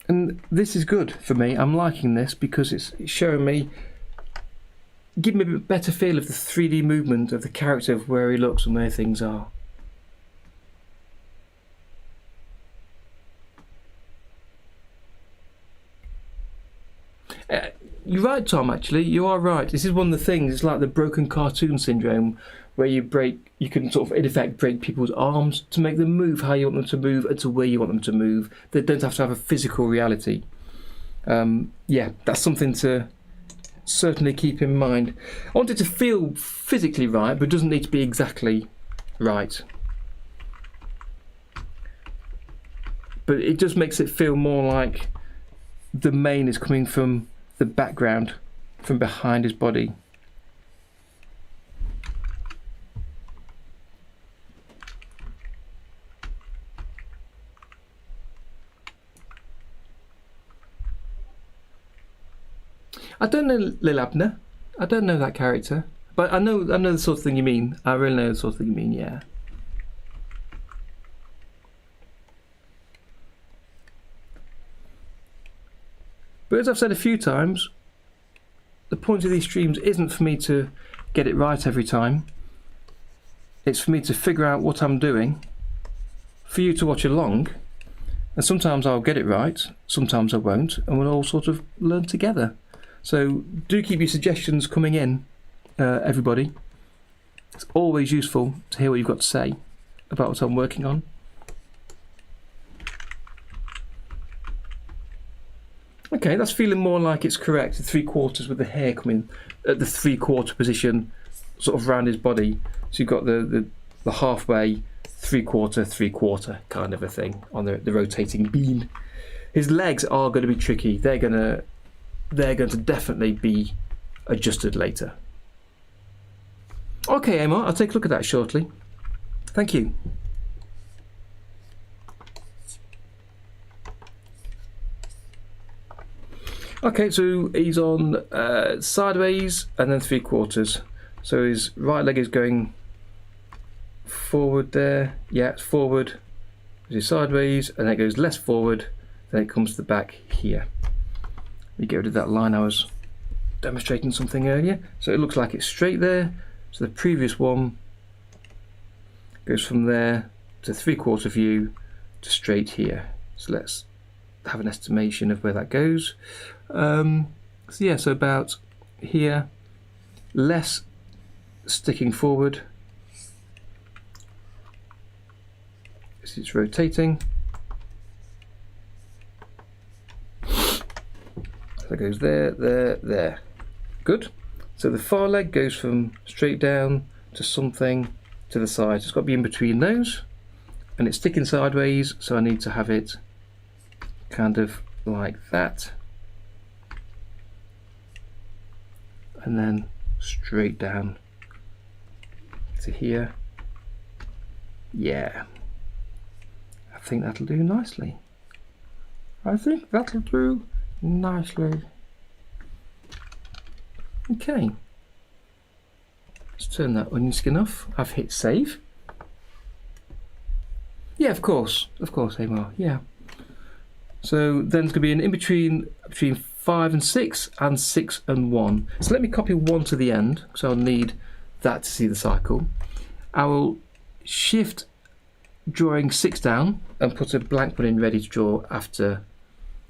And this is good for me. I'm liking this because it's showing me, giving me a bit better feel of the 3D movement of the character, of where he looks and where things are. You're right, Tom, actually. You are right. This is one of the things. It's like the broken cartoon syndrome, where you can sort of, in effect, break people's arms to make them move how you want them to move and to where you want them to move. They don't have to have a physical reality. Yeah, that's something to certainly keep in mind. I want it to feel physically right, but it doesn't need to be exactly right. But it just makes it feel more like the mane is coming from the background, from behind his body. I don't know Lil Abner. I don't know that character, but I know the sort of thing you mean. I really know the sort of thing you mean. Yeah. But as I've said a few times, the point of these streams isn't for me to get it right every time. It's for me to figure out what I'm doing, for you to watch along, and sometimes I'll get it right, sometimes I won't, and we'll all sort of learn together. So do keep your suggestions coming in, everybody. It's always useful to hear what you've got to say about what I'm working on. Okay, that's feeling more like it's correct. The 3/4 with the hair coming at the 3/4 position, sort of round his body. So you've got the halfway 3/4, 3/4 kind of a thing on the rotating beam. His legs are going to be tricky. They're going to definitely be adjusted later. Okay, Emma, I'll take a look at that shortly. Thank you. Okay, so he's on sideways and then 3/4. So his right leg is going forward there. Yeah, it's forward. It's sideways, and then it goes less forward. Then it comes to the back here. We get rid of that line I was demonstrating something earlier. So it looks like it's straight there. So the previous one goes from there to 3/4 view to straight here. So let's have an estimation of where that goes. So yeah, so about here, less sticking forward as it's rotating. That goes there, there, there. Good. So the far leg goes from straight down to something to the side. It's got to be in between those, and it's sticking sideways, so I need to have it kind of like that, and then straight down to here. Yeah, I think that'll do nicely. I think that'll do nicely. Okay, let's turn that onion skin off. I've hit save. Yeah, of course, Amar, yeah. So then it's going to be an in between 5 and 6 and 6 and 1. So let me copy 1 to the end, so I'll need that to see the cycle. I will shift drawing 6 down and put a blank one in ready to draw after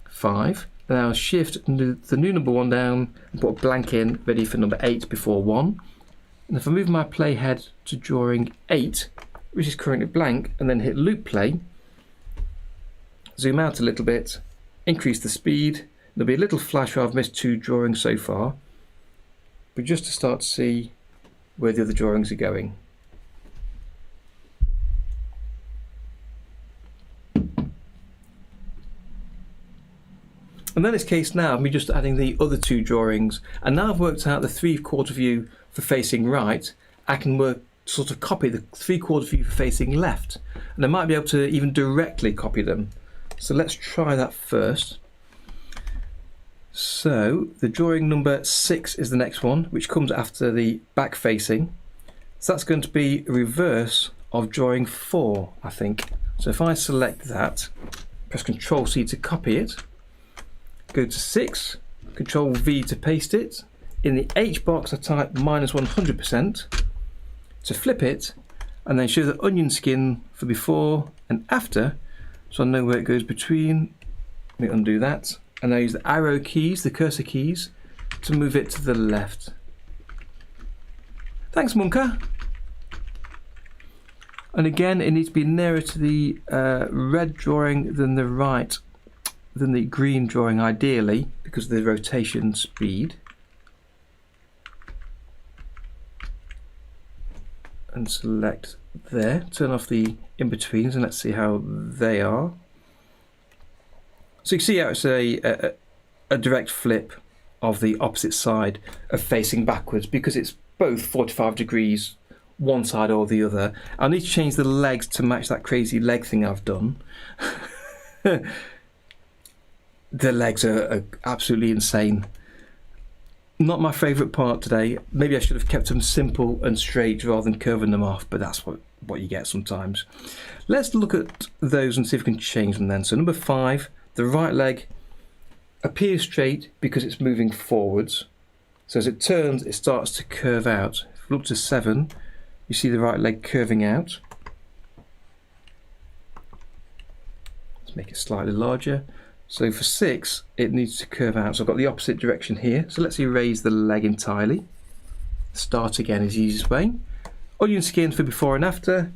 5. Then I'll shift the new number 1 down and put a blank in ready for number 8 before 1. And if I move my playhead to drawing 8, which is currently blank, and then hit loop play, zoom out a little bit, increase the speed. There'll be a little flash where I've missed 2 drawings so far, but just to start to see where the other drawings are going. And then it's case now of me just adding the other 2 drawings, and now I've worked out the 3/4 view for facing right. I can sort of copy the 3/4 view for facing left, and I might be able to even directly copy them. So let's try that first. So the drawing number 6 is the next one, which comes after the back facing. So that's going to be a reverse of drawing 4, I think. So if I select that, press Ctrl C to copy it, go to 6, Ctrl V to paste it. In the H box I type -100% to flip it, and then show the onion skin for before and after, so I know where it goes between. Let me undo that. And I use the arrow keys, the cursor keys, to move it to the left. Thanks, Monka. And again, it needs to be nearer to the red drawing than the green drawing, ideally, because of the rotation speed. And select there, turn off the in-betweens, and let's see how they are. So you can see how it's a direct flip of the opposite side of facing backwards, because it's both 45 degrees one side or the other. I'll need to change the legs to match that crazy leg thing I've done. The legs are absolutely insane. Not my favourite part today. Maybe I should have kept them simple and straight rather than curving them off, but that's what you get sometimes. Let's look at those and see if we can change them then. So number 5, the right leg appears straight because it's moving forwards. So as it turns, it starts to curve out. If we look to 7, you see the right leg curving out. Let's make it slightly larger. So for 6, it needs to curve out. So I've got the opposite direction here. So let's erase the leg entirely. Start again is the easiest way. Onion skin for before and after.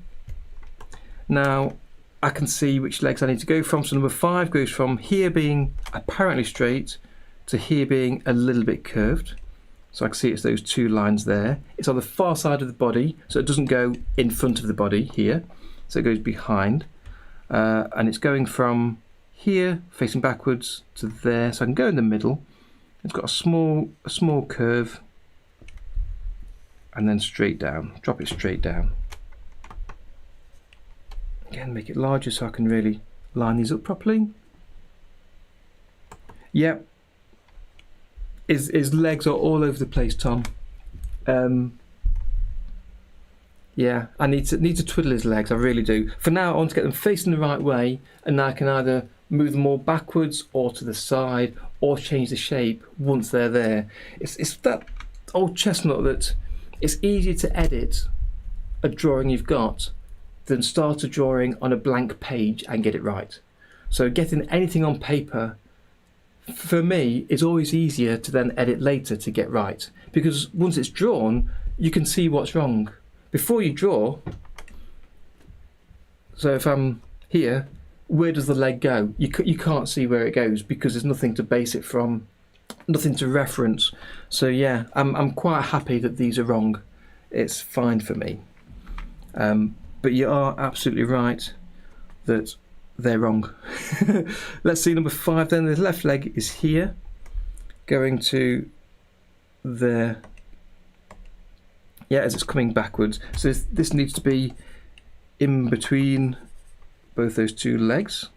Now I can see which legs I need to go from. So number 5 goes from here being apparently straight to here being a little bit curved. So I can see it's those 2 lines there. It's on the far side of the body, so it doesn't go in front of the body here. So it goes behind. And it's going from here, facing backwards, to there. So I can go in the middle. It's got a small curve. And then straight down. Drop it straight down. Again, make it larger so I can really line these up properly. Yep. His legs are all over the place, Tom. Yeah, I need to twiddle his legs, I really do. For now, I want to get them facing the right way, and now I can either move them more backwards or to the side, or change the shape once they're there. It's that old chestnut that it's easier to edit a drawing you've got than start a drawing on a blank page and get it right. So getting anything on paper, for me, is always easier to then edit later to get right, because once it's drawn, you can see what's wrong before you draw. So if I'm here, where does the leg go? You can't see where it goes because there's nothing to base it from, nothing to reference. So yeah, I'm quite happy that these are wrong. It's fine for me. But you are absolutely right that they're wrong. Let's see number 5 then. The left leg is here, going to there. Yeah, as it's coming backwards. So this needs to be in between both those 2 legs.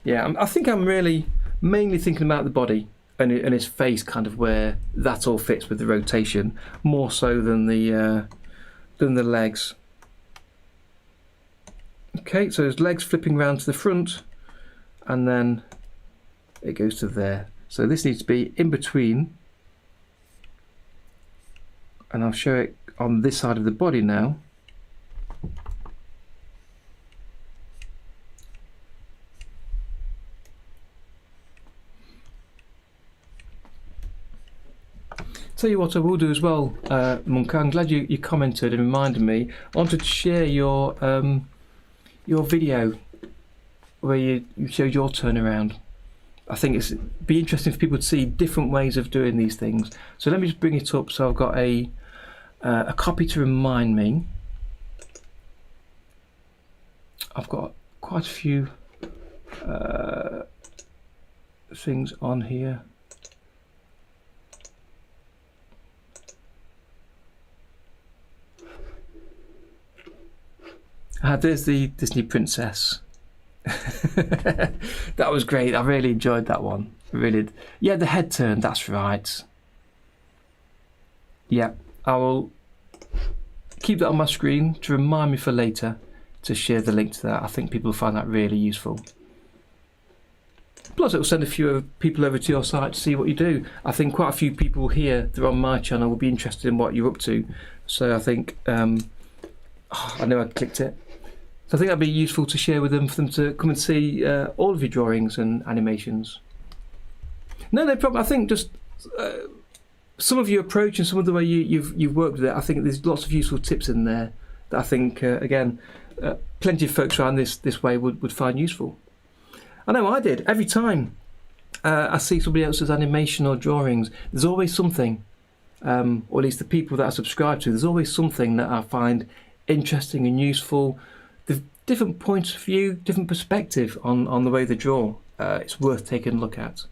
Yeah, I think I'm really mainly thinking about the body and his face, kind of where that all fits with the rotation, more so than the legs. Okay, so his legs flipping round to the front, and then it goes to there. So this needs to be in between, and I'll show it on this side of the body now. Tell you what I will do as well, Monka, I'm glad you commented and reminded me. I wanted to share your video where you showed your turnaround. I think it'd be interesting for people to see different ways of doing these things. So let me just bring it up. So I've got a copy to remind me. I've got quite a few things on here. There's the Disney princess. That was great. I really enjoyed that one. Really, yeah, the head turn. That's right. Yeah, I will keep that on my screen to remind me for later to share the link to that. I think people will find that really useful. Plus, it will send a few people over to your site to see what you do. I think quite a few people here that are on my channel will be interested in what you're up to. So I think Oh, I know I clicked it. So I think that'd be useful to share with them, for them to come and see all of your drawings and animations. No problem. I think just some of your approach and some of the way you've worked with it, I think there's lots of useful tips in there that I think, again, plenty of folks around this way would find useful. I know I did. Every time I see somebody else's animation or drawings, there's always something, or at least the people that I subscribe to, there's always something that I find interesting and useful. The different points of view, different perspective on the way they draw. It's worth taking a look at.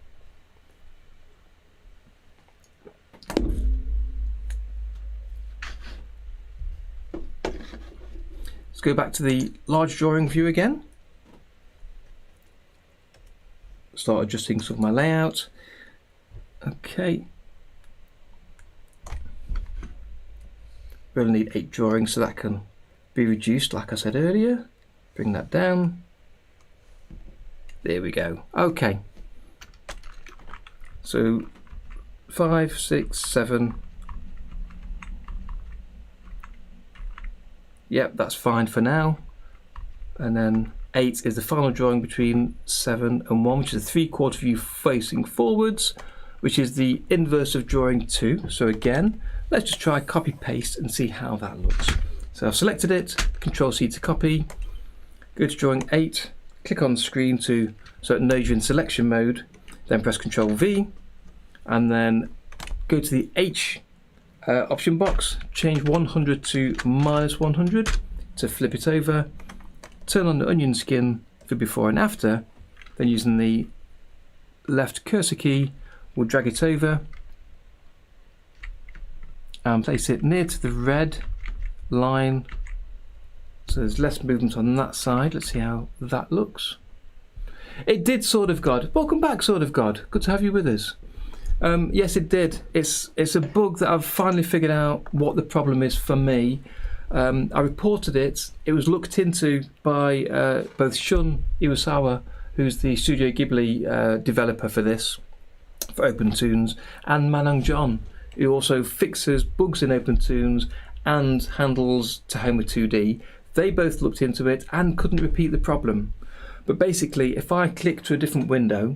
Let's go back to the large drawing view again. Start adjusting some of my layout. Okay. We only need 8 drawings, so that can be reduced like I said earlier. Bring that down. There we go. Okay. So 5, 6, 7. Yep, that's fine for now. And then 8 is the final drawing between 7 and 1, which is a 3/4 view facing forwards, which is the inverse of drawing 2. So again, let's just try copy paste and see how that looks. So I've selected it, Control C to copy, go to drawing 8, click on the screen so it knows you're in selection mode, then press Control V, and then go to the H option box, change 100 to -100 to flip it over, turn on the onion skin for before and after, then using the left cursor key, we'll drag it over and place it near to the red line, so there's less movement on that side. Let's see how that looks. It did, Sword of God. Welcome back, Sword of God. Good to have you with us. Yes, it did. It's a bug that I've finally figured out what the problem is for me. I reported it. It was looked into by both Shun Iwasawa, who's the Studio Ghibli developer for this, for OpenToonz, and Manang John, who also fixes bugs in OpenToonz and handles Tahoma 2D. They both looked into it and couldn't repeat the problem. But basically, if I click to a different window,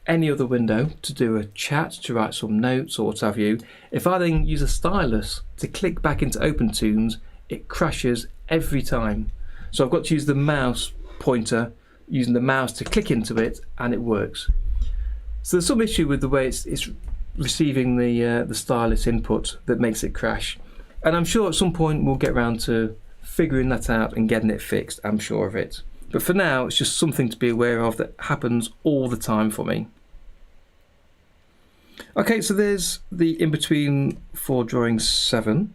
any other window, to do a chat, to write some notes or what have you, if I then use a stylus to click back into OpenToonz, it crashes every time. So I've got to use the mouse pointer, using the mouse to click into it, and it works. So there's some issue with the way it's receiving the stylus input that makes it crash. And I'm sure at some point we'll get around to figuring that out and getting it fixed, I'm sure of it. But for now, it's just something to be aware of that happens all the time for me. Okay, so there's the in-between for drawing 7.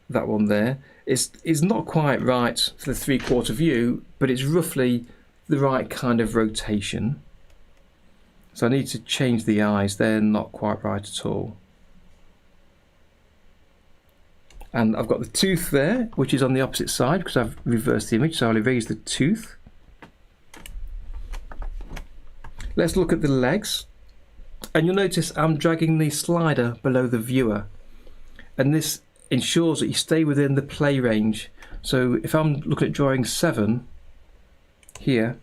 That one there is not quite right for the 3/4 view, but it's roughly the right kind of rotation. So I need to change the eyes. They're not quite right at all. And I've got the tooth there, which is on the opposite side because I've reversed the image, so I'll erase the tooth. Let's look at the legs. And you'll notice I'm dragging the slider below the viewer. And this ensures that you stay within the play range. So if I'm looking at drawing 7 here,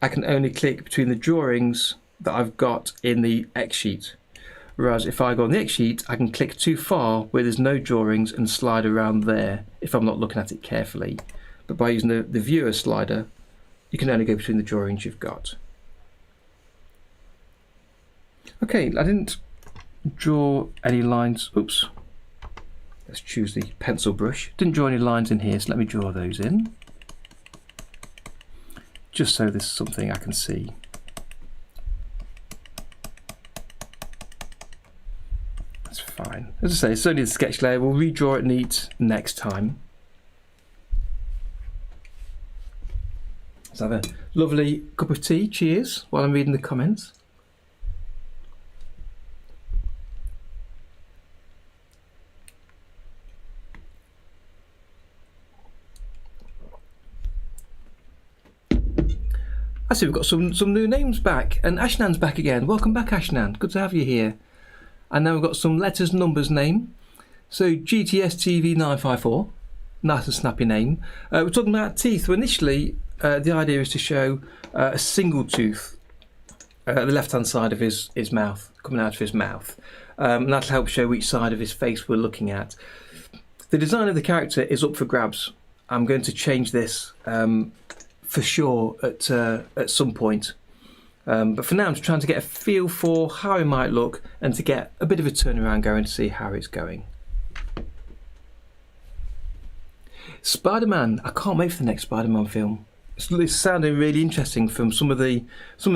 I can only click between the drawings that I've got in the X sheet. Whereas if I go on the X sheet, I can click too far where there's no drawings and slide around there if I'm not looking at it carefully. But by using the viewer slider, you can only go between the drawings you've got. Okay, I didn't draw any lines. Oops. Let's choose the pencil brush. Didn't draw any lines in here, so let me draw those in. Just so there's something I can see. That's fine. As I say, it's only the sketch layer. We'll redraw it neat next time. Let's have a lovely cup of tea. Cheers while I'm reading the comments. I see we've got some new names back, and Ashnan's back again. Welcome back, Ashnan. Good to have you here. And now we've got some letters, numbers name. So GTS TV 954, nice and snappy name. We're talking about teeth. Well, initially, the idea is to show a single tooth at the left-hand side of his mouth, coming out of his mouth. And that'll help show which side of his face we're looking at. The design of the character is up for grabs. I'm going to change this for sure at some point. But for now, I'm just trying to get a feel for how it might look and to get a bit of a turnaround going to see how it's going. Spider-Man. I can't wait for the next Spider-Man film. It's sounding really interesting from some of the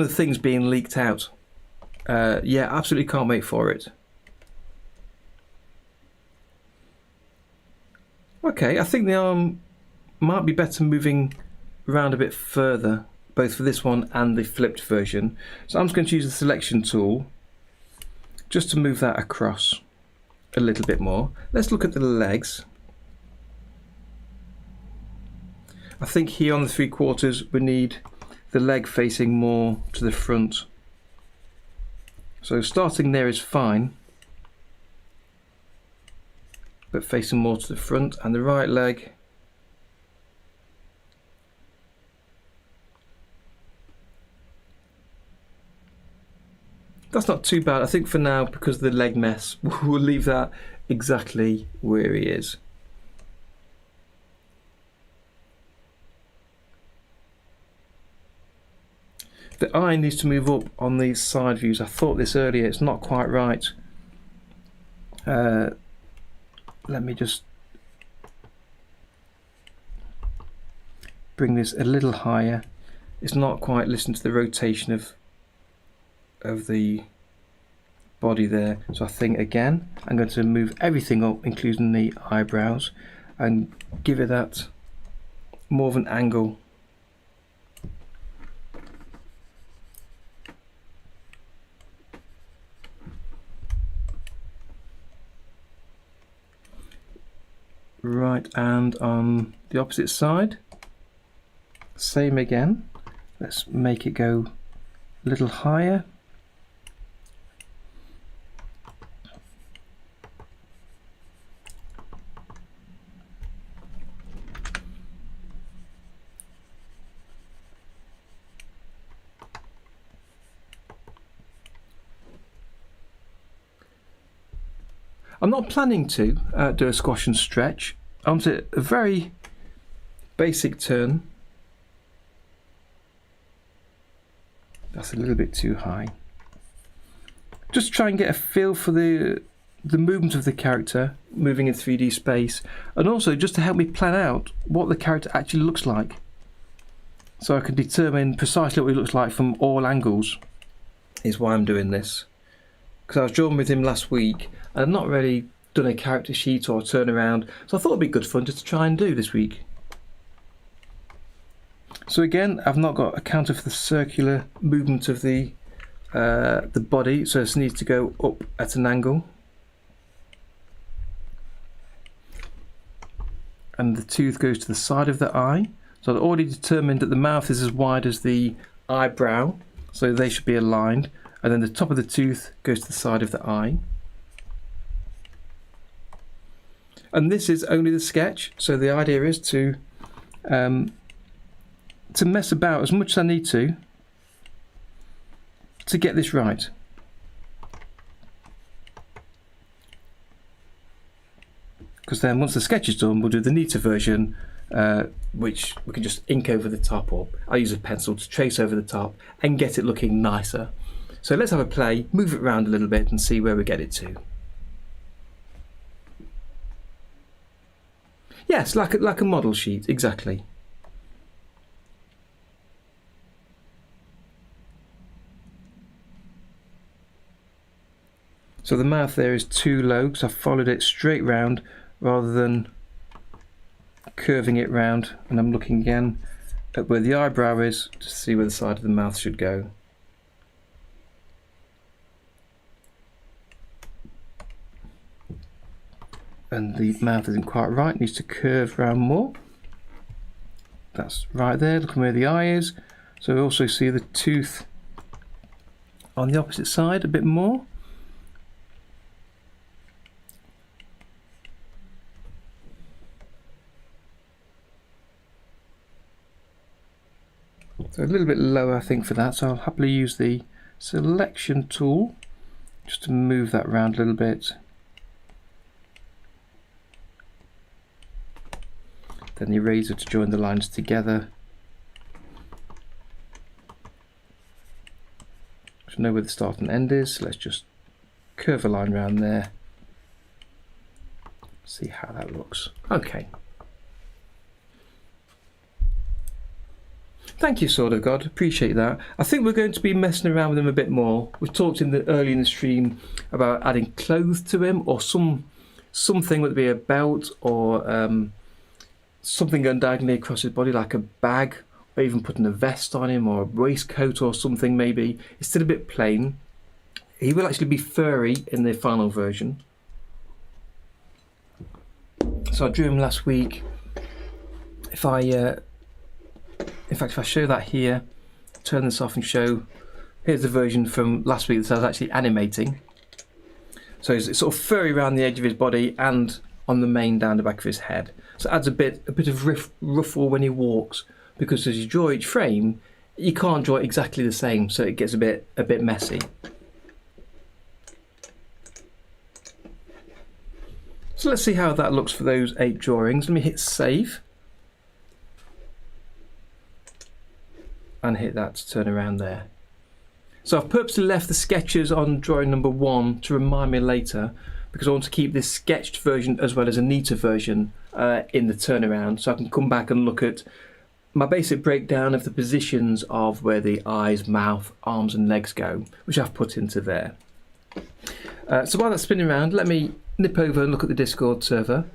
things being leaked out. Yeah, absolutely can't wait for it. Okay, I think the arm might be better moving around a bit further, both for this one and the flipped version. So I'm just going to use the selection tool just to move that across a little bit more. Let's look at the legs. I think here on the 3/4 we need the leg facing more to the front. So starting there is fine, but facing more to the front, and the right leg that's not too bad. I think for now, because of the leg mess, we'll leave that exactly where he is. The eye needs to move up on these side views. I thought this earlier, it's not quite right. Let me just bring this a little higher. It's not quite listening to the rotation of the body there. So I think again, I'm going to move everything up, including the eyebrows, and give it that more of an angle. Right, and on the opposite side, same again. Let's make it go a little higher. I'm not planning to do a squash and stretch. Onto a very basic turn. That's a little bit too high. Just try and get a feel for the movement of the character moving in 3D space, and also just to help me plan out what the character actually looks like, so I can determine precisely what he looks like from all angles. Is why I'm doing this, because I was drawing with him last week and I've not really done a character sheet or a turnaround, so I thought it'd be good fun just to try and do this week. So again, I've not got a counter for the circular movement of the body, so this needs to go up at an angle. And the tooth goes to the side of the eye. So I've already determined that the mouth is as wide as the eyebrow, so they should be aligned. And then the top of the tooth goes to the side of the eye. And this is only the sketch, so the idea is to mess about as much as I need to get this right. Because then once the sketch is done, we'll do the neater version, which we can just ink over the top, or I'll use a pencil to trace over the top and get it looking nicer. So let's have a play, move it around a little bit and see where we get it to. Yes, like a model sheet, exactly. So the mouth there is too low because I've followed it straight round rather than curving it round, and I'm looking again at where the eyebrow is to see where the side of the mouth should go. And the mouth isn't quite right, needs to curve round more. That's right there, looking where the eye is. So we also see the tooth on the opposite side a bit more. So a little bit lower I think for that, so I'll happily use the selection tool just to move that around a little bit. Then the eraser to join the lines together. So know where the start and end is, so let's just curve a line around there. See how that looks. Okay. Thank you, Sword of God. Appreciate that. I think we're going to be messing around with him a bit more. We've talked early in the stream about adding clothes to him, or something, whether it be a belt or something going diagonally across his body, like a bag, or even putting a vest on him, or a waistcoat or something maybe. It's still a bit plain. He will actually be furry in the final version. So I drew him last week. In fact, if I show that here, turn this off and show, here's the version from last week that I was actually animating. So it's sort of furry around the edge of his body and on the mane down the back of his head. So it adds a bit of ruffle when he walks, because as you draw each frame, you can't draw it exactly the same, so it gets a bit messy. So let's see how that looks for those 8 drawings. Let me hit save. And hit that to turn around there. So I've purposely left the sketches on drawing number 1 to remind me later, because I want to keep this sketched version as well as a neater version in the turnaround, so I can come back and look at my basic breakdown of the positions of where the eyes, mouth, arms and legs go, which I've put into there. So while that's spinning around, let me nip over and look at the Discord server.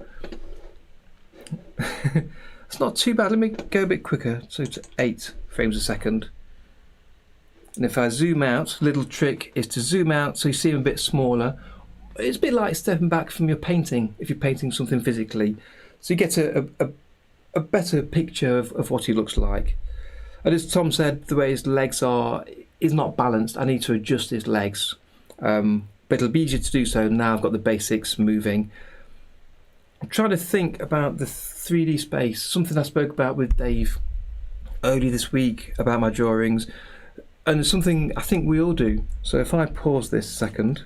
It's not too bad. Let me go a bit quicker, so to 8 frames a second. And if I zoom out, little trick is to zoom out so you see him a bit smaller. It's a bit like stepping back from your painting if you're painting something physically. So you get a better picture of what he looks like. And as Tom said, the way his legs are is not balanced. I need to adjust his legs. But it'll be easier to do so now I've got the basics moving. I'm trying to think about the 3D space, something I spoke about with Dave early this week about my drawings, and it's something I think we all do. So if I pause this a second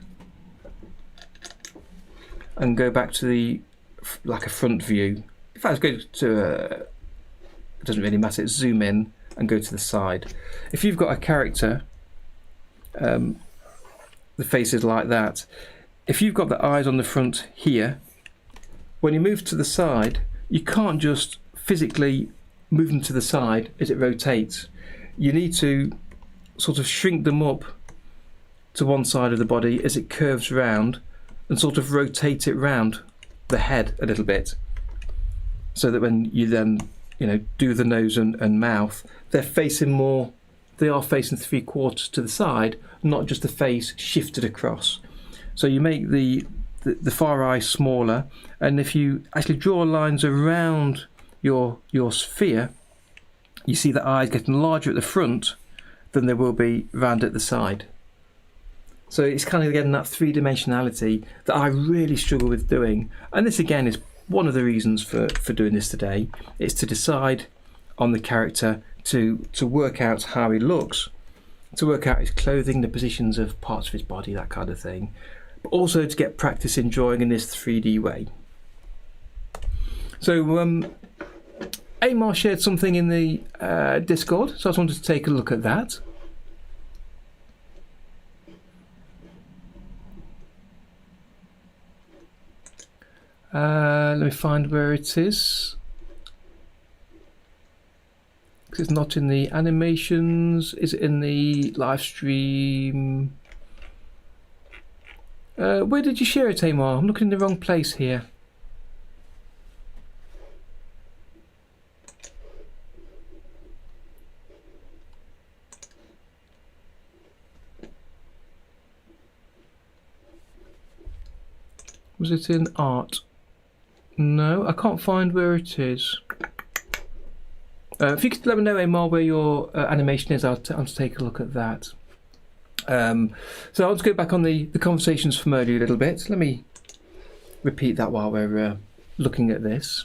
and go back to like a front view, in fact go to it doesn't really matter, it's zoom in and go to the side. If you've got a character, the face is like that. If you've got the eyes on the front here, when you move to the side, you can't just physically move them to the side as it rotates. You need to sort of shrink them up to one side of the body as it curves round and sort of rotate it round the head a little bit, so that when you then do the nose and mouth, they're facing more, they are facing 3/4 to the side, not just the face shifted across. So you make the far eye smaller, and if you actually draw lines around your sphere, you see the eyes getting larger at the front than they will be round at the side. So it's kind of getting that 3-dimensionality that I really struggle with doing, and this again is one of the reasons for doing this today. It's to decide on the character, to work out how he looks, to work out his clothing, the positions of parts of his body, that kind of thing, but also to get practice in drawing in this 3D way. So Amar shared something in the Discord, so I just wanted to take a look at that. Let me find where it is. It's not in the animations. Is it in the live stream? Where did you share it, Amar? I'm looking in the wrong place here. Was it in art? No, I can't find where it is. If you could let me know, Amar, where your animation is, I'll take a look at that. So I'll just go back on the conversations from earlier a little bit. Let me repeat that while we're looking at this.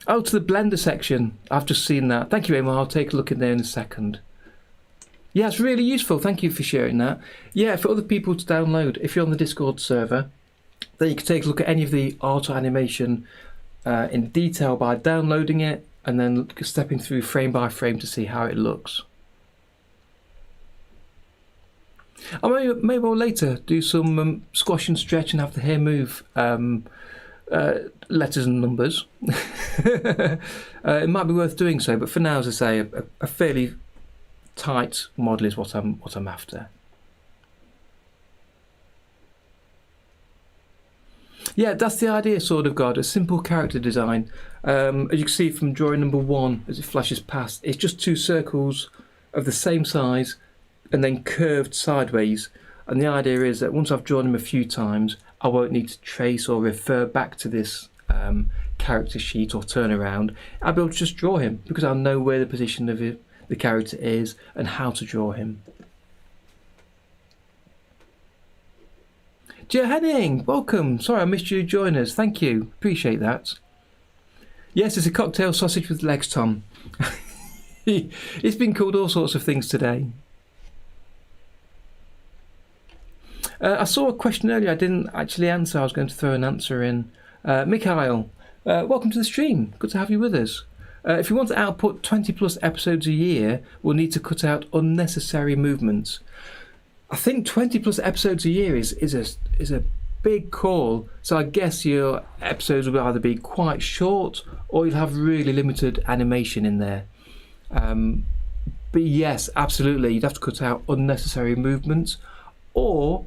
Oh, to the Blender section. I've just seen that. Thank you, Emma. I'll take a look in there in a second. Yeah, it's really useful. Thank you for sharing that. Yeah, for other people to download. If you're on the Discord server, then you can take a look at any of the art or animation in detail by downloading it and then stepping through frame by frame to see how it looks. I may well later do some squash and stretch and have the hair move letters and numbers. It might be worth doing so, but for now, as I say, a fairly tight model is what I'm after. Yeah, that's the idea, sort of, God. A simple character design. As you can see from drawing number 1, as it flashes past, it's just 2 circles of the same size and then curved sideways. And the idea is that once I've drawn them a few times, I won't need to trace or refer back to this character sheet or turn around. I'll be able to just draw him because I'll know where the position of the character is and how to draw him. Joe Henning, welcome. Sorry I missed you join us. Thank you. Appreciate that. Yes, it's a cocktail sausage with legs, Tom. It's been called all sorts of things today. I saw a question earlier I didn't actually answer. I was going to throw an answer in. Mikhail, welcome to the stream. Good to have you with us. If you want to output 20 plus episodes a year, we'll need to cut out unnecessary movements. I think 20 plus episodes a year is a big call. So I guess your episodes will either be quite short or you'll have really limited animation in there. But yes, absolutely, you'd have to cut out unnecessary movements or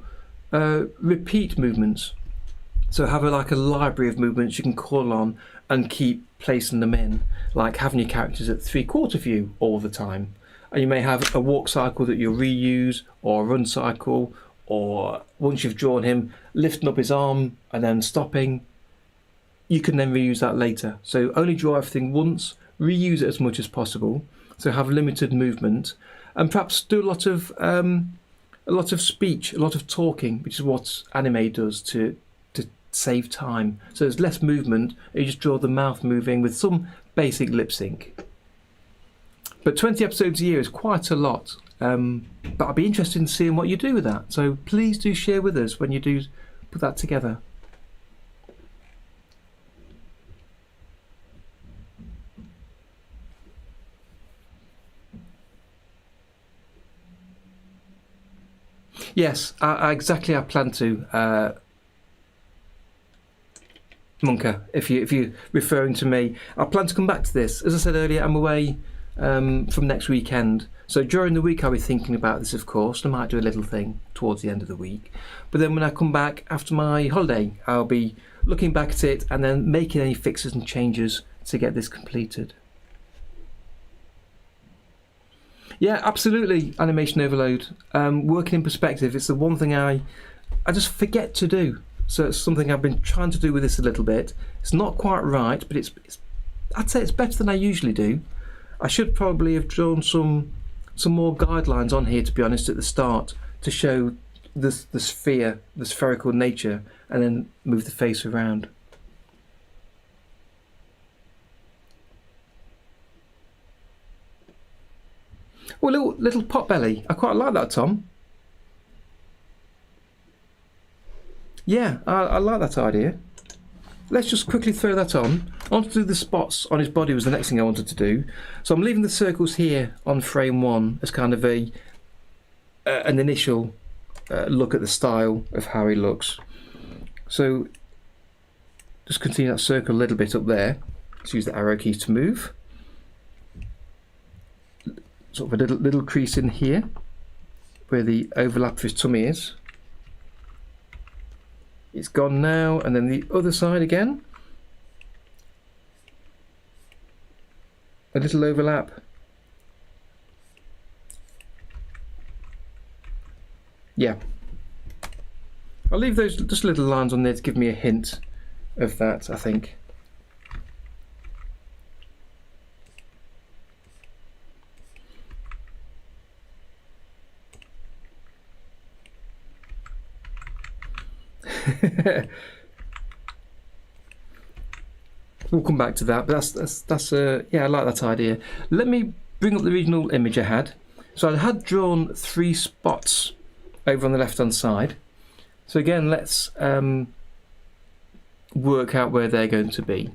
repeat movements. So have like a library of movements you can call on and keep placing them in, like having your characters at 3/4 view all the time. And you may have a walk cycle that you'll reuse, or a run cycle, or once you've drawn him, lifting up his arm and then stopping. You can then reuse that later. So only draw everything once, reuse it as much as possible. So have limited movement, and perhaps do a lot of speech, a lot of talking, which is what Anime does to save time. So there's less movement. You just draw the mouth moving with some basic lip sync. But 20 episodes a year is quite a lot. But I'd be interested in seeing what you do with that. So please do share with us when you do put that together. Yes, I plan to. Munka, if you're referring to me, I plan to come back to this. As I said earlier, I'm away from next weekend. So during the week I'll be thinking about this, of course. I might do a little thing towards the end of the week. But then when I come back after my holiday, I'll be looking back at it and then making any fixes and changes to get this completed. Yeah, absolutely, animation overload. Working in perspective, it's the one thing I just forget to do. So it's something I've been trying to do with this a little bit. It's not quite right, but I'd say it's better than I usually do. I should probably have drawn some more guidelines on here, to be honest, at the start to show the sphere, the spherical nature, and then move the face around. Oh, a little pot belly. I quite like that, Tom. Yeah, I like that idea. Let's just quickly throw that on. I want to do the spots on his body was the next thing I wanted to do. So I'm leaving the circles here on frame 1 as kind of an initial look at the style of how he looks. So just continue that circle a little bit up there. Let's use the arrow keys to move. Sort of a little crease in here where the overlap of his tummy is. It's gone now, and then the other side again. A little overlap. Yeah. I'll leave those just little lines on there to give me a hint of that, I think. We'll come back to that, but that's yeah, I like that idea. Let me bring up the original image I had. So I had drawn 3 spots over on the left hand side. So again, let's work out where they're going to be.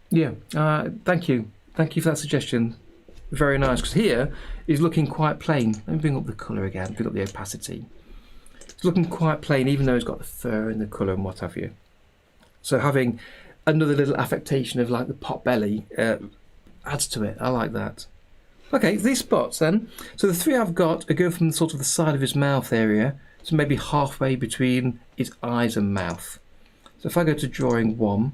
Yeah, thank you for that suggestion. Very nice, because here is looking quite plain. Let me bring up the colour again, bring up the opacity. It's looking quite plain, even though it's got the fur and the colour and what have you. So having another little affectation of like the pot belly adds to it. I like that. Okay, these spots then. So the 3 I've got are going from sort of the side of his mouth area, so maybe halfway between his eyes and mouth. So if I go to drawing 1,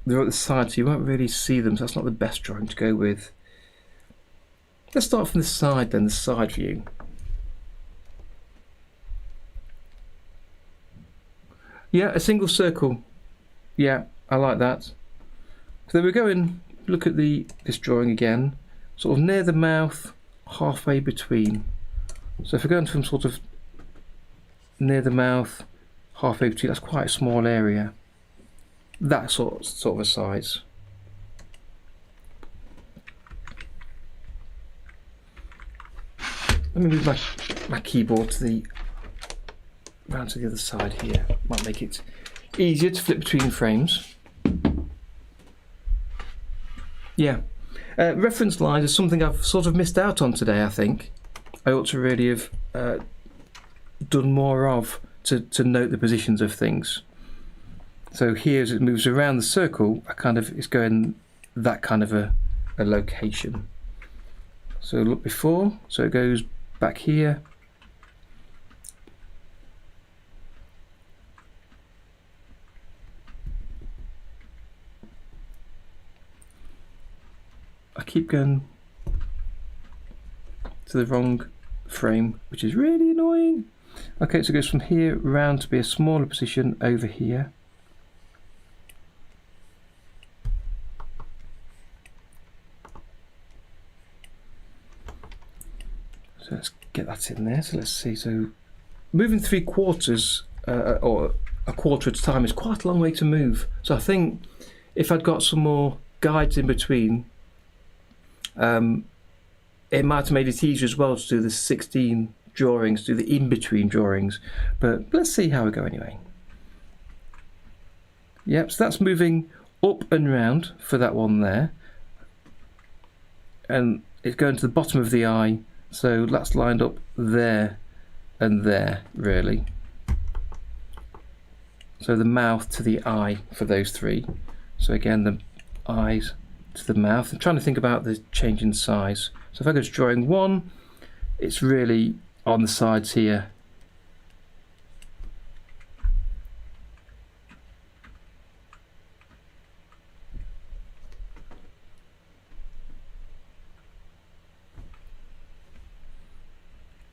they're at the side, so you won't really see them, so that's not the best drawing to go with. Let's start from the side then, the side view. Yeah, a single circle. Yeah, I like that. So then we go and look at this drawing again, sort of near the mouth, halfway between. So if we're going from sort of near the mouth, halfway between, that's quite a small area. That sort of a size. Let me move my keyboard round to the other side here. Might make it easier to flip between frames. Yeah, reference lines is something I've sort of missed out on today. I think I ought to really have done more of to note the positions of things. So here, as it moves around the circle, it's going that kind of a location. So look before, so it goes back here. I keep going to the wrong frame, which is really annoying. Okay, so it goes from here round to be a smaller position over here. So let's get that in there. So let's see. So moving 3/4 or a quarter at a time is quite a long way to move. So I think if I'd got some more guides in between, it might have made it easier as well to do the 16 drawings, do the in-between drawings. But let's see how we go anyway. Yep, so that's moving up and round for that one there. And it's going to the bottom of the eye. So that's lined up there and there, really. So the mouth to the eye for those 3. So again, the eyes to the mouth. I'm trying to think about the change in size. So if I go to drawing 1, it's really on the sides here.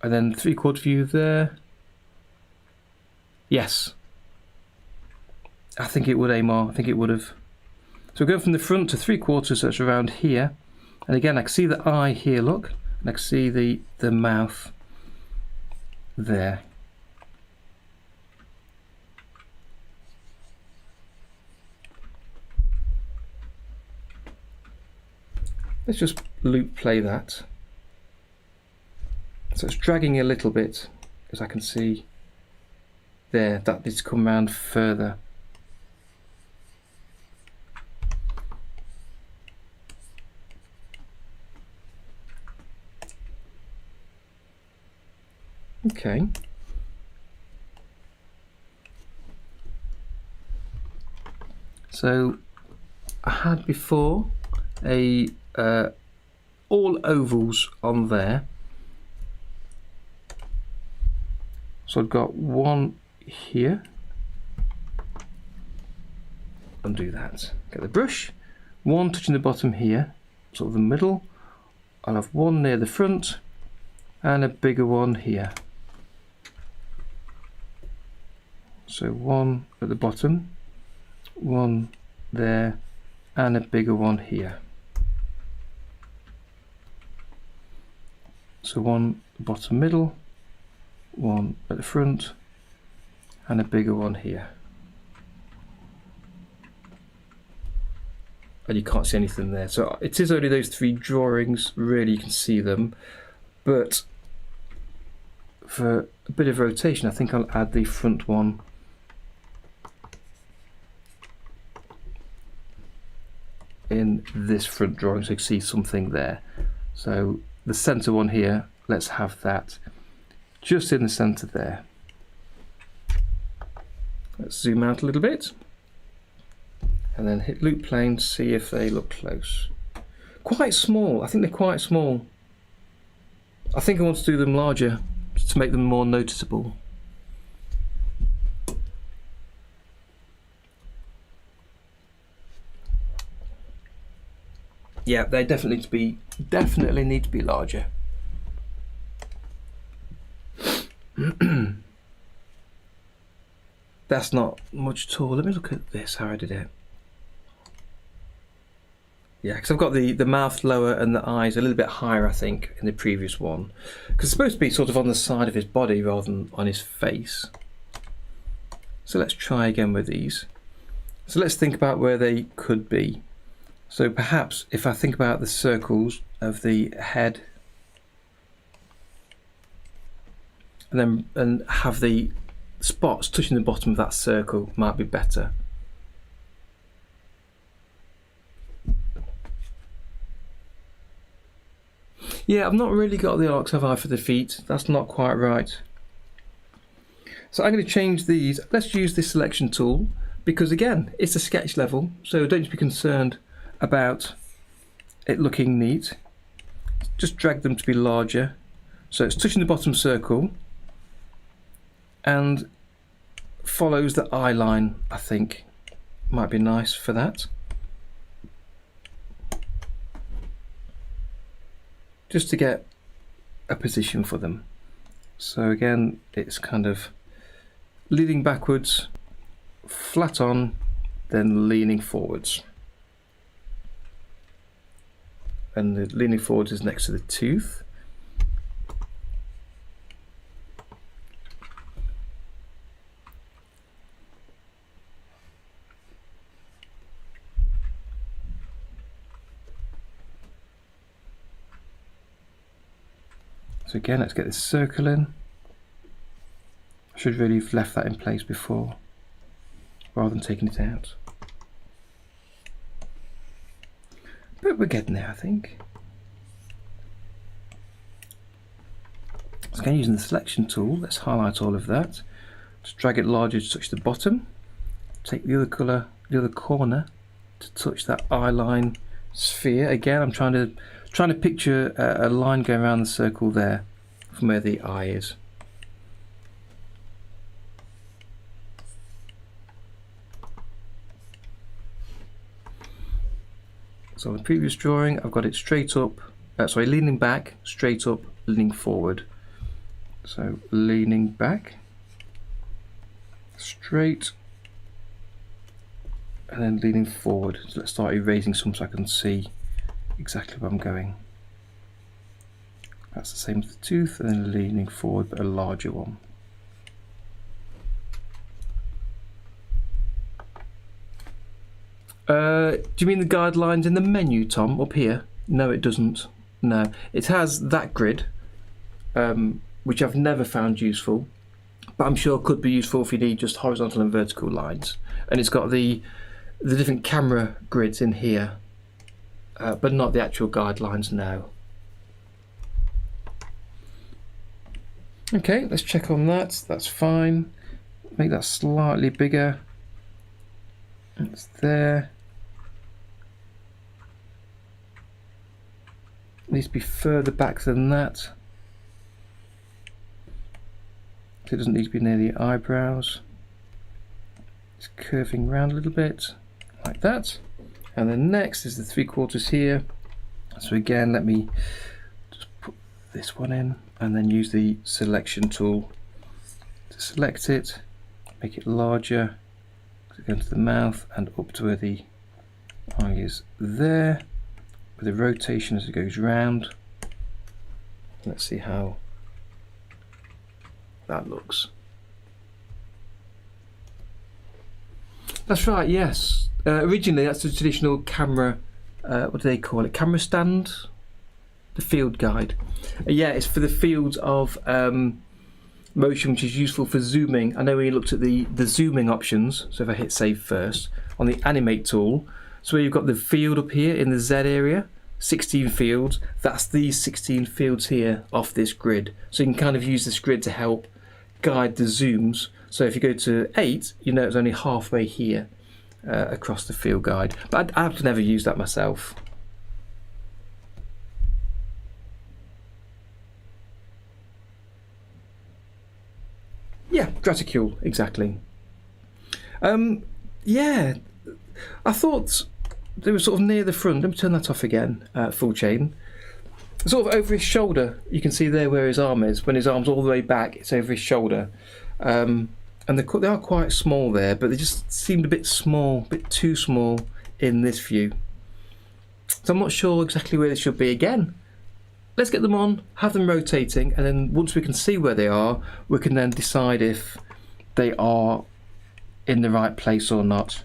And then 3/4 view there. Yes. I think it would, Amar. I think it would have. So we go from the front to 3/4, so it's around here. And again, I can see the eye here, look. And I can see the mouth there. Let's just loop play that. So it's dragging a little bit, as I can see there, that needs to come round further. Okay. So I had before all ovals on there. So I've got one here. Undo that. Get the brush. One touching the bottom here, sort of the middle. I'll have one near the front and a bigger one here. So one at the bottom, one there, and a bigger one here. So one bottom middle, one at the front, and a bigger one here. And you can't see anything there. So it is only those 3 drawings, really you can see them. But for a bit of rotation, I think I'll add the front one in this front drawing so you can see something there. So the center one here, let's have that just in the center there. Let's zoom out a little bit and then hit loop plane to see if they look close. Quite small, I think they're quite small. I think I want to do them larger to make them more noticeable. Yeah, they definitely need to be larger. That's not much at all. Let me look at this, how I did it. Yeah, because I've got the mouth lower and the eyes a little bit higher, I think, in the previous one. Because it's supposed to be sort of on the side of his body rather than on his face. So let's try again with these. So let's think about where they could be. So perhaps if I think about the circles of the head and have the spots touching the bottom of that circle might be better. Yeah, I've not really got the arcs, have I, for the feet? That's not quite right. So I'm going to change these. Let's use this selection tool because again, it's a sketch level, so don't be concerned about it looking neat. Just drag them to be larger. So it's touching the bottom circle and follows the eye line, I think. Might be nice for that. Just to get a position for them. So again, it's kind of leaning backwards, flat on, then leaning forwards. And the leaning forwards is next to the tooth. So again, let's get this circle in. I should really have left that in place before, rather than taking it out. But we're getting there, I think. So again, using the selection tool, let's highlight all of that. Just drag it larger to touch the bottom. Take the other colour, the other corner, to touch that eye line sphere. Again, I'm trying to picture a line going around the circle there from where the eye is. So on the previous drawing, I've got it straight up, leaning back, straight up, leaning forward. So leaning back, straight, and then leaning forward. So let's start erasing some so I can see exactly where I'm going. That's the same as the tooth, and then leaning forward, but a larger one. Do you mean the guidelines in the menu, Tom, up here? No, it doesn't. No, it has that grid, which I've never found useful, but I'm sure could be useful if you need just horizontal and vertical lines. And it's got the different camera grids in here, but not the actual guidelines now. Okay, let's check on that. That's fine. Make that slightly bigger. It's there. Needs to be further back than that. So it doesn't need to be near the eyebrows. It's curving round a little bit, like that. And then next is the 3/4 here. So again, let me just put this one in and then use the selection tool to select it, make it larger, go into the mouth and up to where the eye is there, with a rotation as it goes round. Let's see how that looks. That's right, yes. Originally that's the traditional camera, what do they call it? Camera stand? The field guide. Yeah, it's for the fields of motion, which is useful for zooming. I know we looked at the zooming options, so if I hit save first, on the Animate Tool, so where you've got the field up here in the Z area, 16 fields, that's these 16 fields here off this grid. So you can kind of use this grid to help guide the zooms. So if you go to 8, you know it's only halfway here across the field guide. But I've never used that myself. Yeah, Graticule, exactly. Yeah, I thought they were sort of near the front. Let me turn that off again, full chain. Sort of over his shoulder, you can see there where his arm is. When his arm's all the way back, it's over his shoulder. And they are quite small there, but they just seemed a bit small, a bit too small in this view. So I'm not sure exactly where they should be again. Let's get them on, have them rotating, and then once we can see where they are, we can then decide if they are in the right place or not.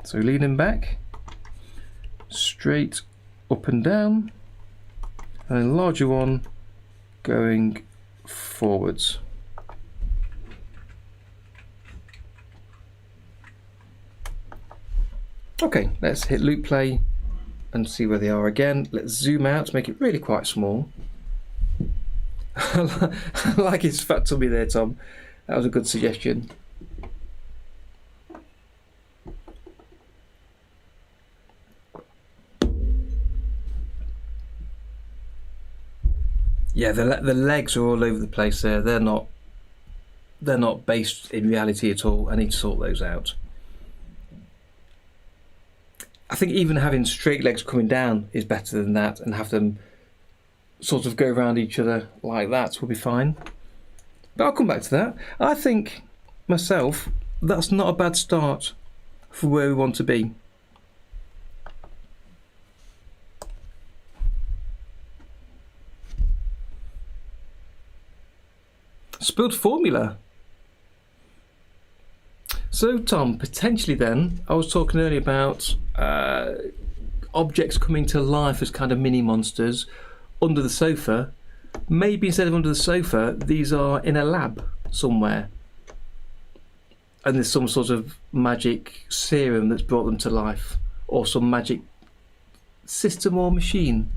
So leaning back, straight up and down, and then larger one going forwards. Okay, let's hit loop play and see where they are again. Let's zoom out to make it really quite small. I like his fat tummy there, Tom. That was a good suggestion. Yeah, the legs are all over the place there. They're not based in reality at all. I need to sort those out. I think even having straight legs coming down is better than that, and have them sort of go around each other like that will be fine. But I'll come back to that. I think myself that's not a bad start for where we want to be. Spilled formula. So Tom, potentially then, I was talking earlier about objects coming to life as kind of mini monsters under the sofa. Maybe instead of under the sofa, these are in a lab somewhere. And there's some sort of magic serum that's brought them to life. Or some magic system or machine.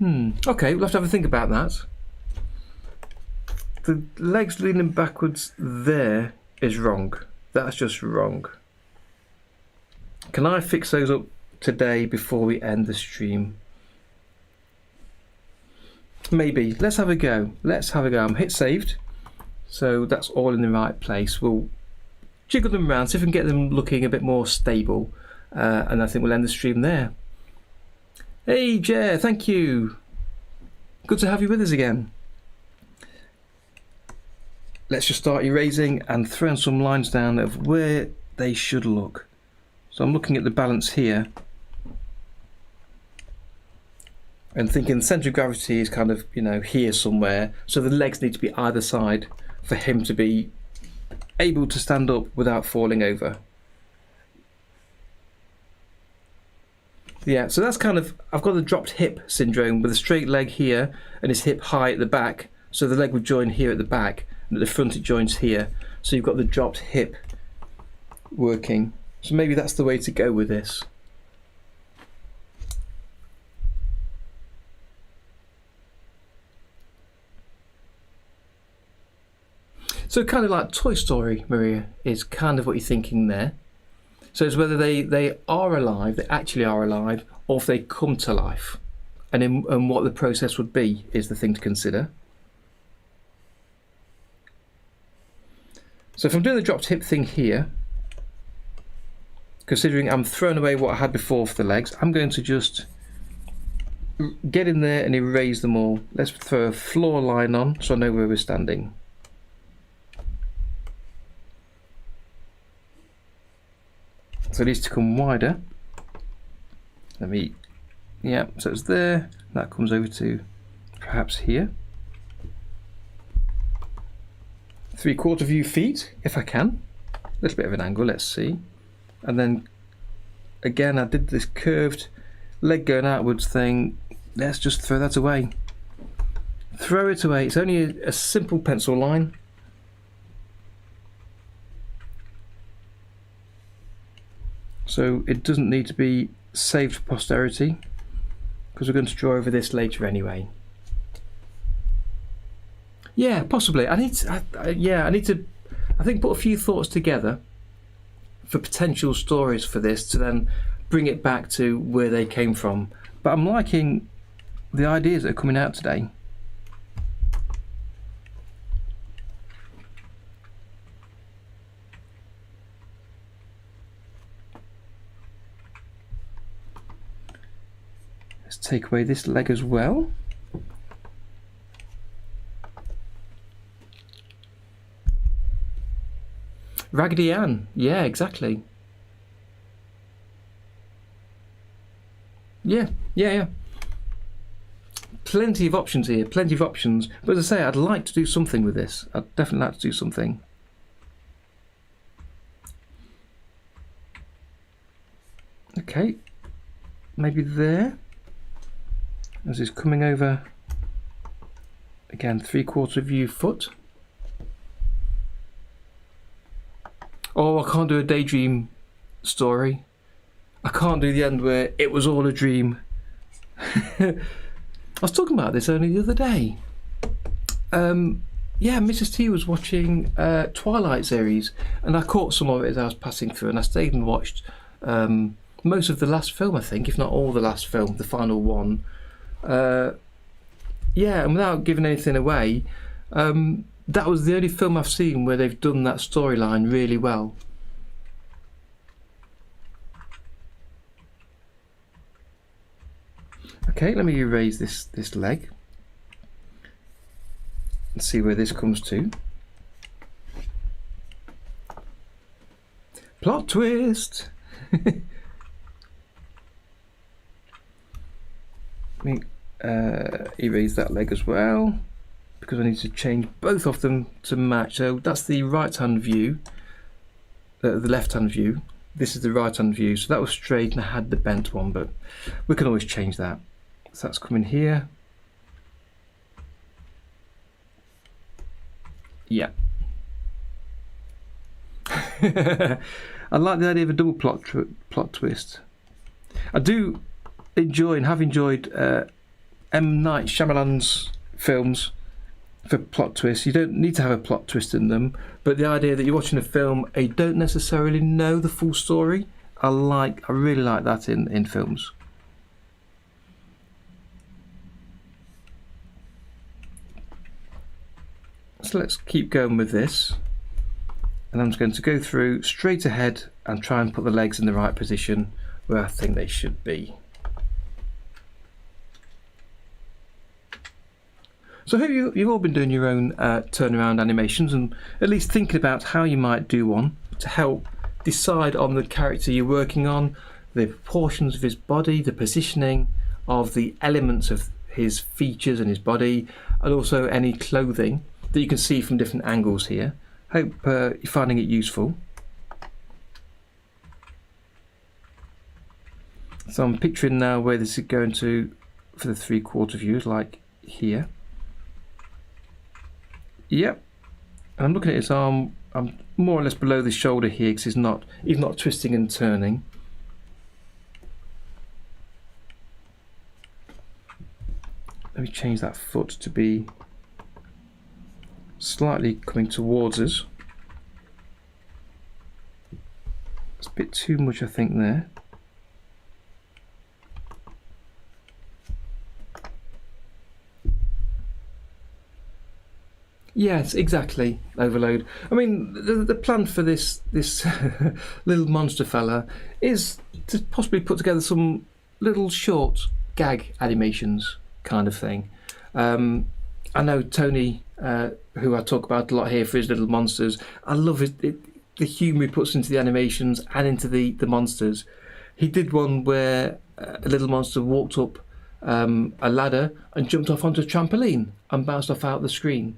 Okay, we'll have to have a think about that. The legs leaning backwards there is wrong. That's just wrong. Can I fix those up today before we end the stream? Maybe. Let's have a go. Let's have a go. I'm hit saved. So that's all in the right place. We'll jiggle them around, see if we can get them looking a bit more stable. And I think we'll end the stream there. Hey, Jer, thank you. Good to have you with us again. Let's just start erasing and throwing some lines down of where they should look. So I'm looking at the balance here and thinking the centre of gravity is kind of, you know, here somewhere. So the legs need to be either side for him to be able to stand up without falling over. Yeah, so that's kind of, I've got the dropped hip syndrome with a straight leg here and his hip high at the back. So the leg would join here at the back. And at the front it joins here, so you've got the dropped hip working. So maybe that's the way to go with this. So kind of like Toy Story, Maria, is kind of what you're thinking there. So it's whether they are alive, they actually are alive, or if they come to life. And what the process would be is the thing to consider. So if I'm doing the dropped hip thing here, considering I'm throwing away what I had before for the legs, I'm going to just get in there and erase them all. Let's throw a floor line on so I know where we're standing. So it needs to come wider. Let me, yeah, so it's there. That comes over to perhaps here. 3/4 view feet, if I can. A little bit of an angle, let's see. And then again, I did this curved leg going outwards thing. Let's just throw that away. Throw it away. It's only a simple pencil line. So it doesn't need to be saved for posterity, because we're going to draw over this later anyway. Yeah, possibly. I need to, I think, put a few thoughts together for potential stories for this to then bring it back to where they came from. But I'm liking the ideas that are coming out today. Let's take away this leg as well. Raggedy Ann, yeah, exactly. Yeah. Plenty of options here, plenty of options. But as I say, I'd like to do something with this. I'd definitely like to do something. Okay, maybe there. As he's coming over, again, 3/4 view foot. Oh, I can't do a daydream story. I can't do the end where it was all a dream. I was talking about this only the other day. Yeah, Mrs. T was watching Twilight series, and I caught some of it as I was passing through, and I stayed and watched most of the last film, I think, if not all the last film, the final one. Yeah, and without giving anything away, that was the only film I've seen where they've done that storyline really well. Okay, let me erase this leg and see where this comes to. Plot twist! Let me erase that leg as well, because I need to change both of them to match. So that's the right hand view, the left hand view. This is the right hand view. So that was straight and I had the bent one, but we can always change that. So that's coming here. Yeah. I like the idea of a double plot twist. I do enjoy and have enjoyed M. Night Shyamalan's films for plot twists. You don't need to have a plot twist in them, but the idea that you're watching a film and you don't necessarily know the full story, I really like that in films. So let's keep going with this, and I'm just going to go through straight ahead and try and put the legs in the right position where I think they should be. So I hope you've all been doing your own turnaround animations, and at least thinking about how you might do one to help decide on the character you're working on, the proportions of his body, the positioning of the elements of his features and his body, and also any clothing that you can see from different angles here. Hope you're finding it useful. So I'm picturing now where this is going to for the 3/4 views, like here. Yep. And I'm looking at his arm. I'm more or less below the shoulder here because he's not twisting and turning. Let me change that foot to be slightly coming towards us. It's a bit too much, I think, there. Yes, exactly. Overload. I mean, the plan for this little monster fella is to possibly put together some little short gag animations kind of thing. I know Tony, who I talk about a lot here for his little monsters, I love the humour he puts into the animations and into the monsters. He did one where a little monster walked up a ladder and jumped off onto a trampoline and bounced off out the screen.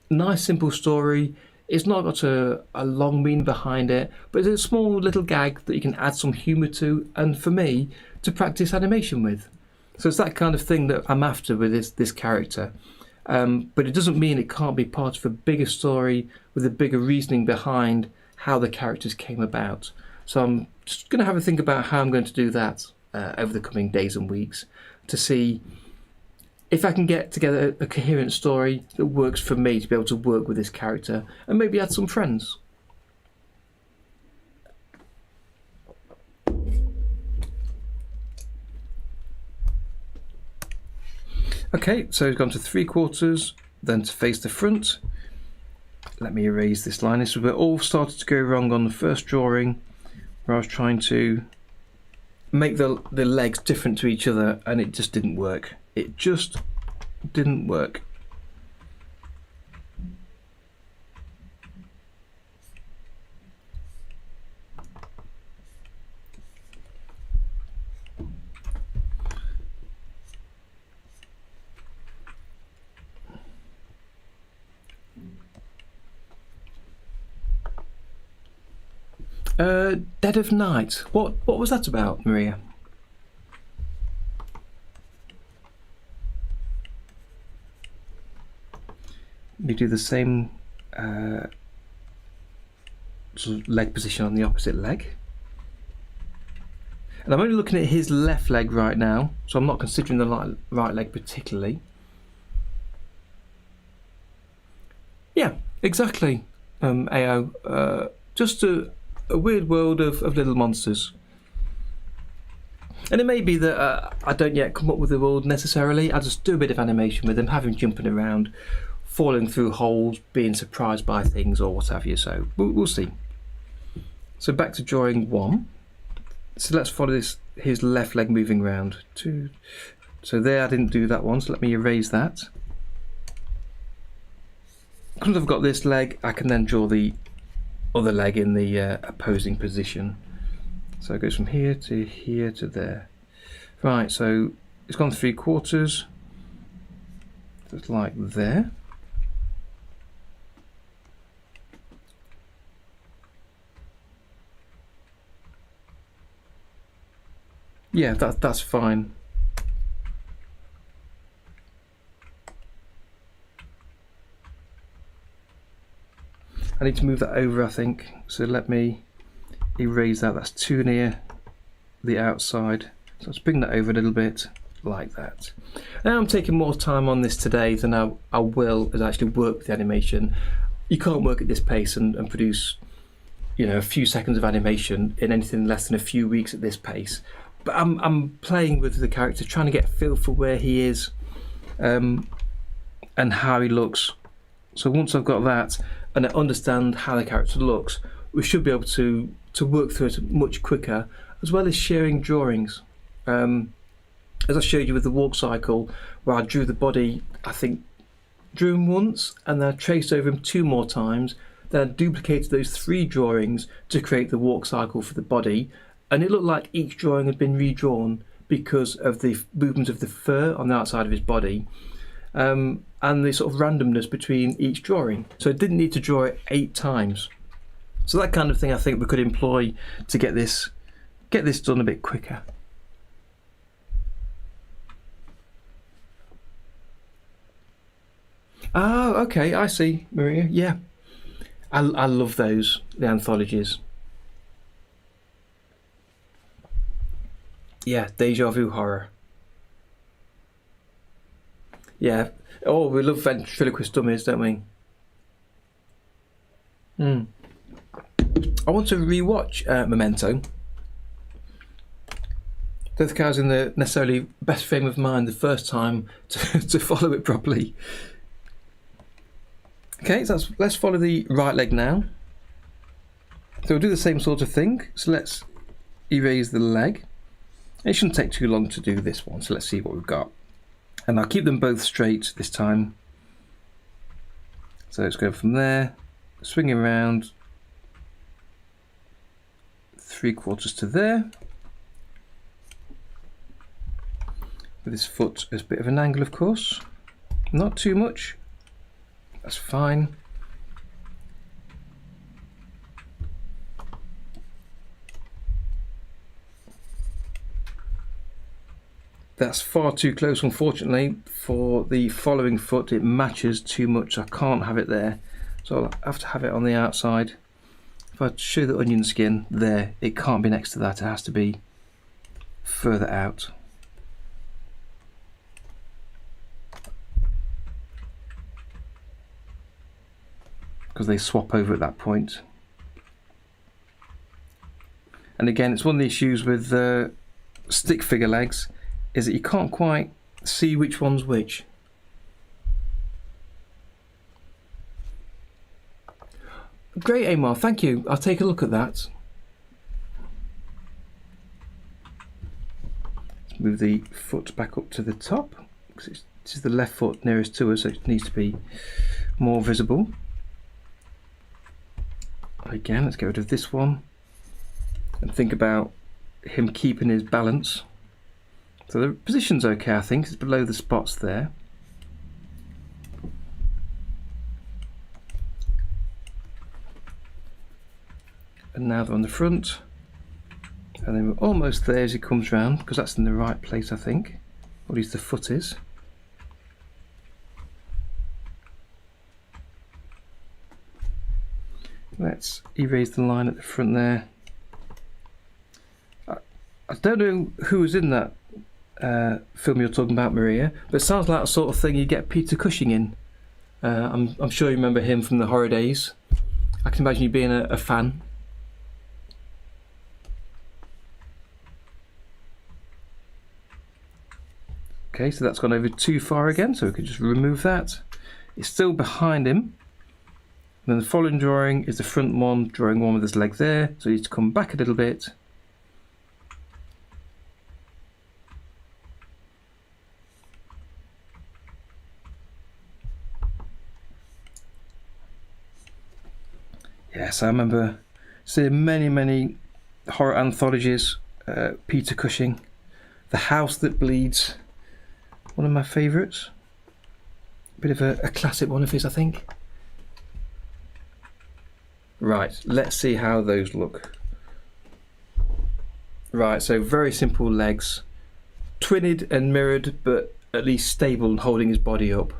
Nice simple story. It's not got a long meaning behind it, but it's a small little gag that you can add some humour to, and for me, to practice animation with. So it's that kind of thing that I'm after with this character. But it doesn't mean it can't be part of a bigger story with a bigger reasoning behind how the characters came about. So I'm just going to have a think about how I'm going to do that over the coming days and weeks to see if I can get together a coherent story that works for me to be able to work with this character and maybe add some friends. Okay, so it's gone to 3/4, then to face the front. Let me erase this line. This is where it all started to go wrong on the first drawing, where I was trying to make the legs different to each other, and it just didn't work. It just didn't work. Dead of Night. What was that about, Maria? You do the same sort of leg position on the opposite leg. And I'm only looking at his left leg right now, so I'm not considering the right leg particularly. Yeah, exactly, AO. Just a weird world of little monsters. And it may be that I don't yet come up with the world necessarily. I just do a bit of animation with them, have him jumping around, falling through holes, being surprised by things or what have you. So we'll see. So back to drawing 1. So let's follow his left leg moving around. 2. So there, I didn't do that one, so let me erase that. Because I've got this leg, I can then draw the other leg in the opposing position. So it goes from here to there. Right, so it's gone 3/4, just like there. Yeah, that's fine. I need to move that over, I think. So let me erase that. That's too near the outside. So let's bring that over a little bit, like that. Now I'm taking more time on this today than I will as I actually work with the animation. You can't work at this pace and produce, you know, a few seconds of animation in anything less than a few weeks at this pace. But I'm playing with the character, trying to get a feel for where he is and how he looks. So once I've got that and I understand how the character looks, we should be able to work through it much quicker, as well as sharing drawings. As I showed you with the walk cycle, where I drew the body, I think drew him once and then I traced over him 2 more times, then I duplicated those 3 drawings to create the walk cycle for the body, and it looked like each drawing had been redrawn because of the movement of the fur on the outside of his body. And the sort of randomness between each drawing. So I didn't need to draw it 8 times. So that kind of thing I think we could employ to get this done a bit quicker. Oh, okay, I see, Maria. Yeah, I love those, the anthologies. Yeah, deja vu horror. Yeah. Oh, we love ventriloquist dummies, don't we? I want to rewatch Memento. Don't think I was in the necessarily best frame of mind the first time to follow it properly. Okay, so let's follow the right leg now. So we'll do the same sort of thing. So let's erase the leg. It shouldn't take too long to do this one, so let's see what we've got. And I'll keep them both straight this time. So let's go from there, swing around 3/4 to there. with his foot as a bit of an angle, of course. Not too much. That's fine. That's far too close, unfortunately. For the following foot, it matches too much. I can't have it there. So I'll have to have it on the outside. If I show the onion skin there, it can't be next to that. It has to be further out. Because they swap over at that point. And again, it's one of the issues with stick figure legs, is that you can't quite see which one's which. Great, Amar, thank you. I'll take a look at that. Let's move the foot back up to the top, because this is the left foot nearest to us, so it needs to be more visible. Again, let's get rid of this one and think about him keeping his balance. So the position's okay, I think. It's below the spots there. And now they're on the front. And then we're almost there as he comes round, because that's in the right place, I think. Or at least the foot is. Let's erase the line at the front there. I don't know who was in that film you're talking about, Maria, but it sounds like the sort of thing you get Peter Cushing in. I'm sure you remember him from the horror days. I can imagine you being a fan. Okay, so that's gone over too far again, so we can just remove that. It's still behind him. And then the following drawing is the front one, drawing one with his leg there, so you need to come back a little bit. Yes, I remember seeing many horror anthologies. Peter Cushing, The House That Bleeds, one of my favourites. Bit of a classic one of his, I think. Right, let's see how those look. Right, so very simple legs, twinned and mirrored, but at least stable and holding his body up.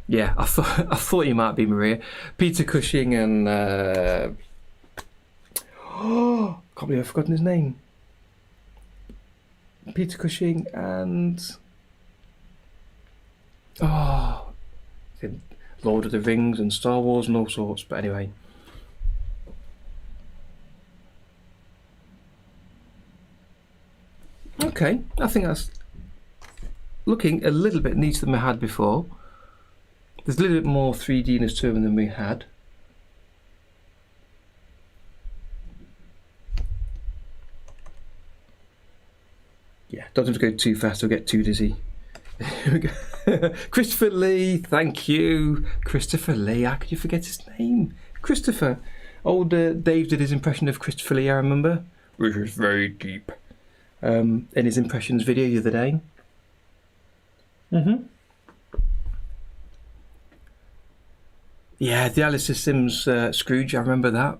Yeah, I thought you might be, Maria. Peter Cushing and oh, can't believe I've forgotten his name. Peter Cushing and Lord of the Rings and Star Wars and all sorts, but anyway. Okay, I think that's looking a little bit neater than we had before. There's a little bit more 3D-ness to them than we had. Yeah, don't have to go too fast or get too dizzy. Here we go. Christopher Lee, thank you. Christopher Lee, how could you forget his name? Christopher. Old Dave did his impression of Christopher Lee, I remember. Which was very deep. In his impressions video the other day. Yeah, the Alistair Sims Scrooge, I remember that.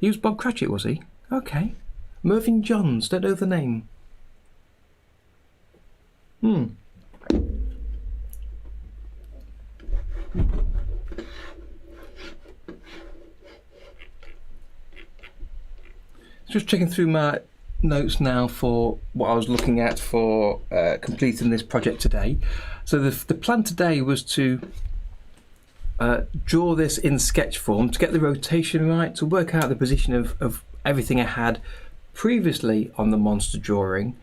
He was Bob Cratchit, was he? Okay. Mervyn Johns, don't know the name. Just checking through my notes now for what I was looking at for completing this project today. So the plan today was to draw this in sketch form to get the rotation right, to work out the position of everything I had previously on the monster drawing,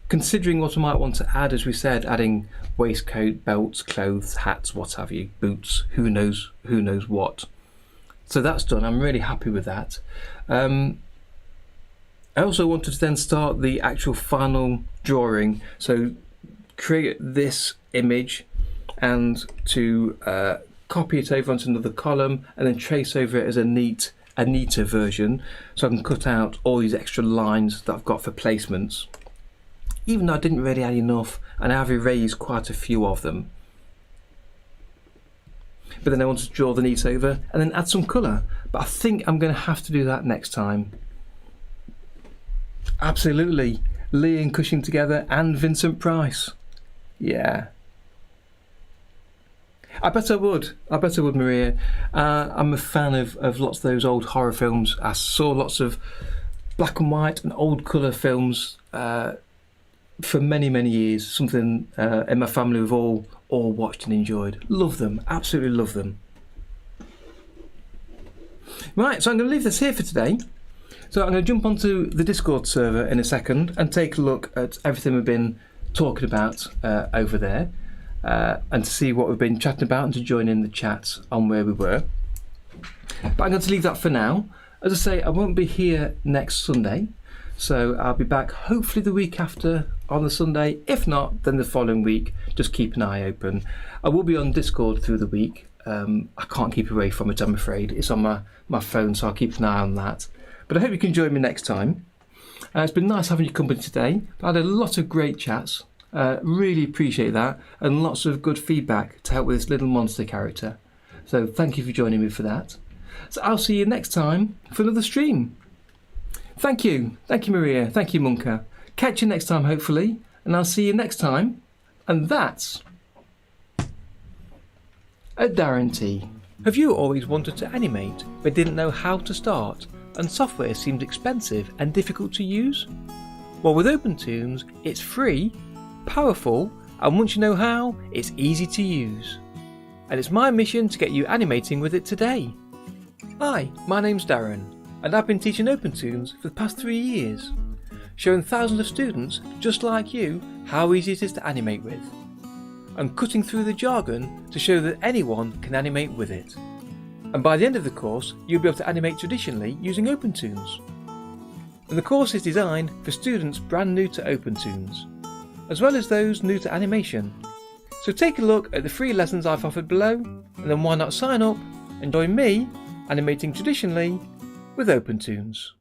considering what I might want to add, as we said, adding waistcoat, belts, clothes, hats, what have you, boots, who knows what. So that's done. I'm really happy with that. I also wanted to then start the actual final drawing, so create this image and to copy it over onto another column and then trace over it as a neater version, so I can cut out all these extra lines that I've got for placements. even though I didn't really add enough, and I've erased quite a few of them. But then I wanted to draw the neat over and then add some colour. But I think I'm going to have to do that next time. Absolutely. Lee and Cushing together and Vincent Price. Yeah. I bet I would, Maria. I'm a fan of lots of those old horror films. I saw lots of black and white and old colour films for many, many years. Something in my family we've all watched and enjoyed. Love them, absolutely love them. Right, so I'm going to leave this here for today. So I'm going to jump onto the Discord server in a second and take a look at everything we've been talking about over there. And to see what we've been chatting about and to join in the chat on where we were. But I'm going to leave that for now. As I say, I won't be here next Sunday, so I'll be back hopefully the week after on the Sunday. If not, then the following week. Just keep an eye open. I will be on Discord through the week. I can't keep away from it, I'm afraid. It's on my phone, so I'll keep an eye on that. But I hope you can join me next time. It's been nice having your company today. I had a lot of great chats. Really appreciate that, and lots of good feedback to help with this little monster character. So thank you for joining me for that. So I'll see you next time for another stream. Thank you Maria, thank you Munka. Catch you next time hopefully, and I'll see you next time. And that's a Darren Tea. Have you always wanted to animate but didn't know how to start, and software seemed expensive and difficult to use? Well, with OpenToonz, it's free, powerful, and once you know how, it's easy to use. And it's my mission to get you animating with it today. Hi, my name's Darren, and I've been teaching OpenToonz for the past 3 years, showing thousands of students just like you how easy it is to animate with, and cutting through the jargon to show that anyone can animate with it. And by the end of the course, you'll be able to animate traditionally using OpenToonz. And the course is designed for students brand new to OpenToonz, as well as those new to animation. So take a look at the free lessons I've offered below, and then why not sign up and join me animating traditionally with OpenToonz.